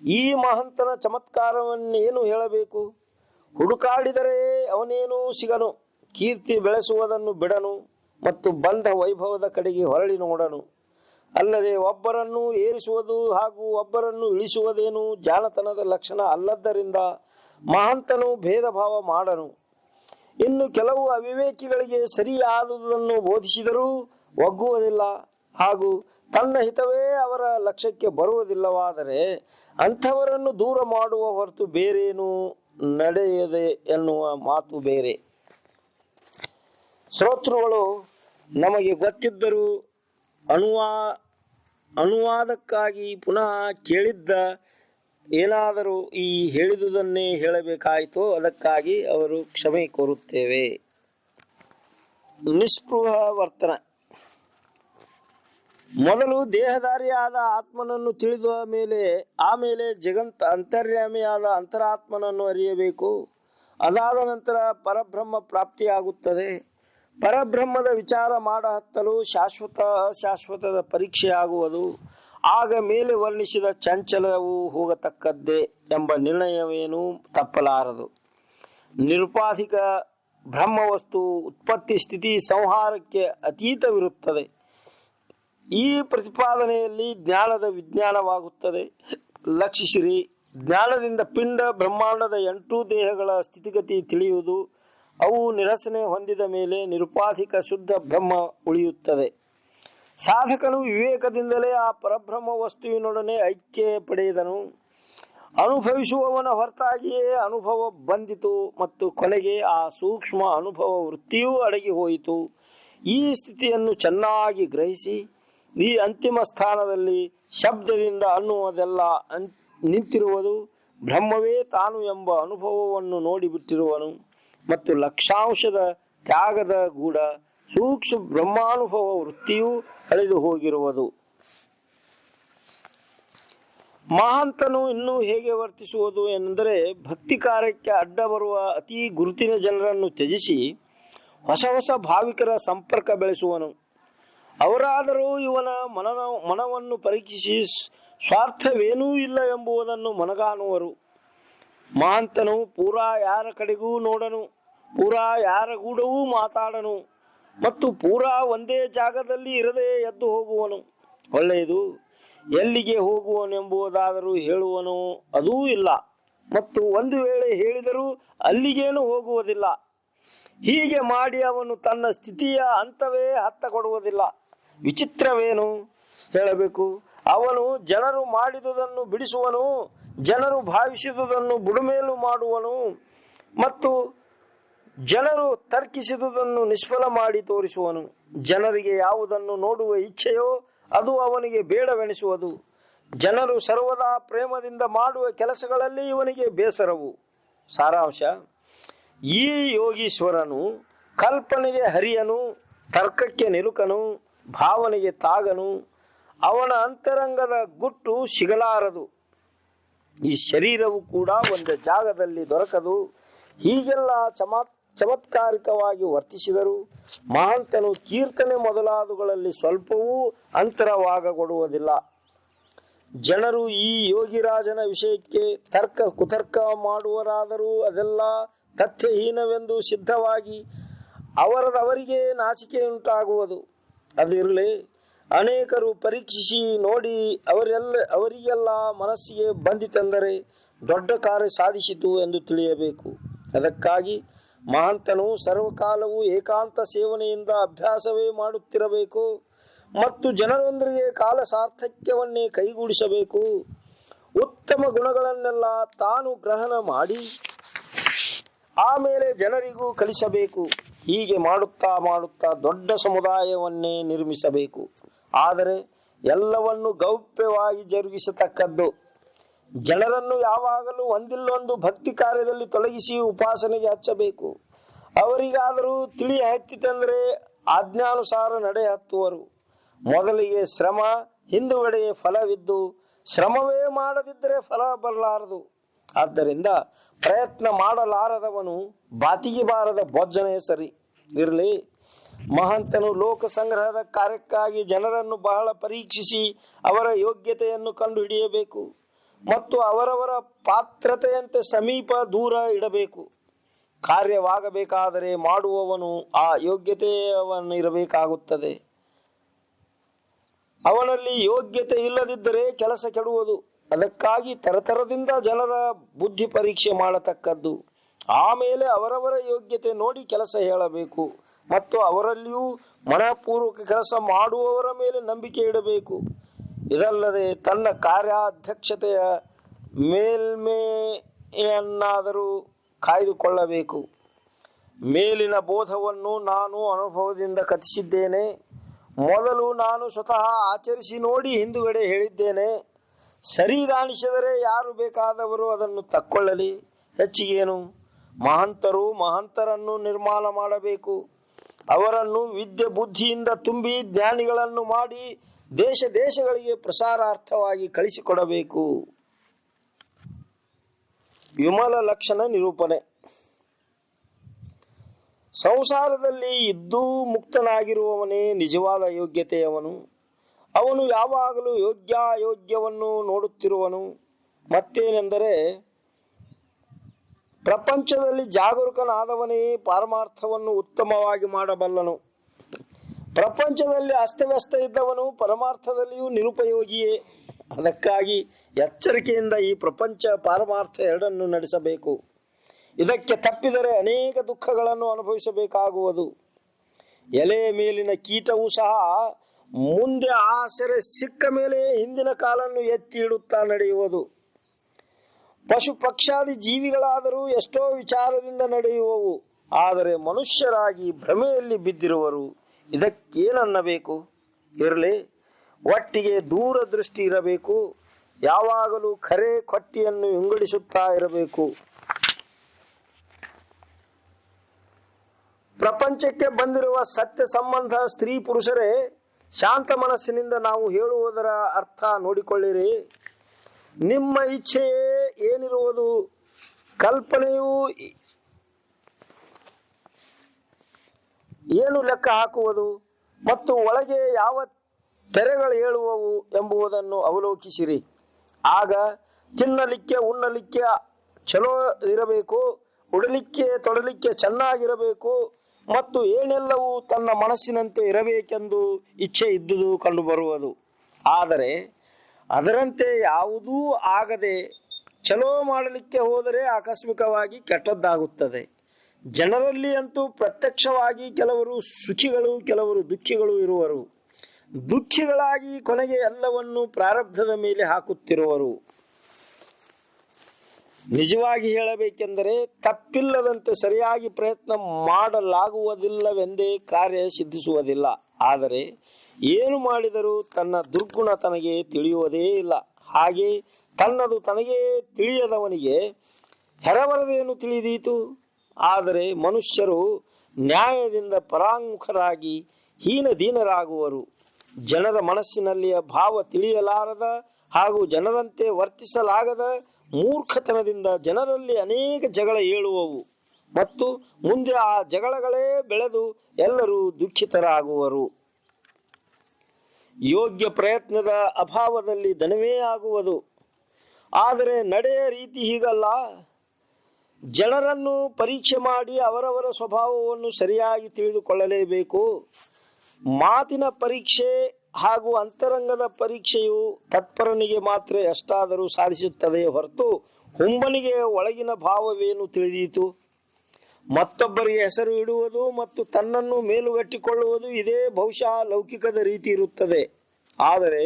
ಈ ಮಹಂತನ ಚಮತ್ಕಾರವನ್ನೇನು ಹೇಳಬೇಕು? ಹುಡುಕಾಡಿದರೆ ಅವನೇನೂ ಸಿಗನು. ಕೀರ್ತಿ ಬೆಳೆಸುವುದನ್ನು ಬಿಡನು ಮತ್ತು ಬಂಧ ವೈಭವದ ಕಡೆಗೆ ಹೊರಳಿ ನೋಡನು. ಅಲ್ಲದೆ ಒಬ್ಬರನ್ನು ಏರಿಸುವುದು ಹಾಗೂ ಒಬ್ಬರನ್ನು ಇಳಿಸುವುದೇನು ಜಾಣತನದ ಲಕ್ಷಣ ಅಲ್ಲದ್ದರಿಂದ ಮಹಂತನು ಭೇದ ಭಾವ ಮಾಡನು. ಇನ್ನು ಕೆಲವು ಅವಿವೇಕಿಗಳಿಗೆ ಸರಿಯಾದುದನ್ನು ಬೋಧಿಸಿದರೂ ಒಗ್ಗುವುದಿಲ್ಲ ಹಾಗೂ ತನ್ನ ಹಿತವೇ ಅವರ ಲಕ್ಷ್ಯಕ್ಕೆ ಬರುವುದಿಲ್ಲವಾದರೆ ಅಂಥವರನ್ನು ದೂರ ಮಾಡುವ ಹೊರತು ಬೇರೇನೂ ನಡೆಯದೆ ಎನ್ನುವ ಮಾತು ಬೇರೆ. ಶ್ರೋತೃಗಳು ನಮಗೆ ಗೊತ್ತಿದ್ದರೂ ಅನುವಾದಕ್ಕಾಗಿ ಪುನಃ ಕೇಳಿದ್ದ ಏನಾದರೂ ಈ ಹೇಳಿದುದನ್ನೇ ಹೇಳಬೇಕಾಯಿತೋ ಅದಕ್ಕಾಗಿ ಅವರು ಕ್ಷಮೆ ಕೋರುತ್ತೇವೆ. ನಿಸ್ಪೃಹ ವರ್ತನ. ಮೊದಲು ದೇಹಧಾರಿಯಾದ ಆತ್ಮನನ್ನು ತಿಳಿದ ಮೇಲೆ ಆಮೇಲೆ ಜಗಂತ ಅಂತರ್ಯಾಮಿಯಾದ ಅಂತರಾತ್ಮನನ್ನು ಅರಿಯಬೇಕು. ಅದಾದ ನಂತರ ಪರಬ್ರಹ್ಮ ಪ್ರಾಪ್ತಿಯಾಗುತ್ತದೆ. ಪರಬ್ರಹ್ಮದ ವಿಚಾರ ಮಾಡ ಹತ್ತಲು ಶಾಶ್ವತ ಅಶಾಶ್ವತದ ಪರೀಕ್ಷೆ ಆಗುವುದು. ಆಗ ಮೇಲೆ ವರ್ಣಿಸಿದ ಚಂಚಲವು ಹೋಗತಕ್ಕದ್ದೇ ಎಂಬ ನಿರ್ಣಯವೇನೂ ತಪ್ಪಲಾರದು. ನಿರುಪಾಧಿಕ ಬ್ರಹ್ಮವಸ್ತು ಉತ್ಪತ್ತಿ ಸ್ಥಿತಿ ಸಂಹಾರಕ್ಕೆ ಅತೀತವಿರುತ್ತದೆ. ಈ ಪ್ರತಿಪಾದನೆಯಲ್ಲಿ ಜ್ಞಾನದ ವಿಜ್ಞಾನವಾಗುತ್ತದೆ. ಲಕ್ಷಿಸಿರಿ, ಜ್ಞಾನದಿಂದ ಪಿಂಡ ಬ್ರಹ್ಮಾಂಡದ 8 ದೇಹಗಳ ಸ್ಥಿತಿಗತಿ ತಿಳಿಯುವುದು. ಅವು ನಿರಸನೆ ಹೊಂದಿದ ಮೇಲೆ ನಿರುಪಾಧಿಕ ಶುದ್ಧ ಬ್ರಹ್ಮ ಉಳಿಯುತ್ತದೆ. ಸಾಧಕನು ವಿವೇಕದಿಂದಲೇ ಆ ಪರಬ್ರಹ್ಮ ವಸ್ತುವಿನೊಡನೆ ಐಕ್ಯ ಪಡೆದನು. ಅನುಭವಿಸುವವನ ಹೊರತಾಗಿಯೇ ಅನುಭವ ಬಂದಿತು ಮತ್ತು ಕೊನೆಗೆ ಆ ಸೂಕ್ಷ್ಮ ಅನುಭವ ವೃತ್ತಿಯೂ ಅಡಗಿ ಹೋಯಿತು. ಈ ಸ್ಥಿತಿಯನ್ನು ಚೆನ್ನಾಗಿ ಗ್ರಹಿಸಿ ಈ ಅಂತಿಮ ಸ್ಥಾನದಲ್ಲಿ ಶಬ್ದದಿಂದ ಅನ್ನುವುದೆಲ್ಲ ನಿಂತಿರುವುದು ಬ್ರಹ್ಮವೇ ತಾನು ಎಂಬ ಅನುಭವವನ್ನು ನೋಡಿಬಿಟ್ಟಿರುವನು ಮತ್ತು ಲಕ್ಷಾಂಶದ ತ್ಯಾಗದ ಗೂಢ ಸೂಕ್ಷ್ಮ ಬ್ರಹ್ಮಾನುಭವ ವೃತ್ತಿಯೂ ಅಳಿದು ಹೋಗಿರುವುದು. ಮಹಾಂತನು ಇನ್ನೂ ಹೇಗೆ ವರ್ತಿಸುವುದು ಎಂದರೆ, ಭಕ್ತಿ ಕಾರ್ಯಕ್ಕೆ ಅಡ್ಡ ಬರುವ ಅತಿ ಗುರುತಿನ ಜನರನ್ನು ತ್ಯಜಿಸಿ ಹೊಸ ಹೊಸ ಭಾವಿಕರ ಸಂಪರ್ಕ ಬೆಳೆಸುವನು. ಅವರಾದರೂ ಇವನ ಮನವನ್ನು ಪರೀಕ್ಷಿಸಿ ಸ್ವಾರ್ಥವೇನೂ ಇಲ್ಲ ಎಂಬುದನ್ನು ಮನಗಾಣುವರು. ಮಹಾಂತನು ಪೂರಾ ಯಾರ ಕಡೆಗೂ ನೋಡನು, ಪೂರಾ ಯಾರ ಗೂಡವೂ ಮಾತಾಡನು ಮತ್ತು ಪೂರಾ ಒಂದೇ ಜಾಗದಲ್ಲಿ ಇರದೆ ಎದ್ದು ಹೋಗುವನು. ಒಳ್ಳೆಯದು, ಎಲ್ಲಿಗೆ ಹೋಗುವನೆಂಬುದಾದರೂ ಹೇಳುವನು, ಅದೂ ಇಲ್ಲ, ಮತ್ತು ಒಂದು ವೇಳೆ ಹೇಳಿದರೂ ಅಲ್ಲಿಗೇನು ಹೋಗುವುದಿಲ್ಲ. ಹೀಗೆ ಮಾಡಿ ಅವನು ತನ್ನ ಸ್ಥಿತಿಯ ಅಂತವೇ ಹತ್ತ ಕೊಡುವುದಿಲ್ಲ. ವಿಚಿತ್ರವೇನು ಹೇಳಬೇಕು? ಅವನು ಜನರು ಮಾಡಿದುದನ್ನು ಬಿಡಿಸುವನು, ಜನರು ಭಾವಿಸಿದುದನ್ನು ಬುಡುಮೇಲು ಮಾಡುವನು ಮತ್ತು ಜನರು ತರ್ಕಿಸಿದುದನ್ನು ನಿಷ್ಫಲ ಮಾಡಿ ತೋರಿಸುವನು. ಜನರಿಗೆ ಯಾವುದನ್ನು ನೋಡುವ ಇಚ್ಛೆಯೋ ಅದು ಅವನಿಗೆ ಬೇಡವೆನಿಸುವುದು. ಜನರು ಸರ್ವದಾ ಪ್ರೇಮದಿಂದ ಮಾಡುವ ಕೆಲಸಗಳಲ್ಲಿ ಇವನಿಗೆ ಬೇಸರವು. ಸಾರಾಂಶ: ಈ ಯೋಗೀಶ್ವರನು ಕಲ್ಪನೆಗೆ ಹರಿಯನು, ತರ್ಕಕ್ಕೆ ನಿಲುಕನು, ಭಾವನೆಗೆ ತಾಗನು. ಅವನ ಅಂತರಂಗದ ಗುಟ್ಟು ಸಿಗಲಾರದು. ಈ ಶರೀರವು ಕೂಡ ಒಂದು ಜಾಗದಲ್ಲಿ ದೊರಕದು. ಹೀಗೆಲ್ಲ ಚಮತ್ಕಾರಿಕವಾಗಿ ವರ್ತಿಸಿದರು ಮಹಾಂತನು ಕೀರ್ತನೆ ಮೊದಲಾದವುಗಳಲ್ಲಿ ಸ್ವಲ್ಪವೂ ಅಂತರವಾಗಗೊಡುವುದಿಲ್ಲ. ಜನರು ಈ ಯೋಗಿರಾಜನ ವಿಷಯಕ್ಕೆ ತರ್ಕ ಕುತರ್ಕ ಮಾಡುವರಾದರೂ ಅದೆಲ್ಲ ತಥ್ಯಹೀನವೆಂದು ಸಿದ್ಧವಾಗಿ ಅವರಿಗೆ ನಾಚಿಕೆಯುಂಟಾಗುವುದು. ಅದಿರಲಿ, ಅನೇಕರು ಪರೀಕ್ಷಿಸಿ ನೋಡಿ ಅವರಿಗೆಲ್ಲ ಮನಸ್ಸಿಗೆ ಬಂದಿತೆಂದರೆ ದೊಡ್ಡ ಕಾರ್ಯ ಸಾಧಿಸಿತು ಎಂದು ತಿಳಿಯಬೇಕು. ಅದಕ್ಕಾಗಿ ಮಹಾಂತನು ಸರ್ವಕಾಲವೂ ಏಕಾಂತ ಸೇವನೆಯಿಂದ ಅಭ್ಯಾಸವೇ ಮಾಡುತ್ತಿರಬೇಕು ಮತ್ತು ಜನರೊಂದಿಗೆ ಕಾಲ ಸಾರ್ಥಕ್ಯವನ್ನೇ ಕೈಗೂಡಿಸಬೇಕು. ಉತ್ತಮ ಗುಣಗಳನ್ನೆಲ್ಲ ತಾನು ಗ್ರಹಣ ಮಾಡಿ ಆಮೇಲೆ ಜನರಿಗೂ ಕಲಿಸಬೇಕು. ಹೀಗೆ ಮಾಡುತ್ತಾ ಮಾಡುತ್ತಾ ದೊಡ್ಡ ಸಮುದಾಯವನ್ನೇ ನಿರ್ಮಿಸಬೇಕು. ಆದರೆ ಎಲ್ಲವನ್ನು ಗೌಪ್ಯವಾಗಿ ಜರುಗಿಸತಕ್ಕದ್ದು. ಜನರನ್ನು ಯಾವಾಗಲೂ ಒಂದಿಲ್ಲೊಂದು ಭಕ್ತಿ ಕಾರ್ಯದಲ್ಲಿ ತೊಡಗಿಸಿ ಉಪಾಸನೆಗೆ ಹಚ್ಚಬೇಕು. ಅವರಿಗಾದರೂ ತಿಳಿ ಹತ್ತಿತೆಂದರೆ ಆಜ್ಞಾನುಸಾರ ನಡೆ ಹತ್ತುವರು. ಮೊದಲಿಗೆ ಶ್ರಮ, ಹಿಂದುಗಡೆಗೆ ಫಲವಿದ್ದು, ಶ್ರಮವೇ ಮಾಡದಿದ್ದರೆ ಫಲ ಬರಲಾರದು. ಆದ್ದರಿಂದ ಪ್ರಯತ್ನ ಮಾಡಲಾರದವನು ಬಾತಿಗೆ ಬಾರದ ಬೊಜ್ಜನೆ ಸರಿ. ಇರಲಿ, ಮಹಾಂತನು ಲೋಕ ಸಂಗ್ರಹದ ಕಾರ್ಯಕ್ಕಾಗಿ ಜನರನ್ನು ಬಹಳ ಪರೀಕ್ಷಿಸಿ ಅವರ ಯೋಗ್ಯತೆಯನ್ನು ಕಂಡು ಹಿಡಿಯಬೇಕು ಮತ್ತು ಅವರವರ ಪಾತ್ರತೆಯಂತೆ ಸಮೀಪ ದೂರ ಇಡಬೇಕು. ಕಾರ್ಯವಾಗಬೇಕಾದರೆ ಮಾಡುವವನು ಆ ಯೋಗ್ಯತೆಯವನ್ನಿರಬೇಕಾಗುತ್ತದೆ. ಅವನಲ್ಲಿ ಯೋಗ್ಯತೆ ಇಲ್ಲದಿದ್ದರೆ ಕೆಲಸ ಕೆಡುವುದು. ಅದಕ್ಕಾಗಿ ತರತರದಿಂದ ಜನರ ಬುದ್ಧಿ ಪರೀಕ್ಷೆ ಮಾಡತಕ್ಕದ್ದು. ಆಮೇಲೆ ಅವರವರ ಯೋಗ್ಯತೆ ನೋಡಿ ಕೆಲಸ ಹೇಳಬೇಕು ಮತ್ತು ಅವರಲ್ಲಿಯೂ ಮನಪೂರ್ವಕ ಕೆಲಸ ಮಾಡುವವರ ಮೇಲೆ ನಂಬಿಕೆ ಇಡಬೇಕು. ಇದಲ್ಲದೆ ತನ್ನ ಕಾರ್ಯಾಧ್ಯಕ್ಷತೆಯ ಮೇಲ್ಮೆಯನ್ನಾದರೂ ಕಾಯ್ದುಕೊಳ್ಳಬೇಕು. ಮೇಲಿನ ಬೋಧವನ್ನು ನಾನು ಅನುಭವದಿಂದ ಕಥಿಸಿದ್ದೇನೆ. ಮೊದಲು ನಾನು ಸ್ವತಃ ಆಚರಿಸಿ ನೋಡಿ ಹಿಂದುಗಡೆ ಹೇಳಿದ್ದೇನೆ. ಸರಿಗಾಣಿಸಿದರೆ ಯಾರು ಬೇಕಾದವರು ಅದನ್ನು ತಕ್ಕೊಳ್ಳಲಿ. ಹೆಚ್ಚಿಗೇನು, ಮಹಂತರನ್ನು ನಿರ್ಮಾಣ ಮಾಡಬೇಕು. ಅವರನ್ನು ವಿದ್ಯೆ ಬುದ್ಧಿಯಿಂದ ತುಂಬಿ ಜ್ಞಾನಿಗಳನ್ನು ಮಾಡಿ ದೇಶ ದೇಶಗಳಿಗೆ ಪ್ರಸಾರಾರ್ಥವಾಗಿ ಕಳಿಸಿಕೊಡಬೇಕು. ವಿಮಲ ಲಕ್ಷಣ ನಿರೂಪಣೆ. ಸಂಸಾರದಲ್ಲಿ ಇದ್ದೂ ಮುಕ್ತನಾಗಿರುವವನೇ ನಿಜವಾದ ಯೋಗ್ಯತೆಯವನು. ಅವನು ಯಾವಾಗಲೂ ಯೋಗ್ಯಾಯೋಗ್ಯವನ್ನು ನೋಡುತ್ತಿರುವನು. ಮತ್ತೇನೆಂದರೆ, ಪ್ರಪಂಚದಲ್ಲಿ ಜಾಗರೂಕನಾದವನೇ ಪಾರಮಾರ್ಥವನ್ನು ಉತ್ತಮವಾಗಿ ಮಾಡಬಲ್ಲನು. ಪ್ರಪಂಚದಲ್ಲಿ ಅಸ್ತವ್ಯಸ್ತ ಇದ್ದವನು ಪರಮಾರ್ಥದಲ್ಲಿಯೂ ನಿರುಪಯೋಗಿಯೇ. ಅದಕ್ಕಾಗಿ ಎಚ್ಚರಿಕೆಯಿಂದ ಈ ಪ್ರಪಂಚ ಪಾರಮಾರ್ಥ ಎರಡನ್ನು ನಡೆಸಬೇಕು. ಇದಕ್ಕೆ ತಪ್ಪಿದರೆ ಅನೇಕ ದುಃಖಗಳನ್ನು ಅನುಭವಿಸಬೇಕಾಗುವುದು. ಎಲೆ ಮೇಲಿನ ಕೀಟವೂ ಸಹ ಮುಂದೆ ಆ ಸೆರೆ ಸಿಕ್ಕ ಮೇಲೆ ಹಿಂದಿನ ಕಾಲನ್ನು ಎತ್ತಿ ಇಡುತ್ತಾ ನಡೆಯುವುದು. ಪಶು ಪಕ್ಷಾದಿ ಜೀವಿಗಳಾದರೂ ಎಷ್ಟೋ ವಿಚಾರದಿಂದ ನಡೆಯುವವು, ಆದರೆ ಮನುಷ್ಯರಾಗಿ ಭ್ರಮೆಯಲ್ಲಿ ಬಿದ್ದಿರುವರು. ಇದಕ್ಕೇನನ್ನಬೇಕು? ಇರಲಿ, ಒಟ್ಟಿಗೆ ದೂರದೃಷ್ಟಿ ಇರಬೇಕು. ಯಾವಾಗಲೂ ಖರೆ ಕೊಟ್ಟಿಯನ್ನು ವಿಂಗಡಿಸುತ್ತಾ ಇರಬೇಕು. ಪ್ರಪಂಚಕ್ಕೆ ಬಂದಿರುವ ಸತ್ಯ ಸಂಬಂಧ ಸ್ತ್ರೀ ಪುರುಷರೇ, ಶಾಂತ ಮನಸ್ಸಿನಿಂದ ನಾವು ಹೇಳುವುದರ ಅರ್ಥ ನೋಡಿಕೊಳ್ಳಿರಿ. ನಿಮ್ಮ ಇಚ್ಛೆಯೇ ಏನಿರುವುದು, ಕಲ್ಪನೆಯೂ ಏನು ಲೆಕ್ಕ ಹಾಕುವುದು ಮತ್ತು ಒಳಗೆ ಯಾವ ತೆರೆಗಳು ಹೇಳುವವು ಎಂಬುದನ್ನು ಅವಲೋಕಿಸಿರಿ. ಆಗ ತಿನ್ನಲಿಕ್ಕೆ ಉಣ್ಣಲಿಕ್ಕೆ ಚಲೋ ಇರಬೇಕು, ಉಡಲಿಕ್ಕೆ ತೊಡಲಿಕ್ಕೆ ಚೆನ್ನಾಗಿರಬೇಕು ಮತ್ತು ಏನೆಲ್ಲವೂ ತನ್ನ ಮನಸ್ಸಿನಂತೆ ಇರಬೇಕೆಂದು ಇಚ್ಛೆ ಇದ್ದುದು ಕಂಡುಬರುವುದು. ಆದರೆ ಅದರಂತೆ ಯಾವುದೂ ಆಗದೆ ಚಲೋ ಮಾಡಲಿಕ್ಕೆ ಹೋದರೆ ಆಕಸ್ಮಿಕವಾಗಿ ಕೆಟ್ಟದ್ದಾಗುತ್ತದೆ. ಜನರಲ್ಲಿ ಅಂತೂ ಪ್ರತ್ಯಕ್ಷವಾಗಿ ಕೆಲವರು ಸುಖಿಗಳು, ಕೆಲವರು ದುಃಖಿಗಳು ಇರುವರು. ದುಃಖಿಗಳಾಗಿ ಕೊನೆಗೆ ಎಲ್ಲವನ್ನೂ ಪ್ರಾರಬ್ಧದ ಮೇಲೆ ಹಾಕುತ್ತಿರುವರು. ನಿಜವಾಗಿ ಹೇಳಬೇಕೆಂದರೆ, ತಪ್ಪಿಲ್ಲದಂತೆ ಸರಿಯಾಗಿ ಪ್ರಯತ್ನ ಮಾಡಲಾಗುವುದಿಲ್ಲವೆಂದೇ ಕಾರ್ಯ ಸಿದ್ಧಿಸುವುದಿಲ್ಲ. ಆದರೆ ಏನು ಮಾಡಿದರೂ ತನ್ನ ದುರ್ಗುಣ ತನಗೆ ತಿಳಿಯುವುದೇ ಇಲ್ಲ. ಹಾಗೆ ತನ್ನದು ತನಗೇ ತಿಳಿಯದವನಿಗೆ ಹೆರವರದೇನು ತಿಳಿದೀತು? ಆದರೆ ಮನುಷ್ಯರು ನ್ಯಾಯದಿಂದ ಪರಾಂಗುಖರಾಗಿ ಹೀನದೀನರಾಗುವರು. ಜನರ ಮನಸ್ಸಿನಲ್ಲಿಯ ಭಾವ ತಿಳಿಯಲಾರದ ಹಾಗೂ ಜನರಂತೆ ವರ್ತಿಸಲಾಗದ ಮೂರ್ಖತನದಿಂದ ಜನರಲ್ಲಿ ಅನೇಕ ಜಗಳ ಏಳುವವು ಮತ್ತು ಮುಂದೆ ಆ ಜಗಳಗಳೇ ಬೆಳೆದು ಎಲ್ಲರೂ ದುಃಖಿತರಾಗುವರು. ಯೋಗ್ಯ ಪ್ರಯತ್ನದ ಅಭಾವದಲ್ಲಿ ದಣವೇ ಆಗುವುದು. ಆದರೆ ನಡೆಯ ರೀತಿ ಹೀಗಲ್ಲ. ಜನರನ್ನು ಪರೀಕ್ಷೆ ಮಾಡಿ ಅವರವರ ಸ್ವಭಾವವನ್ನು ಸರಿಯಾಗಿ ತಿಳಿದುಕೊಳ್ಳಲೇಬೇಕು. ಮಾತಿನ ಪರೀಕ್ಷೆ ಹಾಗೂ ಅಂತರಂಗದ ಪರೀಕ್ಷೆಯು ತತ್ಪರನಿಗೆ ಮಾತ್ರ ಎಷ್ಟಾದರೂ ಸಾಧಿಸುತ್ತದೆ ಹೊರತು ಹುಂಬನಿಗೆ ಒಳಗಿನ ಭಾವವೇನು ತಿಳಿದೀತು? ಮತ್ತೊಬ್ಬರಿಗೆ ಹೆಸರು ಇಡುವುದು ಮತ್ತು ತನ್ನನ್ನು ಮೇಲುಗಟ್ಟಿಕೊಳ್ಳುವುದು ಇದೇ ಬಹುಶಃ ಲೌಕಿಕದ ರೀತಿ ಇರುತ್ತದೆ. ಆದರೆ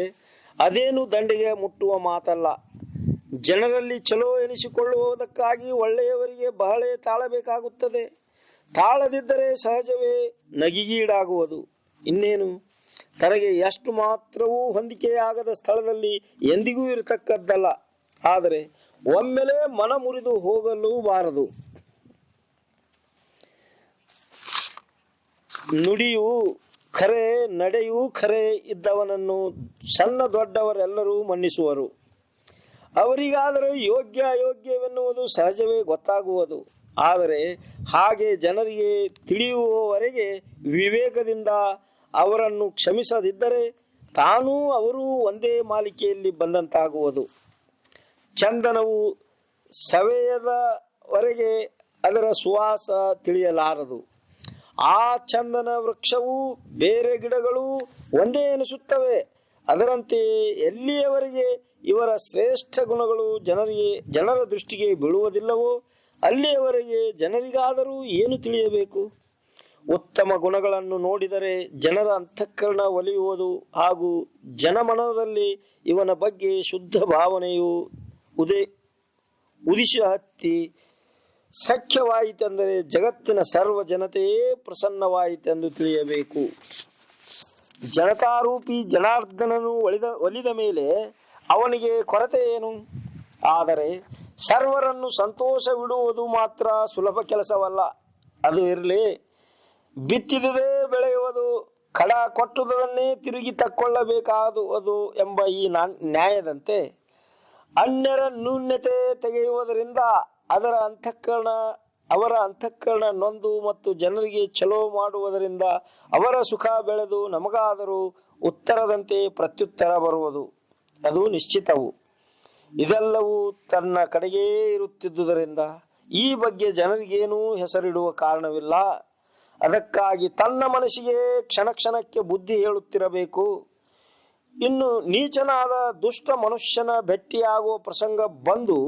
ಅದೇನು ದಂಡಿಗೆ ಮುಟ್ಟುವ ಮಾತಲ್ಲ. ಜನರಲ್ಲಿ ಚಲೋ ಎನಿಸಿಕೊಳ್ಳುವುದಕ್ಕಾಗಿ ಒಳ್ಳೆಯವರಿಗೆ ಬಹಳ ತಾಳಬೇಕಾಗುತ್ತದೆ. ತಾಳದಿದ್ದರೆ ಸಹಜವೇ ನಗಿಗೀಡಾಗುವುದು. ಇನ್ನೇನು, ತನಗೆ ಎಷ್ಟು ಮಾತ್ರವೂ ಹೊಂದಿಕೆಯಾಗದ ಸ್ಥಳದಲ್ಲಿ ಎಂದಿಗೂ ಇರತಕ್ಕದ್ದಲ್ಲ. ಆದರೆ ಒಮ್ಮೆಲೆ ಮನ ಮುರಿದು ಹೋಗಲೂ ಬಾರದು. ನುಡಿಯೂ ಖರೆ, ನಡೆಯೂ ಖರೆ ಇದ್ದವನನ್ನು ಸಣ್ಣ ದೊಡ್ಡವರೆಲ್ಲರೂ ಮನ್ನಿಸುವರು. ಅವರಿಗಾದರೂ ಯೋಗ್ಯ ಅಯೋಗ್ಯವೆನ್ನುವುದು ಸಹಜವೇ ಗೊತ್ತಾಗುವುದು. ಆದರೆ ಹಾಗೆ ಜನರಿಗೆ ತಿಳಿಯುವವರೆಗೆ ವಿವೇಕದಿಂದ ಅವರನ್ನು ಕ್ಷಮಿಸದಿದ್ದರೆ ತಾನೂ ಅವರೂ ಒಂದೇ ಮಾಲಿಕೆಯಲ್ಲಿ ಬಂದಂತಾಗುವುದು. ಚಂದನವು ಸವೆಯದವರೆಗೆ ಅದರ ಸುವಾಸ ತಿಳಿಯಲಾರದು. ಆ ಚಂದನ ವೃಕ್ಷವೂ ಬೇರೆ ಗಿಡಗಳೂ ಒಂದೇ ಎನಿಸುತ್ತವೆ. ಅದರಂತೆಯೇ ಎಲ್ಲಿಯವರೆಗೆ ಇವರ ಶ್ರೇಷ್ಠ ಗುಣಗಳು ಜನರ ದೃಷ್ಟಿಗೆ ಬೀಳುವುದಿಲ್ಲವೋ ಅಲ್ಲಿಯವರೆಗೆ ಜನರಿಗಾದರೂ ಏನು ತಿಳಿಯಬೇಕು? ಉತ್ತಮ ಗುಣಗಳನ್ನು ನೋಡಿದರೆ ಜನರ ಅಂತಃಕರಣ ಒಲಿಯುವುದು ಹಾಗೂ ಜನಮನದಲ್ಲಿ ಇವನ ಬಗ್ಗೆ ಶುದ್ಧ ಭಾವನೆಯು ಉದಿಸಿ ಹತ್ತಿ ಸಖ್ಯವಾಯಿತೆಂದರೆ ಜಗತ್ತಿನ ಸರ್ವ ಜನತೆಯೇ ಪ್ರಸನ್ನವಾಯಿತೆಂದು ತಿಳಿಯಬೇಕು. ಜನತಾರೂಪಿ ಜನಾರ್ದನನು ಒಲಿದ ಮೇಲೆ ಅವನಿಗೆ ಕೊರತೆ ಏನು? ಆದರೆ ಸರ್ವರನ್ನು ಸಂತೋಷವಿಡುವುದು ಮಾತ್ರ ಸುಲಭ ಕೆಲಸವಲ್ಲ. ಅದು ಇರಲಿ, ಬಿತ್ತಿದುದೇ ಬೆಳೆಯುವುದು, ಕಡ ಕೊಟ್ಟುದನ್ನೇ ತಿರುಗಿ ತಕ್ಕೊಳ್ಳಬೇಕಾದುವುದು ಎಂಬ ಈ ನ್ಯಾಯದಂತೆ ಅನ್ಯರ ನ್ಯೂನ್ಯತೆ ತೆಗೆಯುವುದರಿಂದ ಅವರ ಅಂತಃಕರಣ ನೊಂದು ಮತ್ತು ಜನರಿಗೆ ಚಲೋ ಮಾಡುವುದರಿಂದ ಅವರ ಸುಖ ಬೆಳೆದು ನಮಗಾದರೂ ಉತ್ತರದಂತೆ ಪ್ರತ್ಯುತ್ತರ ಬರುವುದು ಅದು ನಿಶ್ಚಿತವು. ಇದೆಲ್ಲವೂ ತನ್ನ ಕಡೆಗೇ ಇರುತ್ತಿದ್ದುದರಿಂದ ಈ ಬಗ್ಗೆ ಜನರಿಗೇನೂ ಹೆಸರಿಡುವ ಕಾರಣವಿಲ್ಲ. ಅದಕ್ಕಾಗಿ ತನ್ನ ಮನಸ್ಸಿಗೆ ಕ್ಷಣ ಕ್ಷಣಕ್ಕೆ ಬುದ್ಧಿ ಹೇಳುತ್ತಿರಬೇಕು. ಇನ್ನು ನೀಚನಾದ ದುಷ್ಟ ಮನುಷ್ಯನ ಭೆಟ್ಟಿಯಾಗುವ ಪ್ರಸಂಗ ಬಂದು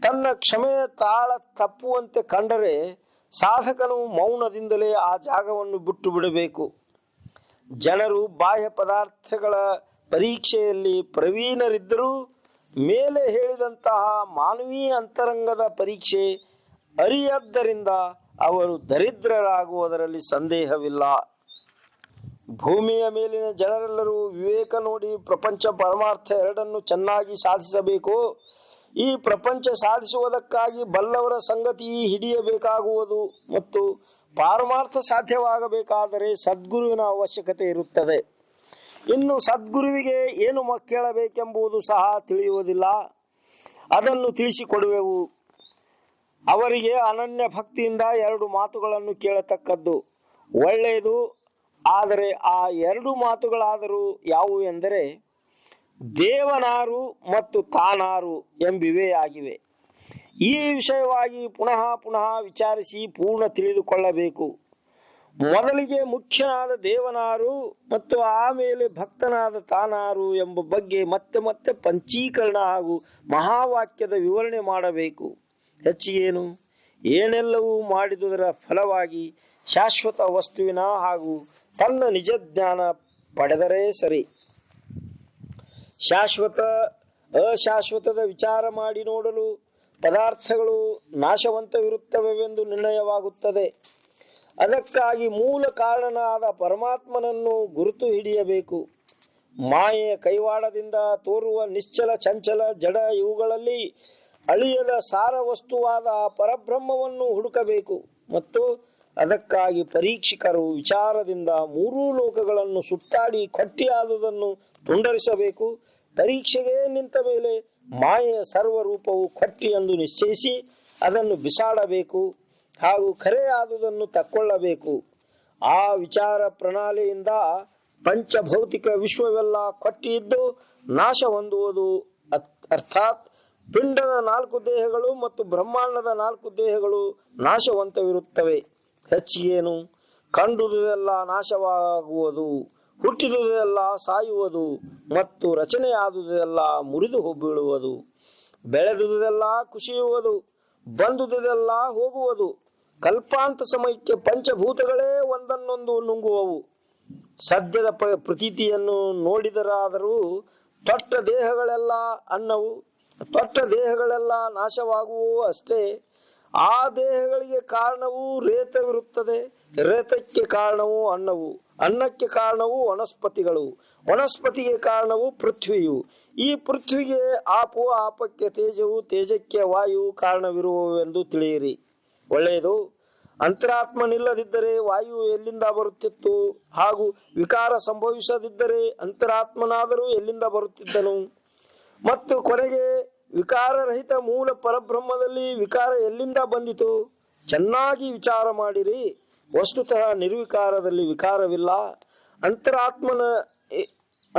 ತನ್ನ ಕ್ಷಮೆ ತಾಳ ತಪ್ಪುವಂತೆ ಕಂಡರೆ ಸಾಧಕನು ಮೌನದಿಂದಲೇ ಆ ಜಾಗವನ್ನು ಬಿಟ್ಟು ಬಿಡಬೇಕು. ಜನರು ಬಾಹ್ಯ ಪದಾರ್ಥಗಳ ಪರೀಕ್ಷೆಯಲ್ಲಿ ಪ್ರವೀಣರಿದ್ದರೂ ಮೇಲೆ ಹೇಳಿದಂತಹ ಮಾನವೀಯ ಅಂತರಂಗದ ಪರೀಕ್ಷೆ ಅರಿಯದ್ದರಿಂದ ಅವರು ದರಿದ್ರರಾಗುವುದರಲ್ಲಿ ಸಂದೇಹವಿಲ್ಲ. ಭೂಮಿಯ ಮೇಲಿನ ಜನರೆಲ್ಲರೂ ವಿವೇಕ ನೋಡಿ ಪ್ರಪಂಚ ಪರಮಾರ್ಥ ಎರಡನ್ನು ಚೆನ್ನಾಗಿ ಸಾಧಿಸಬೇಕು. ಈ ಪ್ರಪಂಚ ಸಾಧಿಸುವುದಕ್ಕಾಗಿ ಬಲ್ಲವರ ಸಂಗತಿ ಹಿಡಿಯಬೇಕಾಗುವುದು ಮತ್ತು ಪಾರಮಾರ್ಥ ಸಾಧ್ಯವಾಗಬೇಕಾದರೆ ಸದ್ಗುರುವಿನ ಅವಶ್ಯಕತೆ ಇರುತ್ತದೆ. ಇನ್ನು ಸದ್ಗುರುವಿಗೆ ಏನು ಕೇಳಬೇಕೆಂಬುದು ಸಹ ತಿಳಿಯುವುದಿಲ್ಲ. ಅದನ್ನು ತಿಳಿಸಿಕೊಡುವೆವು. ಅವರಿಗೆ ಅನನ್ಯ ಭಕ್ತಿಯಿಂದ 2 ಮಾತುಗಳನ್ನು ಕೇಳತಕ್ಕದ್ದು ಒಳ್ಳೆಯದು. ಆದರೆ ಆ 2 ಮಾತುಗಳಾದರೂ ಯಾವುವು ಎಂದರೆ ದೇವನಾರು ಮತ್ತು ತಾನಾರು ಎಂಬಿವೇ ಆಗಿವೆ. ಈ ವಿಷಯವಾಗಿ ಪುನಃ ಪುನಃ ವಿಚಾರಿಸಿ ಪೂರ್ಣ ತಿಳಿದುಕೊಳ್ಳಬೇಕು. ಮೊದಲಿಗೆ ಮುಖ್ಯನಾದ ದೇವನಾರು ಮತ್ತು ಆಮೇಲೆ ಭಕ್ತನಾದ ತಾನಾರು ಎಂಬ ಬಗ್ಗೆ ಮತ್ತೆ ಮತ್ತೆ ಪಂಚೀಕರಣ ಹಾಗೂ ಮಹಾವಾಕ್ಯದ ವಿವರಣೆ ಮಾಡಬೇಕು. ಹೆಚ್ಚಿಗೇನು, ಏನೆಲ್ಲವೂ ಮಾಡಿದುದರ ಫಲವಾಗಿ ಶಾಶ್ವತ ವಸ್ತುವಿನ ಹಾಗೂ ತನ್ನ ನಿಜ ಜ್ಞಾನ ಪಡೆದರೆ ಸರಿ. ಶಾಶ್ವತ ಅಶಾಶ್ವತದ ವಿಚಾರ ಮಾಡಿ ನೋಡಲು ಪದಾರ್ಥಗಳು ನಾಶವಂತವಿರುತ್ತವೆಂದು ನಿರ್ಣಯವಾಗುತ್ತದೆ. ಅದಕ್ಕಾಗಿ ಮೂಲ ಕಾರಣನಾದ ಪರಮಾತ್ಮನನ್ನು ಗುರುತು ಹಿಡಿಯಬೇಕು. ಮಾಯೆಯ ಕೈವಾಡದಿಂದ ತೋರುವ ನಿಶ್ಚಲ ಚಂಚಲ ಜಡ ಇವುಗಳಲ್ಲಿ ಅಳಿಯದ ಸಾರ ವಸ್ತುವಾದ ಪರಬ್ರಹ್ಮವನ್ನು ಹುಡುಕಬೇಕು. ಮತ್ತು ಅದಕ್ಕಾಗಿ ಪರೀಕ್ಷಿಕರು ವಿಚಾರದಿಂದ 3 ಲೋಕಗಳನ್ನು ಸುತ್ತಾಡಿ ಕೊಟ್ಟಿಯಾದುದನ್ನು ತುಂಡರಿಸಬೇಕು. ಪರೀಕ್ಷೆಗೆ ನಿಂತ ಮೇಲೆ ಮಾಯೆಯ ಸರ್ವರೂಪವು ಕೊಟ್ಟಿ ಎಂದು ನಿಶ್ಚಯಿಸಿ ಅದನ್ನು ಬಿಸಾಡಬೇಕು ಹಾಗೂ ಖರೆಯಾದುದನ್ನು ತಕ್ಕೊಳ್ಳಬೇಕು. ಆ ವಿಚಾರ ಪ್ರಣಾಳಿಯಿಂದ ಪಂಚಭೌತಿಕ ವಿಶ್ವವೆಲ್ಲ ಕೊಟ್ಟಿದ್ದು ನಾಶ ಹೊಂದುವುದು. ಅರ್ಥಾತ್ ಪಿಂಡದ 4 ದೇಹಗಳು ಮತ್ತು ಬ್ರಹ್ಮಾಂಡದ 4 ದೇಹಗಳು ನಾಶವಂತವಿರುತ್ತವೆ. ಹೆಚ್ಚಿಗೇನು, ಕಂಡುದುದೆಲ್ಲ ನಾಶವಾಗುವುದು, ಹುಟ್ಟಿದುದೆಲ್ಲ ಸಾಯುವುದು ಮತ್ತು ರಚನೆಯಾದುದೆಲ್ಲ ಮುರಿದು ಬೀಳುವುದು, ಬೆಳೆದುದೆಲ್ಲ ಕುಸಿಯುವುದು, ಬಂದುದೆಲ್ಲ ಹೋಗುವುದು. ಕಲ್ಪಾಂತ ಸಮಯಕ್ಕೆ ಪಂಚಭೂತಗಳೇ ಒಂದನ್ನೊಂದು ನುಂಗುವವು. ಸದ್ಯದ ಪ್ರತೀತಿಯನ್ನು ನೋಡಿದರಾದರೂ ತೊಟ್ಟ ದೇಹಗಳೆಲ್ಲ ನಾಶವಾಗುವವು ಅಷ್ಟೇ. ಆ ದೇಹಗಳಿಗೆ ಕಾರಣವೂ ರೇತವಿರುತ್ತದೆ. ರೇತಕ್ಕೆ ಕಾರಣವೂ ಅನ್ನವು, ಅನ್ನಕ್ಕೆ ಕಾರಣವೂ ವನಸ್ಪತಿಗಳು, ವನಸ್ಪತಿಗೆ ಕಾರಣವೂ ಪೃಥ್ವಿಯು. ಈ ಪೃಥ್ವಿಗೆ ಆಪು, ಆಪಕ್ಕೆ ತೇಜವು, ತೇಜಕ್ಕೆ ವಾಯು ಕಾರಣವಿರುವವೆಂದು ತಿಳಿಯಿರಿ. ಒಳ್ಳೆಯದು. ಅಂತರಾತ್ಮನಿಲ್ಲದಿದ್ದರೆ ವಾಯು ಎಲ್ಲಿಂದ ಬರುತ್ತಿತ್ತು? ಹಾಗೂ ವಿಕಾರ ಸಂಭವಿಸದಿದ್ದರೆ ಅಂತರಾತ್ಮನಾದರೂ ಎಲ್ಲಿಂದ ಬರುತ್ತಿದ್ದನು? ಮತ್ತು ಕೊನೆಗೆ ವಿಕಾರರಹಿತ ಮೂಲ ಪರಬ್ರಹ್ಮದಲ್ಲಿ ವಿಕಾರ ಎಲ್ಲಿಂದ ಬಂದಿತು? ಚೆನ್ನಾಗಿ ವಿಚಾರ ಮಾಡಿರಿ. ವಸ್ತುತಃ ನಿರ್ವಿಕಾರದಲ್ಲಿ ವಿಕಾರವಿಲ್ಲ.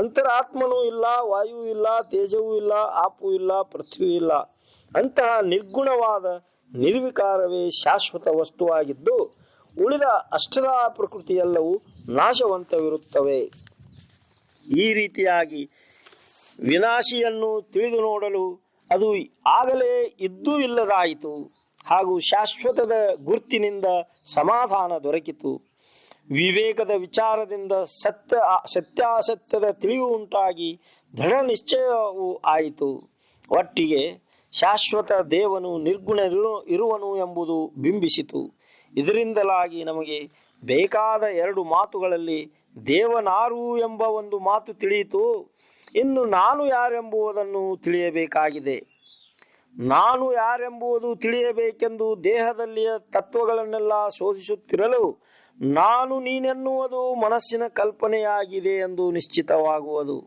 ಅಂತರಾತ್ಮನೂ ಇಲ್ಲ, ವಾಯು ಇಲ್ಲ, ತೇಜವೂ ಇಲ್ಲ, ಆಪು ಇಲ್ಲ, ಪೃಥ್ವಿ ಇಲ್ಲ. ಅಂತಹ ನಿರ್ಗುಣವಾದ ನಿರ್ವಿಕಾರವೇ ಶಾಶ್ವತ ವಸ್ತುವಾಗಿದ್ದು ಉಳಿದ ಅಷ್ಟದ ಪ್ರಕೃತಿಯೆಲ್ಲವೂ ನಾಶವಂತವಿರುತ್ತವೆ. ಈ ರೀತಿಯಾಗಿ ವಿನಾಶಿಯನ್ನು ತಿಳಿದು ನೋಡಲು ಅದು ಆಗಲೇ ಇದ್ದೂ ಇಲ್ಲದಾಯಿತು ಹಾಗೂ ಶಾಶ್ವತದ ಗುರ್ತಿನಿಂದ ಸಮಾಧಾನ ದೊರಕಿತು. ವಿವೇಕದ ವಿಚಾರದಿಂದ ಸತ್ಯಾಸತ್ಯದ ತಿಳಿವು ಉಂಟಾಗಿ ದೃಢ ನಿಶ್ಚಯವೂ ಆಯಿತು. ಒಟ್ಟಿಗೆ ಶಾಶ್ವತ ದೇವನು ನಿರ್ಗುಣ ಇರುವನು ಎಂಬುದು ಬಿಂಬಿಸಿತು. ಇದರಿಂದಲಾಗಿ ನಮಗೆ ಬೇಕಾದ 2 ಮಾತುಗಳಲ್ಲಿ ದೇವನಾರು ಎಂಬ ಒಂದು ಮಾತು ತಿಳಿಯಿತು. ಇನ್ನು ನಾನು ಯಾರೆಂಬುದನ್ನು ತಿಳಿಯಬೇಕಾಗಿದೆ. ನಾನು ಯಾರೆಂಬುದು ತಿಳಿಯಬೇಕೆಂದು ದೇಹದಲ್ಲಿಯ ತತ್ವಗಳನ್ನೆಲ್ಲ ಶೋಧಿಸುತ್ತಿರಲು ನಾನು ನೀನೆನ್ನುವುದು ಮನಸ್ಸಿನ ಕಲ್ಪನೆಯಾಗಿದೆ ಎಂದು ನಿಶ್ಚಿತವಾಗುವುದು.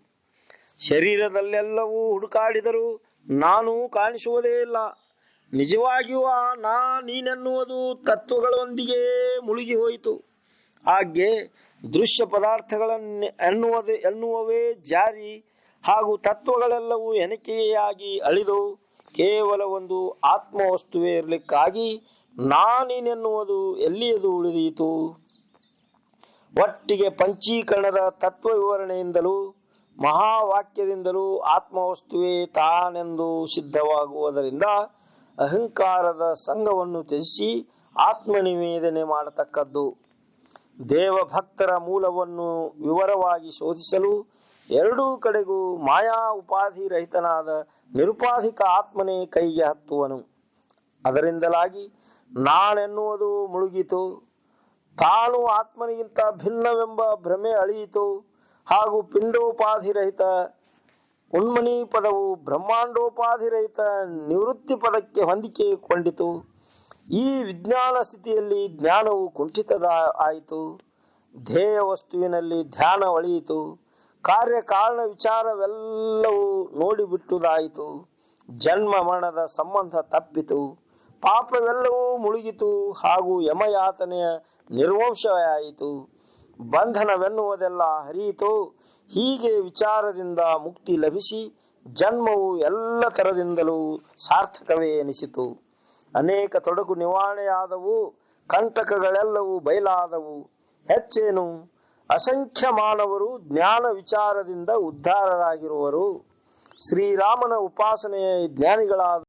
ಶರೀರದಲ್ಲೆಲ್ಲವೂ ಹುಡುಕಾಡಿದರೂ ನಾನು ಕಾಣಿಸುವುದೇ ಇಲ್ಲ. ನಿಜವಾಗಿಯೂ ಆ ನೀನೆನ್ನುವುದು ತತ್ವಗಳೊಂದಿಗೆ ಮುಳುಗಿ ಹೋಯಿತು. ಹಾಗೆ ದೃಶ್ಯ ಎನ್ನುವವೇ ಜಾರಿ ಹಾಗೂ ತತ್ವಗಳೆಲ್ಲವೂ ಎಣಿಕೆಯಾಗಿ ಅಳಿದು ಕೇವಲ ಒಂದು ಆತ್ಮವಸ್ತುವೇ ಇರಲಿಕ್ಕಾಗಿ ನೀನೆನ್ನುವುದು ಎಲ್ಲಿಯದು ಉಳಿದೀತು. ಒಟ್ಟಿಗೆ ಪಂಚೀಕರಣದ ತತ್ವ ವಿವರಣೆಯಿಂದಲೂ ಮಹಾವಾಕ್ಯದಿಂದಲೂ ಆತ್ಮವಸ್ತುವೇ ತಾನೆಂದು ಸಿದ್ಧವಾಗುವುದರಿಂದ ಅಹಂಕಾರದ ಸಂಘವನ್ನು ತ್ಯಜಿಸಿ ಆತ್ಮನಿವೇದನೆ ಮಾಡತಕ್ಕದ್ದು. ದೇವಭಕ್ತರ ಮೂಲವನ್ನು ವಿವರವಾಗಿ ಶೋಧಿಸಲು ಎರಡೂ ಕಡೆಗೂ ಮಾಯಾ ಉಪಾಧಿ ರಹಿತನಾದ ನಿರುಪಾಧಿಕ ಆತ್ಮನೇ ಕೈಗೆ ಹತ್ತುವನು. ಅದರಿಂದಲಾಗಿ ನಾನೆನ್ನುವುದು ಮುಳುಗಿತು, ತಾನು ಆತ್ಮನಿಗಿಂತ ಭಿನ್ನವೆಂಬ ಭ್ರಮೆ ಅಳಿಯಿತು ಹಾಗೂ ಪಿಂಡೋಪಾಧಿರಹಿತ ಉನ್ಮನಿ ಪದವು ಬ್ರಹ್ಮಾಂಡೋಪಾಧಿರಹಿತ ನಿವೃತ್ತಿ ಪದಕ್ಕೆ ಹೊಂದಿಕೆಗೊಂಡಿತು. ಈ ವಿಜ್ಞಾನ ಸ್ಥಿತಿಯಲ್ಲಿ ಜ್ಞಾನವು ಕುಂಠಿತದ ಆಯಿತು. ಧ್ಯೇಯ ವಸ್ತುವಿನಲ್ಲಿ ಧ್ಯಾನ ಒಳೆಯಿತು. ಕಾರ್ಯಕಾರಣ ವಿಚಾರವೆಲ್ಲವೂ ನೋಡಿಬಿಟ್ಟುದಾಯಿತು. ಜನ್ಮ ಮರಣದ ಸಂಬಂಧ ತಪ್ಪಿತು. ಪಾಪವೆಲ್ಲವೂ ಮುಳುಗಿತು ಹಾಗೂ ಯಮಯಾತನೆಯ ನಿರ್ವಂಶವಾಯಿತು. ಬಂಧನವೆನ್ನುವುದೆಲ್ಲ ಹರಿಯಿತು. ಹೀಗೆ ವಿಚಾರದಿಂದ ಮುಕ್ತಿ ಲಭಿಸಿ ಜನ್ಮವು ಎಲ್ಲ ತರದಿಂದಲೂ ಸಾರ್ಥಕವೇ ಎನಿಸಿತು. ಅನೇಕ ತೊಡಕು ನಿವಾರಣೆಯಾದವು. ಕಂಟಕಗಳೆಲ್ಲವೂ ಬಯಲಾದವು. ಹೆಚ್ಚೇನು, ಅಸಂಖ್ಯ ಮಾನವರು ಜ್ಞಾನ ವಿಚಾರದಿಂದ ಉದ್ಧಾರರಾಗಿರುವರು. ಶ್ರೀರಾಮನ ಉಪಾಸನೆಯ ಜ್ಞಾನಿಗಳಾದ